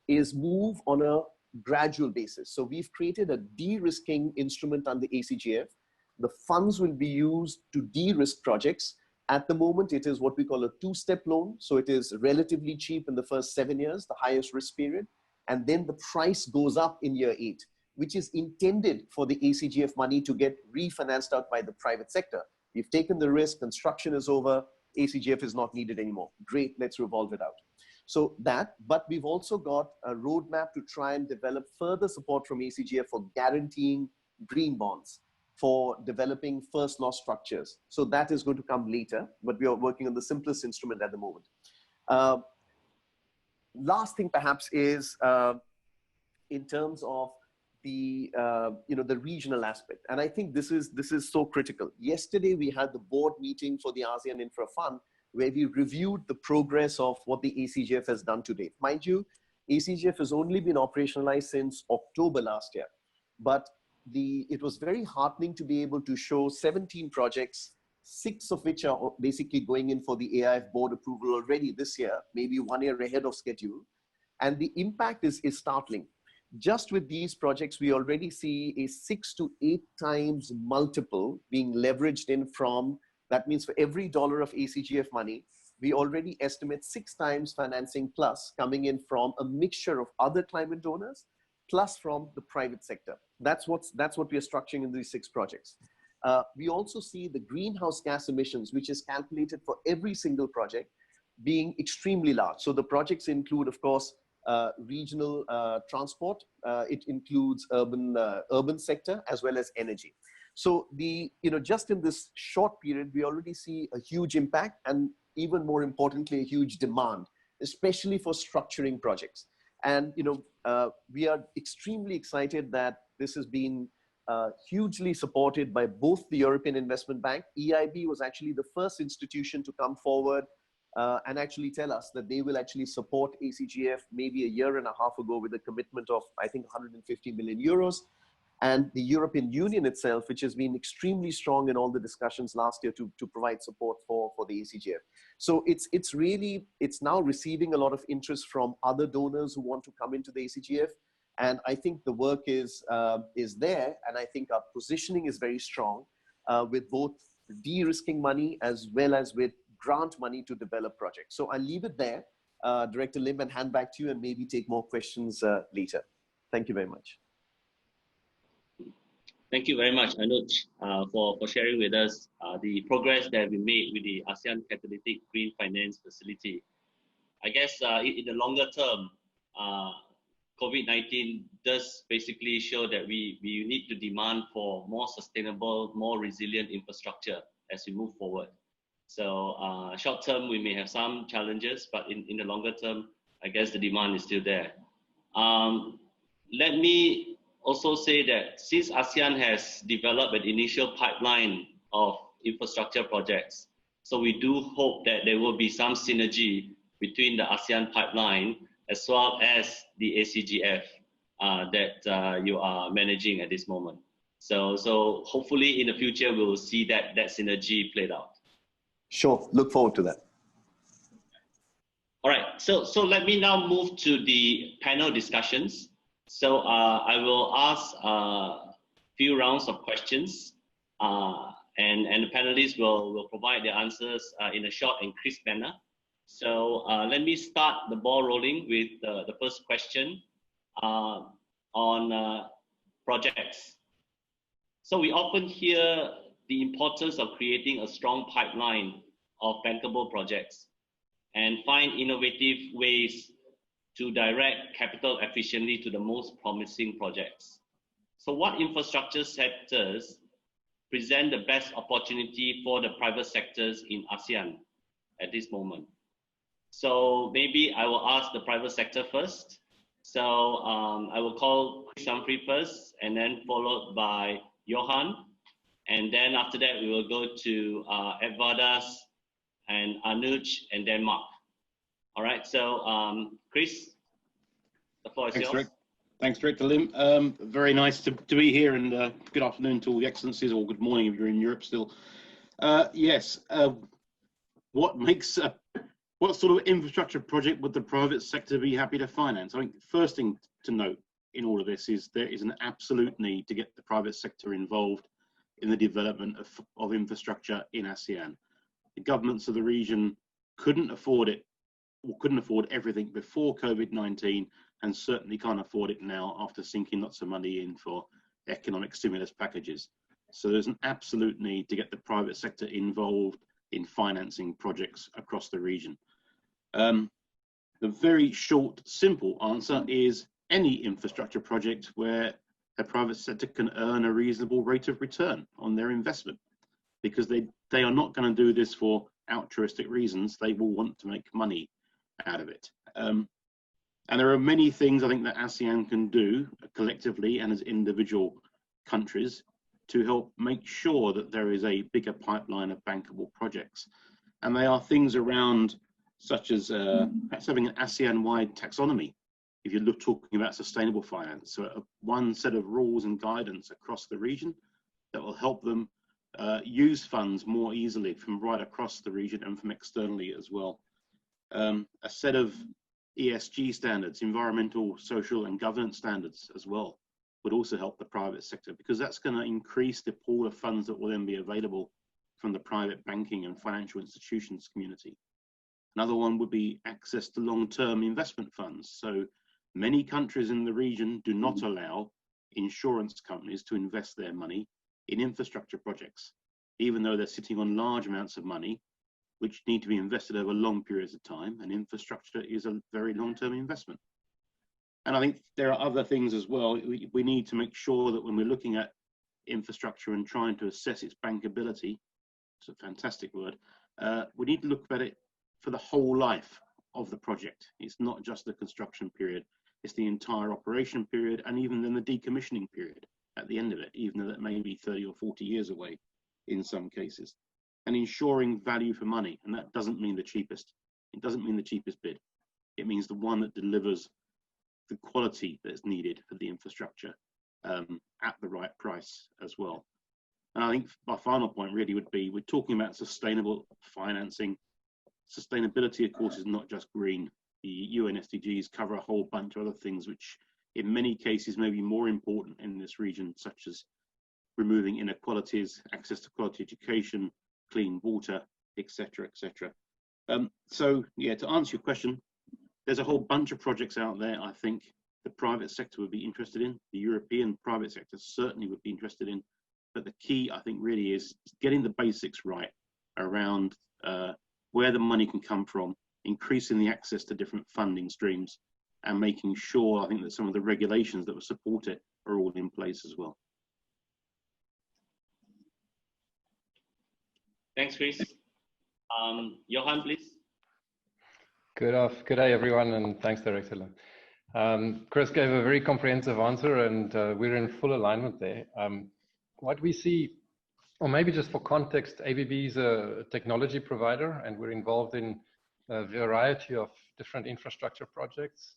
is move on a gradual basis. So we've created a de-risking instrument under ACGF. The funds will be used to de-risk projects. At the moment, it is what we call a two-step loan. So it is relatively cheap in the first 7 years, the highest risk period. And then the price goes up in year 8, which is intended for the ACGF money to get refinanced out by the private sector. We've taken the risk, construction is over, ACGF is not needed anymore. Great, let's revolve it out. So that, but we've also got a roadmap to try and develop further support from ACGF for guaranteeing green bonds, for developing first loss structures. So that is going to come later, but we are working on the simplest instrument at the moment. Last thing perhaps is in terms of the the regional aspect, and I think this is so critical. Yesterday we had the board meeting for the ASEAN Infra Fund, where we reviewed the progress of what the ACGF has done to date. Mind you, ACGF has only been operationalized since October last year, but it was very heartening to be able to show 17 projects, 6 of which are basically going in for the AIF board approval already this year, maybe 1 year ahead of schedule. And the impact is startling. Just with these projects, we already see a 6 to 8 times multiple being leveraged in from, that means for every dollar of ACGF money, we already estimate 6 times financing plus coming in from a mixture of other climate donors, plus from the private sector. That's what we are structuring in these 6 projects. We also see the greenhouse gas emissions, which is calculated for every single project, being extremely large. So the projects include, of course, regional transport. It includes urban sector as well as energy. So just in this short period, we already see a huge impact, and even more importantly, a huge demand, especially for structuring projects. And we are extremely excited that this has been hugely supported by both the European Investment Bank. EIB was actually the first institution to come forward and actually tell us that they will actually support ACGF maybe a year and a half ago with a commitment of, I think, 150 million euros. And the European Union itself, which has been extremely strong in all the discussions last year to provide support for the ACGF. So it's now receiving a lot of interest from other donors who want to come into the ACGF. And I think the work is there, and I think our positioning is very strong. with both de-risking money as well as with grant money to develop projects. So I'll leave it there, Director Lim, and hand back to you and maybe take more questions later. Thank you very much. Thank you very much, Anuj, for sharing with us the progress that we made with the ASEAN Catalytic Green Finance Facility. I guess in the longer term, COVID-19 does basically show that we need to demand for more sustainable, more resilient infrastructure as we move forward. So short term, we may have some challenges, but in the longer term, I guess the demand is still there. Let me also say that since ASEAN has developed an initial pipeline of infrastructure projects, so we do hope that there will be some synergy between the ASEAN pipeline as well as the ACGF that you are managing at this moment. So hopefully in the future, we will see that synergy played out. Sure, look forward to that. All right, so let me now move to the panel discussions. So I will ask a few rounds of questions and the panelists will provide their answers in a short and crisp manner. So let me start the ball rolling with the first question on projects. So we often hear the importance of creating a strong pipeline of bankable projects and find innovative ways to direct capital efficiently to the most promising projects. So what infrastructure sectors present the best opportunity for the private sectors in ASEAN at this moment? So maybe I will ask the private sector first. So I will call Chris Humphrey first, and then followed by Johan. And then after that, we will go to Edvardas and Anuj, and then Mark. All right, so Chris, the floor is yours. Thanks, Director Lim. Very nice to be here, and good afternoon to all the excellencies, or good morning if you're in Europe still. Yes, what sort of infrastructure project would the private sector be happy to finance? I think the first thing to note in all of this is there is an absolute need to get the private sector involved in the development of infrastructure in ASEAN. The governments of the region couldn't afford it, or couldn't afford everything before COVID-19, and certainly can't afford it now after sinking lots of money in for economic stimulus packages. So there's an absolute need to get the private sector involved in financing projects across the region. The very short, simple answer is any infrastructure project where the private sector can earn a reasonable rate of return on their investment, because they are not going to do this for altruistic reasons. They will want to make money out of it. And there are many things I think that ASEAN can do collectively and as individual countries to help make sure that there is a bigger pipeline of bankable projects. And they are things around such as perhaps having an ASEAN-wide taxonomy, if you're talking about sustainable finance. So one set of rules and guidance across the region that will help them use funds more easily from right across the region and from externally as well. A set of ESG standards, environmental, social and governance standards as well, would also help the private sector, because that's going to increase the pool of funds that will then be available from the private banking and financial institutions community. Another one would be access to long-term investment funds. So many countries in the region do not allow insurance companies to invest their money in infrastructure projects, even though they're sitting on large amounts of money which need to be invested over long periods of time, and infrastructure is a very long-term investment. And I think there are other things as well. We need to make sure that when we're looking at infrastructure and trying to assess its bankability, it's a fantastic word, we need to look at it for the whole life of the project. It's not just the construction period, it's the entire operation period, and even then the decommissioning period at the end of it, even though that may be 30 or 40 years away in some cases. And ensuring value for money, and that doesn't mean the cheapest. It doesn't mean the cheapest bid. It means the one that delivers the quality that's needed for the infrastructure at the right price as well. And I think my final point really would be, we're talking about sustainable financing. Sustainability, of course, is not just green. The UN SDGs cover a whole bunch of other things, which in many cases may be more important in this region, such as removing inequalities, access to quality education, clean water, etc., etc. So yeah, to answer your question, there's a whole bunch of projects out there I think the private sector would be interested in, the European private sector certainly would be interested in, but the key I think really is getting the basics right around where the money can come from, increasing the access to different funding streams, and making sure I think that some of the regulations that will support it are all in place as well. Thanks, Chris. Johan, please. Good day, everyone, and thanks, Director Lim. Chris gave a very comprehensive answer, and we're in full alignment there. What we see, or maybe just for context, ABB is a technology provider, and we're involved in a variety of different infrastructure projects.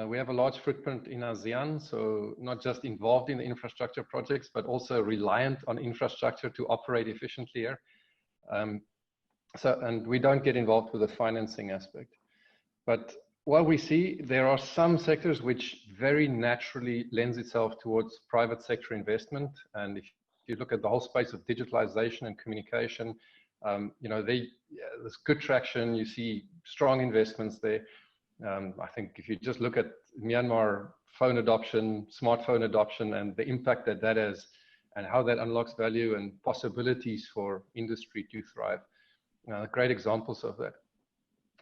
We have a large footprint in ASEAN, so not just involved in the infrastructure projects, but also reliant on infrastructure to operate efficiently here. And we don't get involved with the financing aspect. But what we see, there are some sectors which very naturally lends itself towards private sector investment. And if you look at the whole space of digitalization and communication, you know, there's good traction. You see strong investments there. I think if you just look at Myanmar phone adoption, smartphone adoption, and the impact that that has, and how that unlocks value and possibilities for industry to thrive, great examples of that.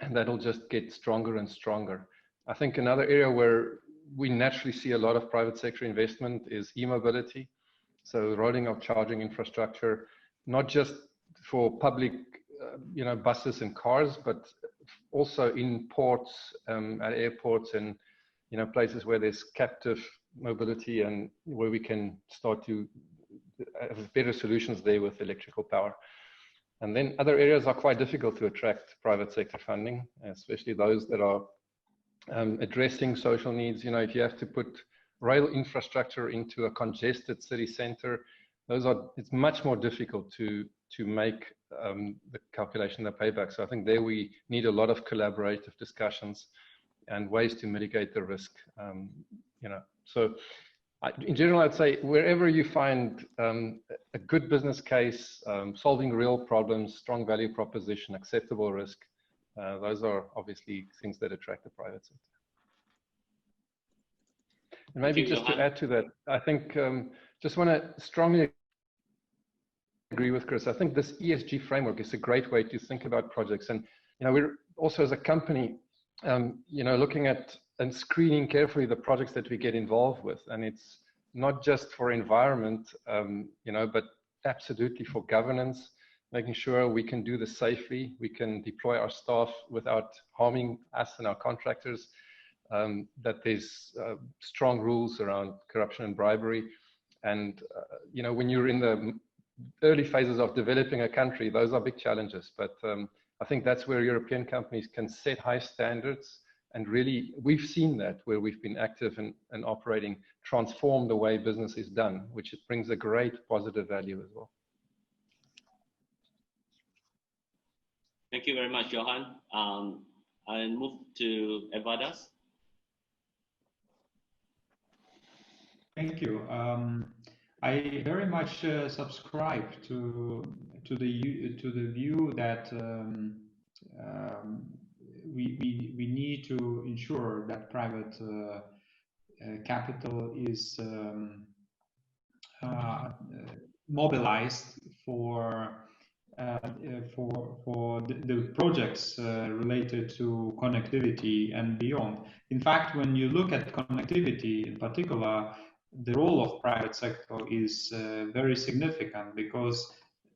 And that'll just get stronger and stronger. I think another area where we naturally see a lot of private sector investment is e-mobility. So rolling out charging infrastructure, not just for public, you know, buses and cars, but also in ports, at airports, and you know, places where there's captive mobility and where we can start to have better solutions there with electrical power. And then other areas are quite difficult to attract private sector funding, especially those that are addressing social needs. You know, if you have to put rail infrastructure into a congested city center, it's much more difficult to make the calculation, the payback. So I think there we need a lot of collaborative discussions and ways to mitigate the risk. You know, so in general, I'd say wherever you find a good business case, solving real problems, strong value proposition, acceptable risk, those are obviously things that attract the private sector. And maybe just to add to that, I think just want to strongly agree with Chris. I think this ESG framework is a great way to think about projects. And you know, we're also as a company, you know, looking at and screening carefully the projects that we get involved with. And it's not just for environment, you know, but absolutely for governance, making sure we can do this safely, we can deploy our staff without harming us and our contractors, that there's strong rules around corruption and bribery. And, you know, when you're in the early phases of developing a country, those are big challenges. But I think that's where European companies can set high standards. And really, we've seen that where we've been active and operating, transform the way business is done, which it brings a great positive value as well. Thank you very much, Johan. I'll move to Evadas. Thank you. I very much subscribe to the view that we need to ensure that private capital is mobilized for the projects related to connectivity and beyond. In fact, when you look at connectivity in particular, the role of private sector is very significant because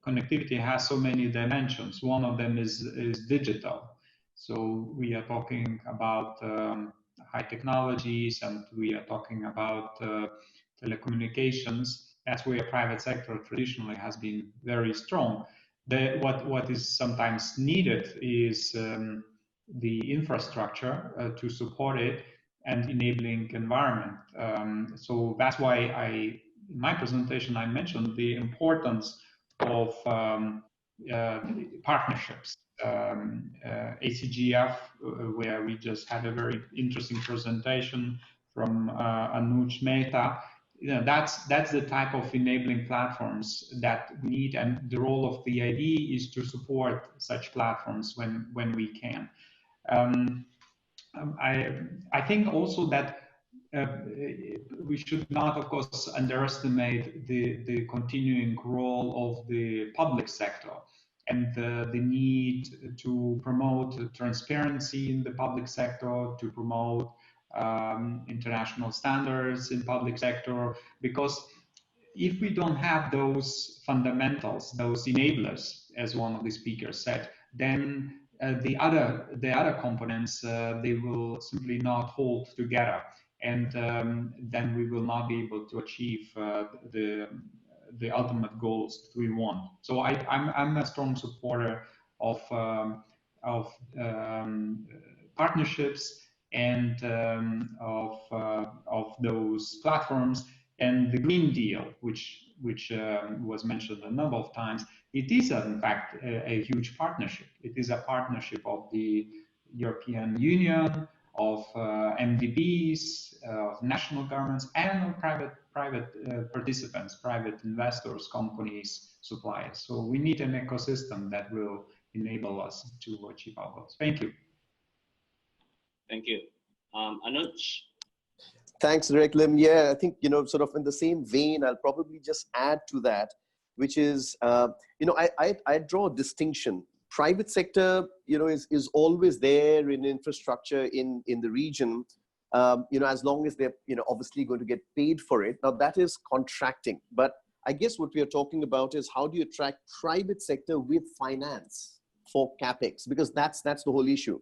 connectivity has so many dimensions. One of them is digital. So we are talking about high technologies, and we are talking about telecommunications. That's where private sector traditionally has been very strong. What is sometimes needed is the infrastructure to support it and enabling environment. So that's why in my presentation, I mentioned the importance of partnerships. ACGF, where we just had a very interesting presentation from Anuj Mehta, that's the type of enabling platforms that we need, and the role of the IB is to support such platforms when we can. I think also that we should not, of course, underestimate the continuing role of the public sector and the need to promote transparency in the public sector, to promote international standards in public sector, because if we don't have those fundamentals, those enablers, as one of the speakers said, then the other components they will simply not hold together, and then we will not be able to achieve the ultimate goals that we want. So I'm a strong supporter of partnerships and of those platforms. And the Green Deal, which was mentioned a number of times, it is in fact a huge partnership. It is a partnership of the European Union, of MDBs, of national governments, and of private participants, private investors, companies, suppliers. So we need an ecosystem that will enable us to achieve our goals. Thank you. Thank you. Anuj? Thanks, Reklim. Yeah, I think, sort of in the same vein, I'll probably just add to that, which is, I draw a distinction. Private sector, is always there in infrastructure in the region, as long as they're, obviously going to get paid for it. Now that is contracting, but I guess what we are talking about is how do you attract private sector with finance for CapEx, because that's the whole issue.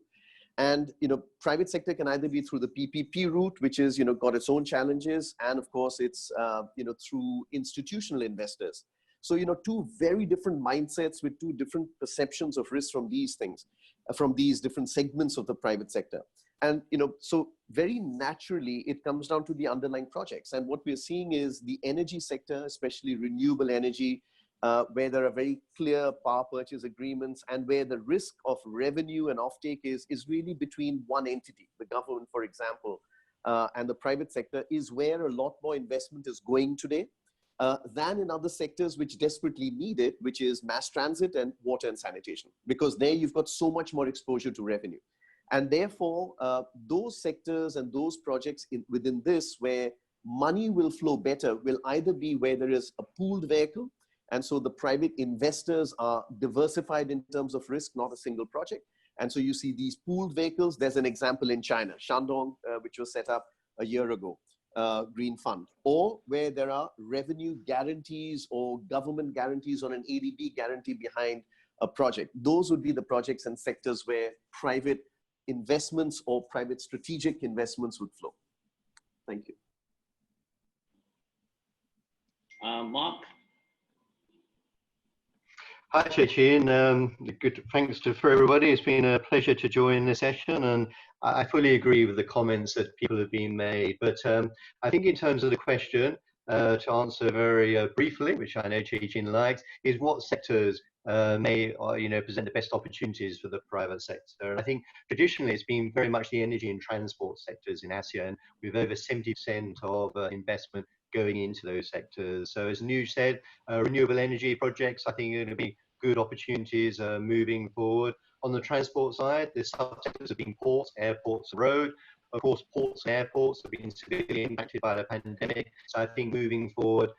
And, private sector can either be through the PPP route, which is, got its own challenges. And of course, it's, through institutional investors. So, two very different mindsets with two different perceptions of risk from these things, from these different segments of the private sector. And, so very naturally, it comes down to the underlying projects. And what we're seeing is the energy sector, especially renewable energy, where there are very clear power purchase agreements and where the risk of revenue and offtake is really between one entity, the government, for example, and the private sector, is where a lot more investment is going today than in other sectors which desperately need it, which is mass transit and water and sanitation, because there you've got so much more exposure to revenue. And therefore, those sectors and those projects within this where money will flow better will either be where there is a pooled vehicle, and so the private investors are diversified in terms of risk, not a single project. And so you see these pooled vehicles. There's an example in China, Shandong, which was set up a year ago, Green Fund, or where there are revenue guarantees or government guarantees on an ADB guarantee behind a project. Those would be the projects and sectors where private investments or private strategic investments would flow. Thank you. Mark? Hi, Chechin. Good. Thanks for everybody. It's been a pleasure to join this session, and I fully agree with the comments that people have been made. But I think in terms of the question, to answer very briefly, which I know Chechin likes, is what sectors may present the best opportunities for the private sector. And I think traditionally it's been very much the energy and transport sectors in ASEAN, with over 70% of investment going into those sectors. So as Anuj said, renewable energy projects, I think are going to be good opportunities moving forward. On the transport side, the subsectors have been ports, airports, road. Of course, ports and airports have been severely impacted by the pandemic. So I think moving forward,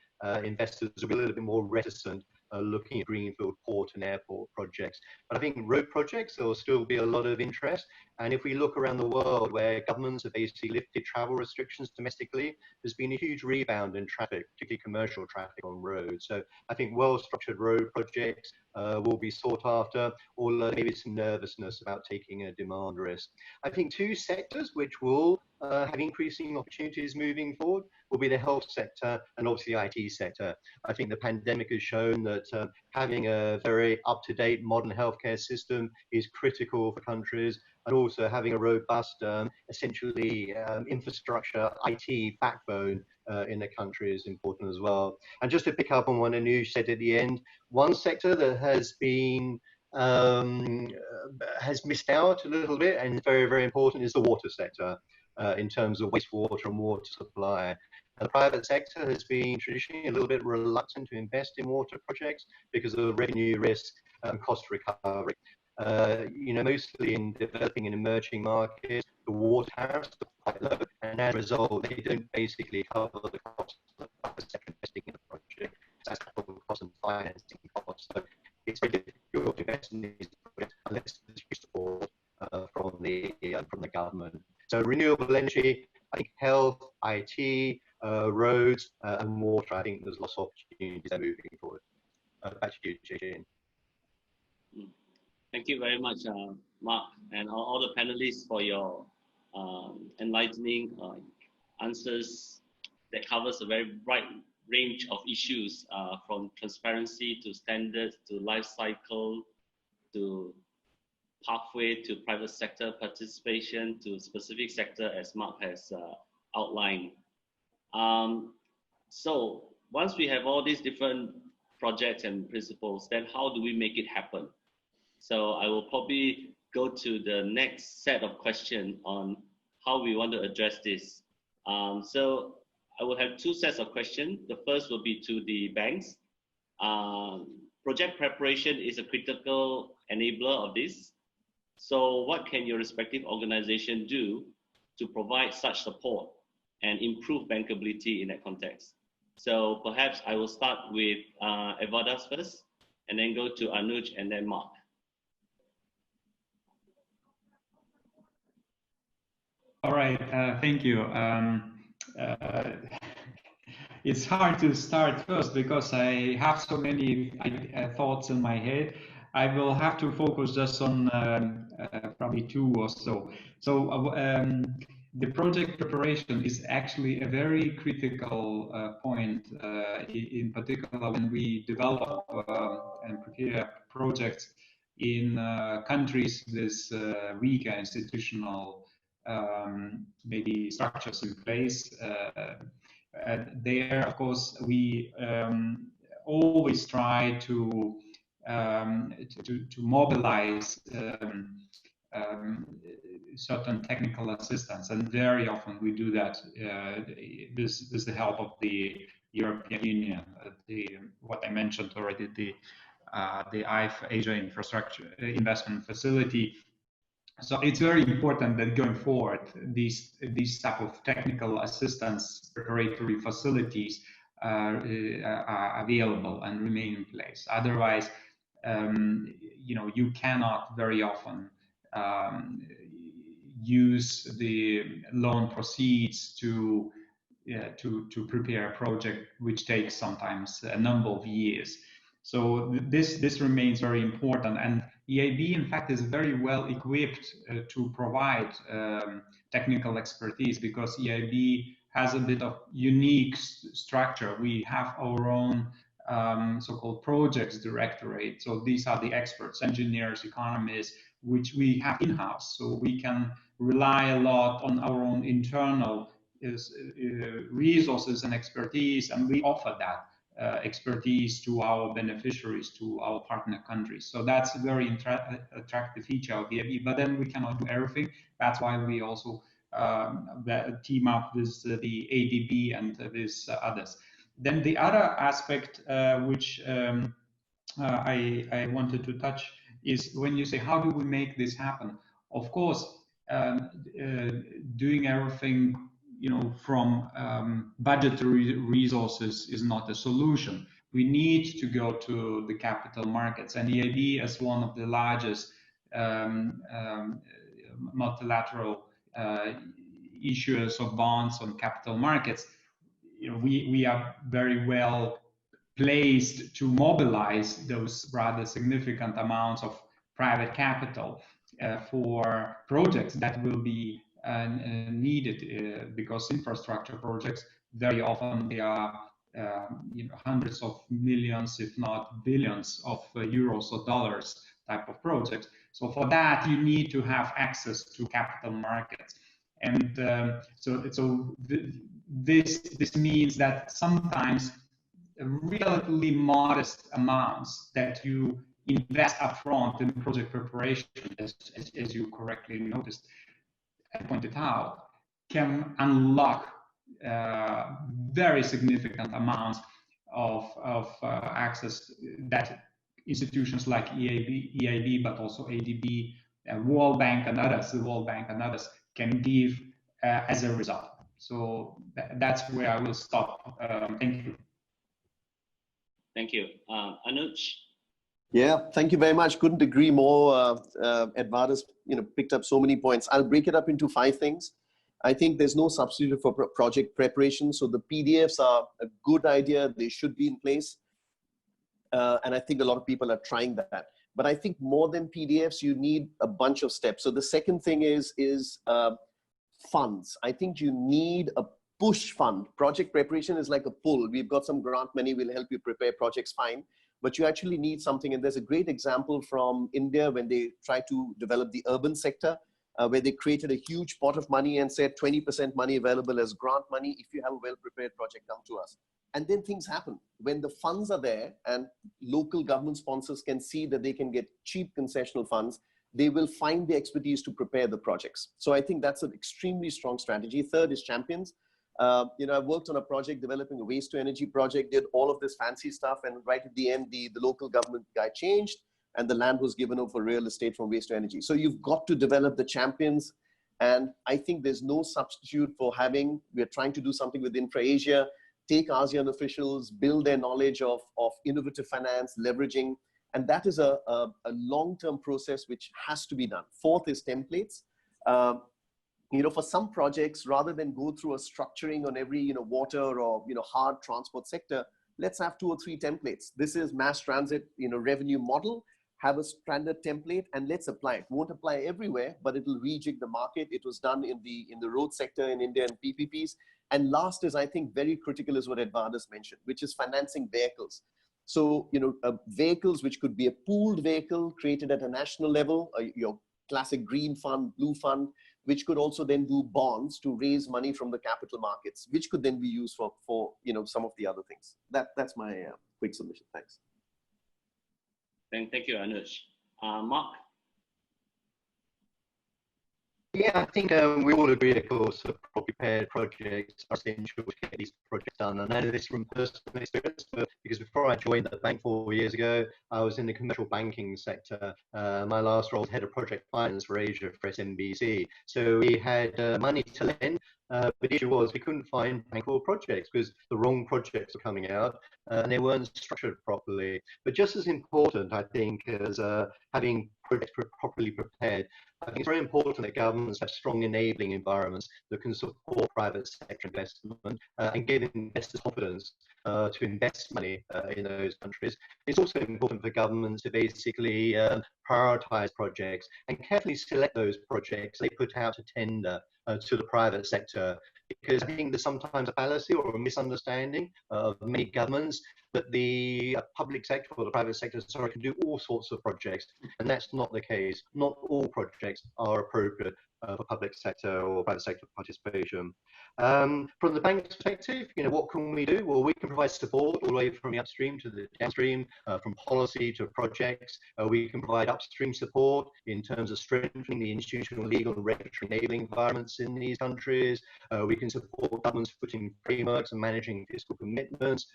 investors will be a little bit more reticent looking at greenfield port and airport projects. But I think road projects, there will still be a lot of interest. And if we look around the world where governments have basically lifted travel restrictions domestically, there's been a huge rebound in traffic, particularly commercial traffic on roads. So I think well-structured road projects will be sought after, although maybe some nervousness about taking a demand risk. I think two sectors which will have increasing opportunities moving forward will be the health sector and obviously the IT sector. I think the pandemic has shown that having a very up-to-date modern healthcare system is critical for countries, and also having a robust, essentially infrastructure, IT backbone in the country is important as well. And just to pick up on what Anuj said at the end, one sector that has been has missed out a little bit and very, very important is the water sector in terms of wastewater and water supply. The private sector has been traditionally a little bit reluctant to invest in water projects because of revenue risk and cost recovery. Mostly in developing and emerging markets, the water tariffs are quite low, and as a result, they don't basically cover the cost of the private sector investing in a project. That's capital cost and financing costs. So it's very difficult to invest in these projects unless there's support from the government. So renewable energy, I think health, IT, roads, and water, I think there's lots of opportunities there moving forward. Back to you, Jane. Thank you very much, Mark, and all the panelists for your enlightening answers that covers a very wide range of issues, from transparency to standards to life cycle to pathway to private sector participation to specific sector as Mark has outlined. So once we have all these different projects and principles, then how do we make it happen? So I will probably go to the next set of questions on how we want to address this. So I will have two sets of questions. The first will be to the banks. Project preparation is a critical enabler of this. So what can your respective organization do to provide such support and improve bankability in that context? So perhaps I will start with Evadas first, and then go to Anuj and then Mark. All right, thank you. It's hard to start first because I have so many thoughts in my head. I will have to focus just on probably two or so. So the project preparation is actually a very critical point, in particular when we develop and prepare projects in countries with weaker institutional maybe structures in place. There, of course, we always try to mobilize certain technical assistance, and very often we do that with the help of the European Union. What I mentioned already, the Asia Infrastructure Investment Facility. So it's very important that going forward, these type of technical assistance preparatory facilities are available and remain in place. Otherwise, you cannot very often use the loan proceeds to prepare a project, which takes sometimes a number of years. So this remains very important, and EIB in fact is very well equipped to provide technical expertise, because EIB has a bit of unique structure. We have our own so-called projects directorate. So these are the experts, engineers, economists, which we have in-house. So we can rely a lot on our own internal resources and expertise, and we offer that expertise to our beneficiaries, to our partner countries. So that's a very attractive feature of EIB, but then we cannot do everything. That's why we also team up with the ADB and with others. Then the other aspect which I wanted to touch is when you say, how do we make this happen? Of course, doing everything from budgetary resources is not a solution. We need to go to the capital markets, and EIB, as one of the largest multilateral issuers of bonds on capital markets, we are very well placed to mobilize those rather significant amounts of private capital for projects that will be needed, because infrastructure projects very often they are hundreds of millions, if not billions of euros or dollars type of projects. So for that you need to have access to capital markets, and this means that sometimes relatively modest amounts that you invest upfront in project preparation, as you correctly noticed and pointed out, can unlock very significant amounts of access that institutions like EIB, but also ADB, World Bank and others, the World Bank and others can give as a result. So that's where I will stop. Thank you. Thank you. Anuj? Yeah, thank you very much. Couldn't agree more. Edvardo's picked up so many points. I'll break it up into 5 things. I think there's no substitute for project preparation. So the PDFs are a good idea. They should be in place. And I think a lot of people are trying that. But I think more than PDFs, you need a bunch of steps. So the second thing is funds. I think you need a push fund. Project preparation is like a pull. We've got some grant money, we'll help you prepare projects, fine. But you actually need something. And there's a great example from India when they tried to develop the urban sector, where they created a huge pot of money and said 20% money available as grant money. If you have a well-prepared project, come to us. And then things happen. When the funds are there and local government sponsors can see that they can get cheap concessional funds, they will find the expertise to prepare the projects. So I think that's an extremely strong strategy. Third is champions. I worked on a project developing a waste to energy project, did all of this fancy stuff. And right at the end, the local government guy changed and the land was given over for real estate from waste to energy. So you've got to develop the champions. And I think there's no substitute for we're trying to do something with Intra-Asia, take ASEAN officials, build their knowledge of innovative finance, leveraging. And that is a long-term process which has to be done. Fourth is templates. For some projects, rather than go through a structuring on every water or hard transport sector, let's have 2 or 3 templates. This is mass transit revenue model. Have a standard template and let's apply it. Won't apply everywhere, but it will rejig the market. It was done in the road sector in India and PPPs. And last is, I think, very critical is what Edvardo's mentioned, which is financing vehicles. So, vehicles which could be a pooled vehicle created at a national level, your classic green fund, blue fund, which could also then do bonds to raise money from the capital markets, which could then be used for some of the other things. That's my quick submission. Thanks. Thank you, Anuj. Mark? Yeah, I think we all agree, of course, that prepared projects are essential to get these projects done. And I know this from personal experience, because before I joined the bank 4 years ago, I was in the commercial banking sector. My last role was head of project finance for Asia for SMBC. So we had money to lend, but the issue was we couldn't find bankable projects because the wrong projects were coming out and they weren't structured properly. But just as important, I think, as having projects properly prepared, I think it's very important that governments have strong enabling environments that can support private sector investment and give investors confidence to invest money in those countries. It's also important for governments to basically prioritize projects and carefully select those projects they put out to tender to the private sector, because I think there's sometimes a fallacy or a misunderstanding of many governments that the public sector or the private sector can do all sorts of projects, and that's not the case. Not all projects are appropriate for public sector or private sector participation. From the bank's perspective, what can we do? Well, we can provide support all the way from the upstream to the downstream, from policy to projects. We can provide upstream support in terms of strengthening the institutional, legal, and regulatory enabling environments in these countries. We can support governments putting frameworks and managing fiscal commitments,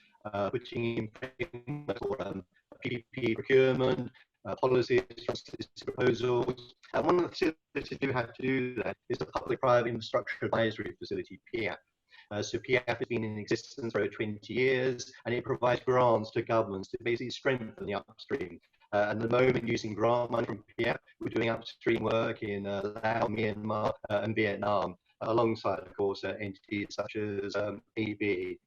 putting in frameworks for PPP procurement, policies, proposals. And one of the facilities do have to do that is the Public-Private Infrastructure Advisory Facility, PIAF. So PIAF has been in existence for over 20 years, and it provides grants to governments to basically strengthen the upstream. At the moment, using grant money from PIAF, we're doing upstream work in Laos, Myanmar, and Vietnam, alongside, of course, entities such as AB.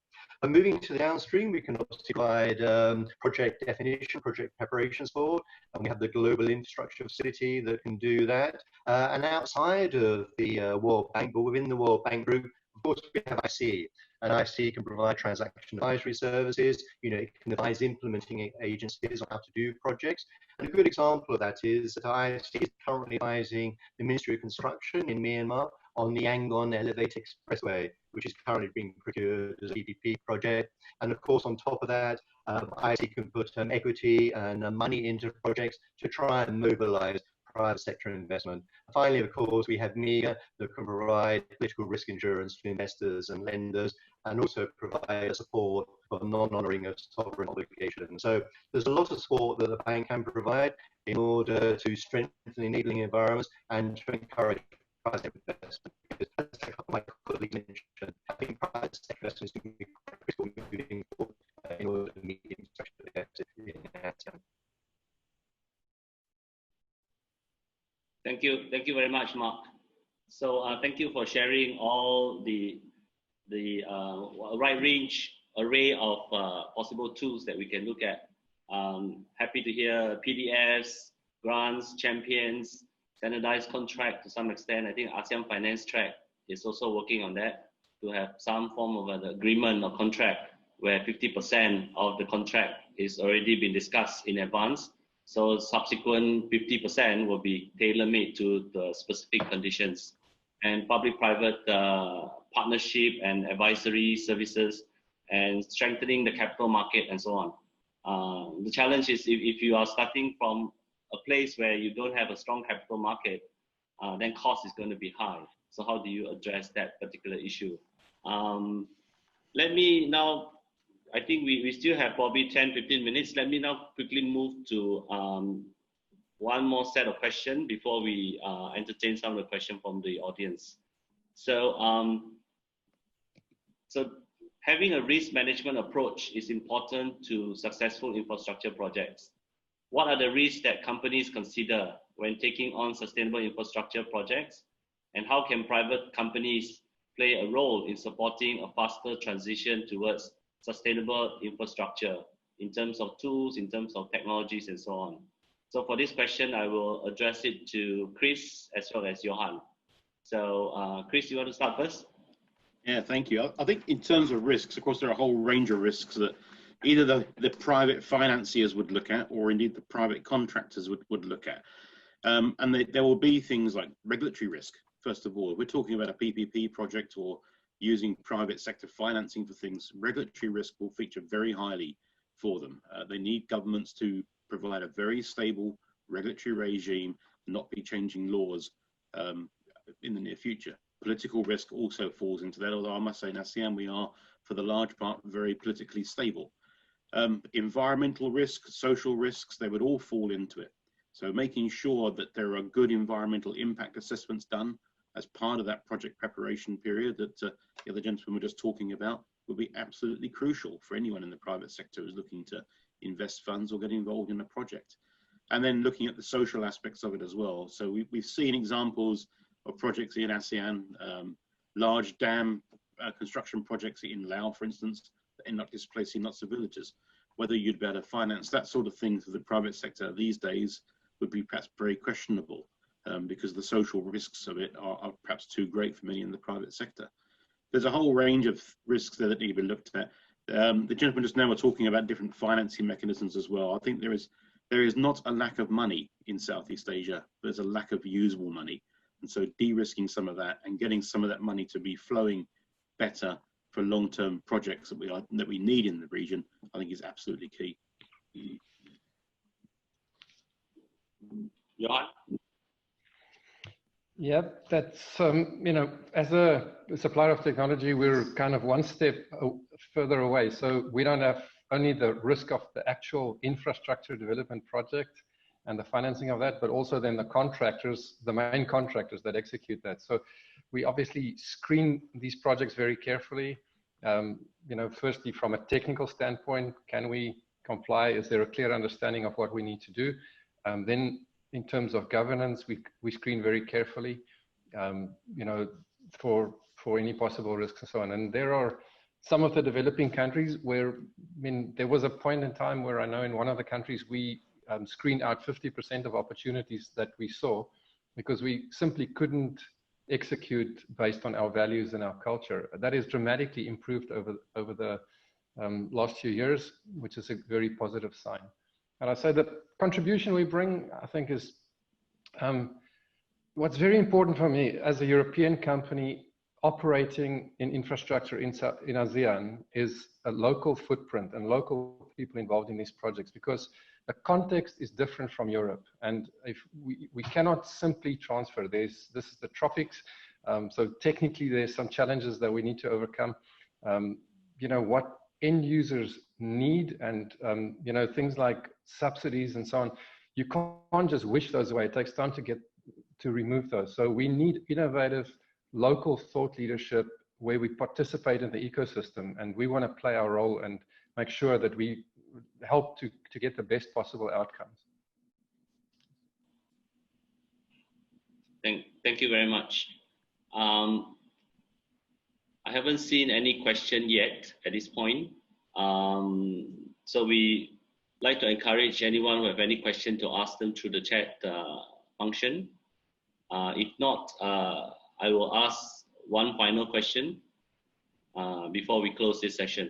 And moving to the downstream, we can obviously provide project definition, project preparation support, and we have the Global Infrastructure Facility that can do that. And outside of the World Bank, but within the World Bank group, of course, we have IC, and IC can provide transaction advisory services. It can advise implementing agencies on how to do projects. And a good example of that is that IC is currently advising the Ministry of Construction in Myanmar on the Yangon Elevated Expressway, which is currently being procured as a PPP project. And of course, on top of that, IC can put equity and money into projects to try and mobilize private sector investment. Finally, of course, we have MIGA that can provide political risk insurance to investors and lenders, and also provide support for non-honouring of sovereign obligations. So there's a lot of support that the bank can provide in order to strengthen enabling environments and to encourage private investment. Because as my colleague mentioned, having private sector investments is going to be critical moving forward in order to meet the infrastructure objectives in ASEAN. Thank you very much, Mark. So thank you for sharing all the right range array of possible tools that we can look at. Happy to hear PDFs, grants, champions, standardized contract to some extent. I think ASEAN Finance Track is also working on that, to have some form of an agreement or contract where 50% of the contract is already been discussed in advance. So subsequent 50% will be tailor-made to the specific conditions. And public-private partnership and advisory services, and strengthening the capital market and so on. The challenge is if you are starting from a place where you don't have a strong capital market, then cost is going to be high. So how do you address that particular issue? Let me now, I think we still have probably 10-15 minutes. Let me now quickly move to one more set of questions before we entertain some of the questions from the audience. So, so having a risk management approach is important to successful infrastructure projects. What are the risks that companies consider when taking on sustainable infrastructure projects? And how can private companies play a role in supporting a faster transition towards sustainable infrastructure in terms of tools, in terms of technologies, and so on? So for this question, I will address it to Chris as well as Johan. So Chris, you want to start first? Yeah, thank you. I think in terms of risks, of course, there are a whole range of risks that either the private financiers would look at, or indeed the private contractors would look at. And there will be things like regulatory risk. First of all, if we're talking about a PPP project or using private sector financing for things, regulatory risk will feature very highly for them. They need governments to provide a very stable regulatory regime, not be changing laws in the near future. Political risk also falls into that, although I must say in ASEAN we are, for the large part, very politically stable. Environmental risks, social risks, they would all fall into it. So making sure that there are good environmental impact assessments done as part of that project preparation period that the other gentlemen were just talking about will be absolutely crucial for anyone in the private sector who's looking to invest funds or get involved in a project. And then looking at the social aspects of it as well. So we've seen examples of projects in ASEAN, large dam construction projects in Laos, for instance, that end up displacing lots of villages. Whether you'd be able to finance that sort of thing for the private sector these days would be perhaps very questionable, because the social risks of it are perhaps too great for many in the private sector. There's a whole range of risks there that need to be looked at. The gentleman just now were talking about different financing mechanisms as well. I think there is not a lack of money in Southeast Asia. There's a lack of usable money. And so de-risking some of that and getting some of that money to be flowing better for long-term projects that we need in the region, I think is absolutely key. Johan? Yep, that's, you know, as a supplier of technology, we're kind of one step further away. So we don't have only the risk of the actual infrastructure development project and the financing of that, but also then the contractors, the main contractors that execute that. So we obviously screen these projects very carefully. You know, firstly, from a technical standpoint, can we comply? Is there a clear understanding of what we need to do? Then in terms of governance, we screen very carefully, you know, for any possible risks and so on. And there are some of the developing countries where, I mean, there was a point in time where I know in one of the countries we screened out 50% of opportunities that we saw because we simply couldn't execute based on our values and our culture. That is dramatically improved over the last few years, which is a very positive sign. And I say the contribution we bring, I think, is what's very important for me as a European company operating in infrastructure in ASEAN is a local footprint and local people involved in these projects, because the context is different from Europe. And if we cannot simply transfer, this is the tropics. So technically there's some challenges that we need to overcome. You know, what end users need and, you know, things like subsidies and so on, you can't just wish those away. It takes time to remove those. So we need innovative local thought leadership where we participate in the ecosystem, and we want to play our role and make sure that we help to get the best possible outcomes. Thank you very much. I haven't seen any question yet at this point. So we like to encourage anyone who have any question to ask them through the chat function. If not, I will ask one final question before we close this session.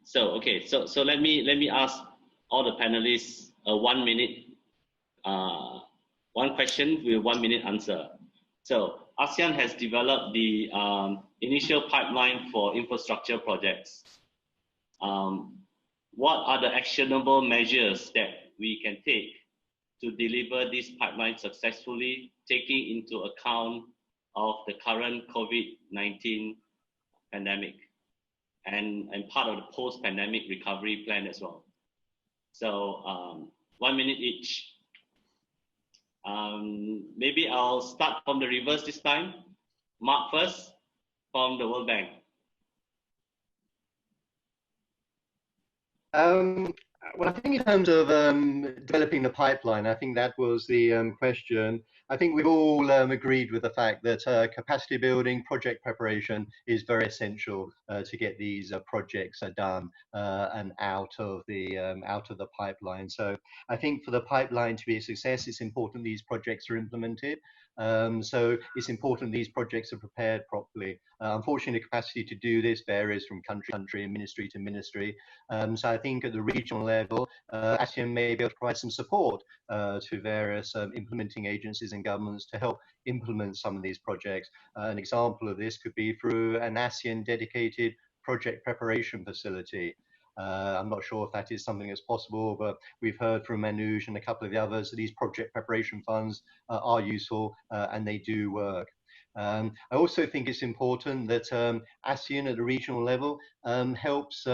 So okay, so let me ask all the panelists a 1 minute, one question with 1 minute answer. So ASEAN has developed the initial pipeline for infrastructure projects. What are the actionable measures that we can take to deliver this pipeline successfully, taking into account of the current COVID-19 pandemic and part of the post-pandemic recovery plan as well? So 1 minute each. Maybe I'll start from the reverse this time. Mark first from the World Bank. Well, I think in terms of developing the pipeline, I think that was the question. I think we've all agreed with the fact that capacity building, project preparation is very essential to get these projects done and out of the pipeline. So I think for the pipeline to be a success, it's important these projects are implemented. So it's important these projects are prepared properly. Unfortunately, the capacity to do this varies from country to country and ministry to ministry. So I think at the regional level, ASEAN may be able to provide some support to various implementing agencies and governments to help implement some of these projects. An example of this could be through an ASEAN dedicated project preparation facility. I'm not sure if that is something that's possible, but we've heard from Manoj and a couple of the others that these project preparation funds are useful and they do work. I also think it's important that ASEAN at the regional level helps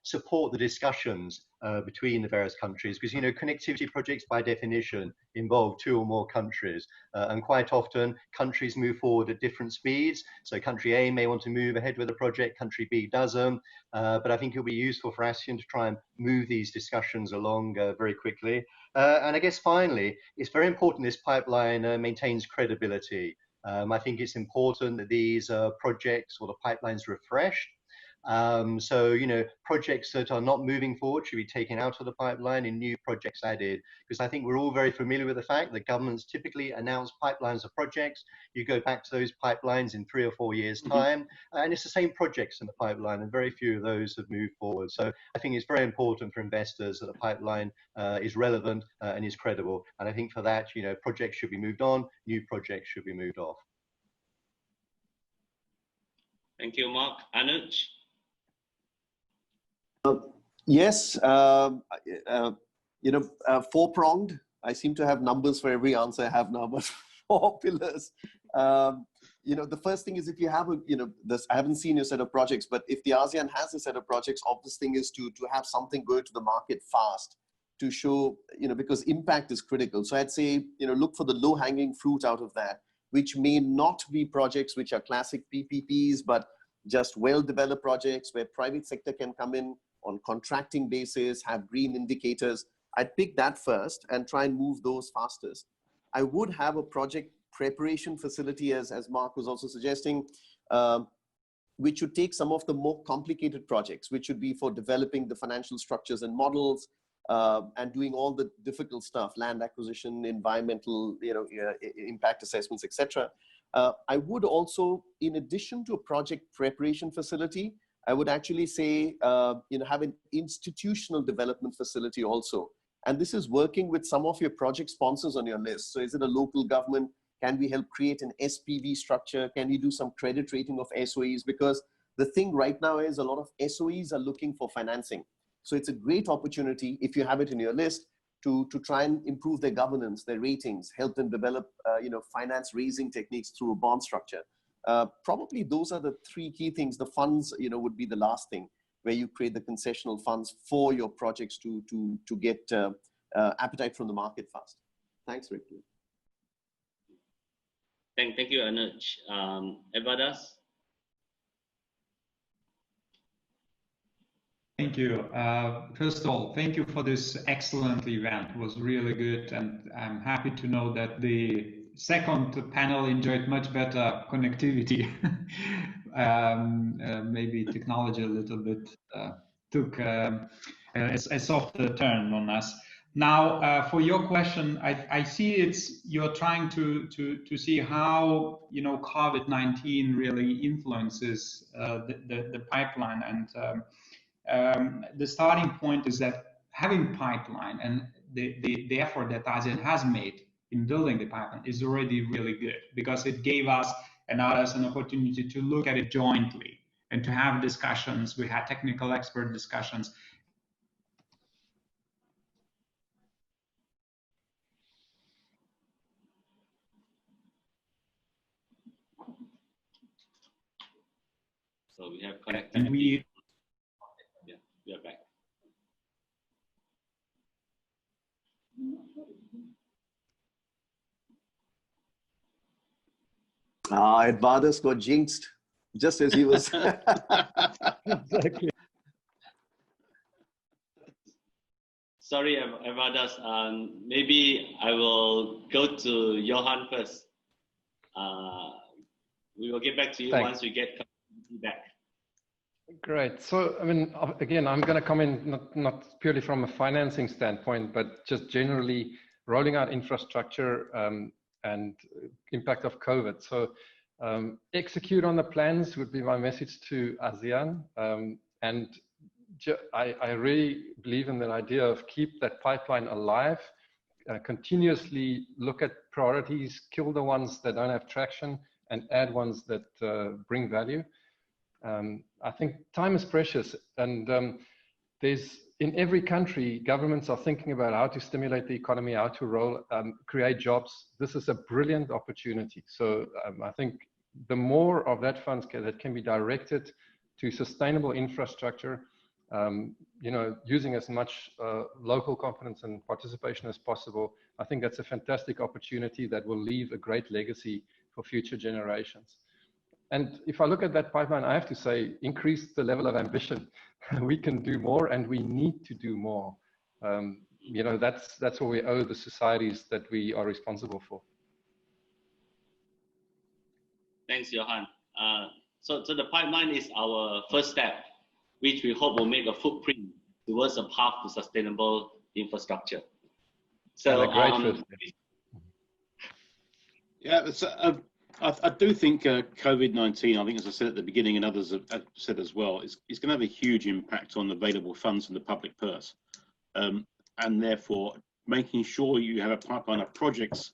support the discussions between the various countries, because, you know, connectivity projects by definition involve 2 or more countries, and quite often countries move forward at different speeds. So country A may want to move ahead with a project, country B doesn't, but I think it'll be useful for ASEAN to try and move these discussions along very quickly. And I guess finally, it's very important this pipeline maintains credibility. I think it's important that these projects or the pipelines refreshed. So, you know, projects that are not moving forward should be taken out of the pipeline and new projects added, because I think we're all very familiar with the fact that governments typically announce pipelines of projects. You go back to those pipelines in 3 or 4 years' time, and it's the same projects in the pipeline, and very few of those have moved forward. So I think it's very important for investors that the pipeline is relevant and is credible. And I think for that, you know, projects should be moved on, new projects should be moved off. Thank you, Mark. Anuj? Yes, you know, 4-pronged. I seem to have numbers for every answer I have now, but 4 pillars. You know, the first thing is, if you have a, you know, this, I haven't seen your set of projects, but if the ASEAN has a set of projects, obvious thing is to have something go to the market fast to show, you know, because impact is critical. So I'd say, you know, look for the low-hanging fruit out of that, which may not be projects which are classic PPPs, but just well-developed projects where private sector can come in on contracting basis, have green indicators. I'd pick that first and try and move those fastest. I would have a project preparation facility, as Mark was also suggesting, which would take some of the more complicated projects, which would be for developing the financial structures and models, and doing all the difficult stuff, land acquisition, environmental, you know, impact assessments, etc. I would also, in addition to a project preparation facility, I would actually say, you know, have an institutional development facility also. And this is working with some of your project sponsors on your list. So is it a local government? Can we help create an SPV structure? Can we do some credit rating of SOEs? Because the thing right now is a lot of SOEs are looking for financing. So it's a great opportunity, if you have it in your list, to try and improve their governance, their ratings, help them develop finance raising techniques through a bond structure. Probably those are the three key things. The funds would be the last thing, where you create the concessional funds for your projects to get appetite from the market fast. Thanks, Rick. Thank you, Anuj. Evadas? Thank you. First of all, thank you for this excellent event. It was really good, and I'm happy to know that the second panel enjoyed much better connectivity. Maybe technology a little bit took a softer turn on us. Now, for your question, I see you're trying to see how COVID-19 really influences the pipeline, and the starting point is that having pipeline and the effort that ASEAN has made in building the pipeline is already really good, because it gave us and others an opportunity to look at it jointly and to have discussions. We had technical expert discussions. So we have connectivity. And we are back. Edvardas got jinxed just as he was. Exactly. Sorry, Evadas. Maybe I will go to Johan first. We will get back to you once we get back. Great. So, I mean, again, I'm going to come in not purely from a financing standpoint, but just generally rolling out infrastructure and impact of COVID. So, execute on the plans would be my message to ASEAN. And I really believe in the idea of keep that pipeline alive, continuously look at priorities, kill the ones that don't have traction, and add ones that bring value. I think time is precious, and there's in every country, governments are thinking about how to stimulate the economy, how to create jobs. This is a brilliant opportunity. So I think the more of that funds that can be directed to sustainable infrastructure, using as much local confidence and participation as possible, I think that's a fantastic opportunity that will leave a great legacy for future generations. And if I look at that pipeline, I have to say, increase the level of ambition. We can do more, and we need to do more. That's what we owe the societies that we are responsible for. Thanks, Johan. So the pipeline is our first step, which we hope will make a footprint towards a path to sustainable infrastructure. So, yeah, it's, I do think COVID-19, I think, as I said at the beginning, and others have said as well, is going to have a huge impact on available funds in the public purse. And therefore, making sure you have a pipeline of projects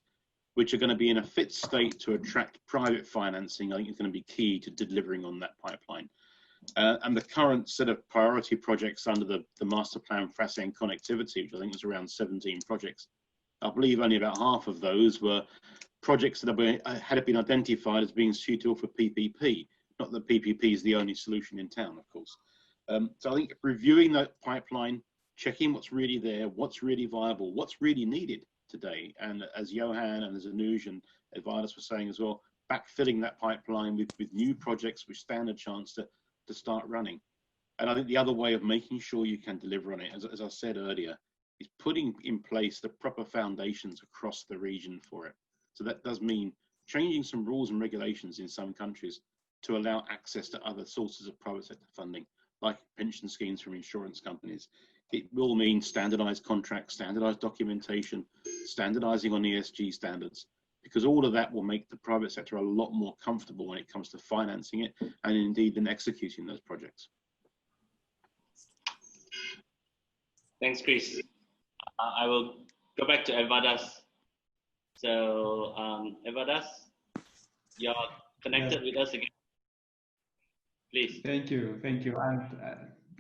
which are going to be in a fit state to attract private financing, I think is going to be key to delivering on that pipeline. And the current set of priority projects under the master plan for ASEAN connectivity, which I think was around 17 projects, I believe only about half of those were projects that had been identified as being suitable for PPP. Not that PPP is the only solution in town, of course. So I think reviewing that pipeline, checking what's really there, what's really viable, what's really needed today, and as Johan and as Anuj and Edvardas were saying as well, backfilling that pipeline with new projects which stand a chance to start running. And I think the other way of making sure you can deliver on it, as I said earlier, is putting in place the proper foundations across the region for it. So that does mean changing some rules and regulations in some countries to allow access to other sources of private sector funding, like pension schemes from insurance companies. It will mean standardized contracts, standardized documentation, standardizing on ESG standards, because all of that will make the private sector a lot more comfortable when it comes to financing it and indeed then executing those projects. Thanks, Chris. I will go back to Evadas. So, Evadas, you're connected with us again. Please. Thank you. And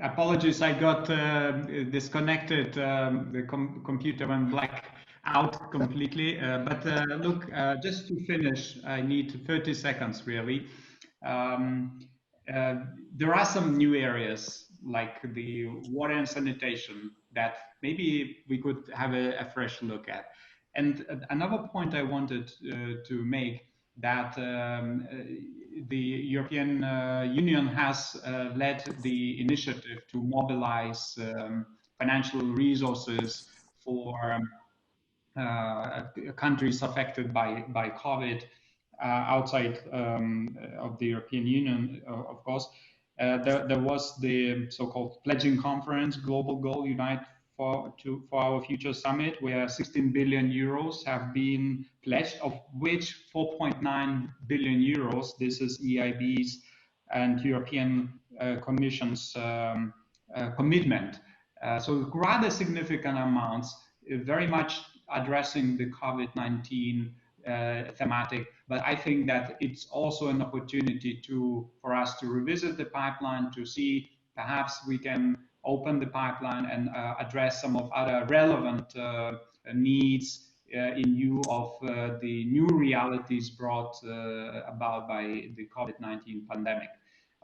apologies, I got disconnected. The computer went black out completely. But look, just to finish, I need 30 seconds really. There are some new areas like the water and sanitation that maybe we could have a fresh look at. And another point I wanted to make, that the European Union has led the initiative to mobilize financial resources for countries affected by COVID outside of the European Union, of course. There was the so-called pledging conference, Global Goal Unite for our Future Summit, where 16 billion euros have been pledged, of which 4.9 billion euros, this is EIB's and European Commission's commitment. So rather significant amounts, very much addressing the COVID-19 thematic, but I think that it's also an opportunity for us to revisit the pipeline, to see perhaps we can open the pipeline and address some of other relevant needs in view of the new realities brought about by the COVID-19 pandemic.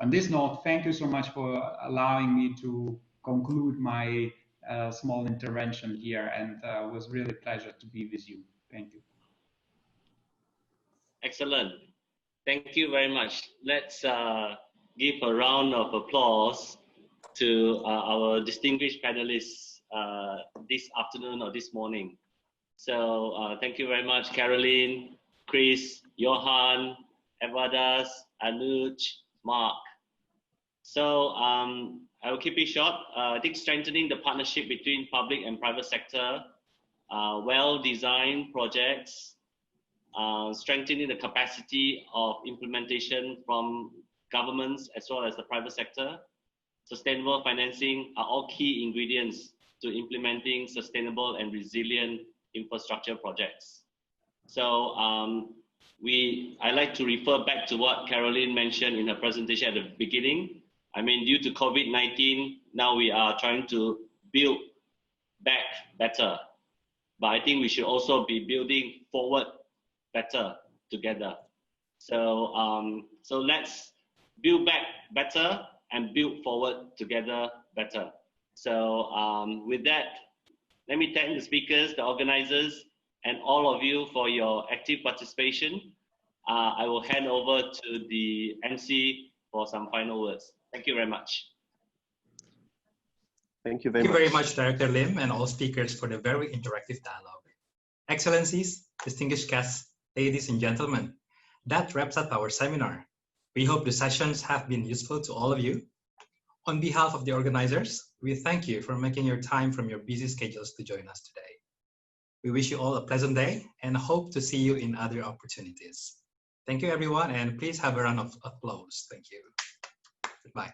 On this note, thank you so much for allowing me to conclude my small intervention here, and it was really a pleasure to be with you. Thank you. Excellent. Thank you very much. Let's give a round of applause to our distinguished panelists this afternoon or this morning. So thank you very much, Caroline, Chris, Johan, Evadas, Anuj, Mark. So I will keep it short. I think strengthening the partnership between public and private sector, well-designed projects, strengthening the capacity of implementation from governments as well as the private sector, sustainable financing are all key ingredients to implementing sustainable and resilient infrastructure projects. So I like to refer back to what Caroline mentioned in her presentation at the beginning. I mean, due to COVID-19, now we are trying to build back better. But I think we should also be building forward better together. So, so let's build back better and build forward together better. So with that, let me thank the speakers, the organizers, and all of you for your active participation. I will hand over to the MC for some final words. Thank you very much. Thank you very much, Director Lim, and all speakers for the very interactive dialogue. Excellencies, distinguished guests, ladies and gentlemen, that wraps up our seminar. We hope the sessions have been useful to all of you. On behalf of the organizers, we thank you for making your time from your busy schedules to join us today. We wish you all a pleasant day and hope to see you in other opportunities. Thank you, everyone, and please have a round of applause. Thank you. Goodbye.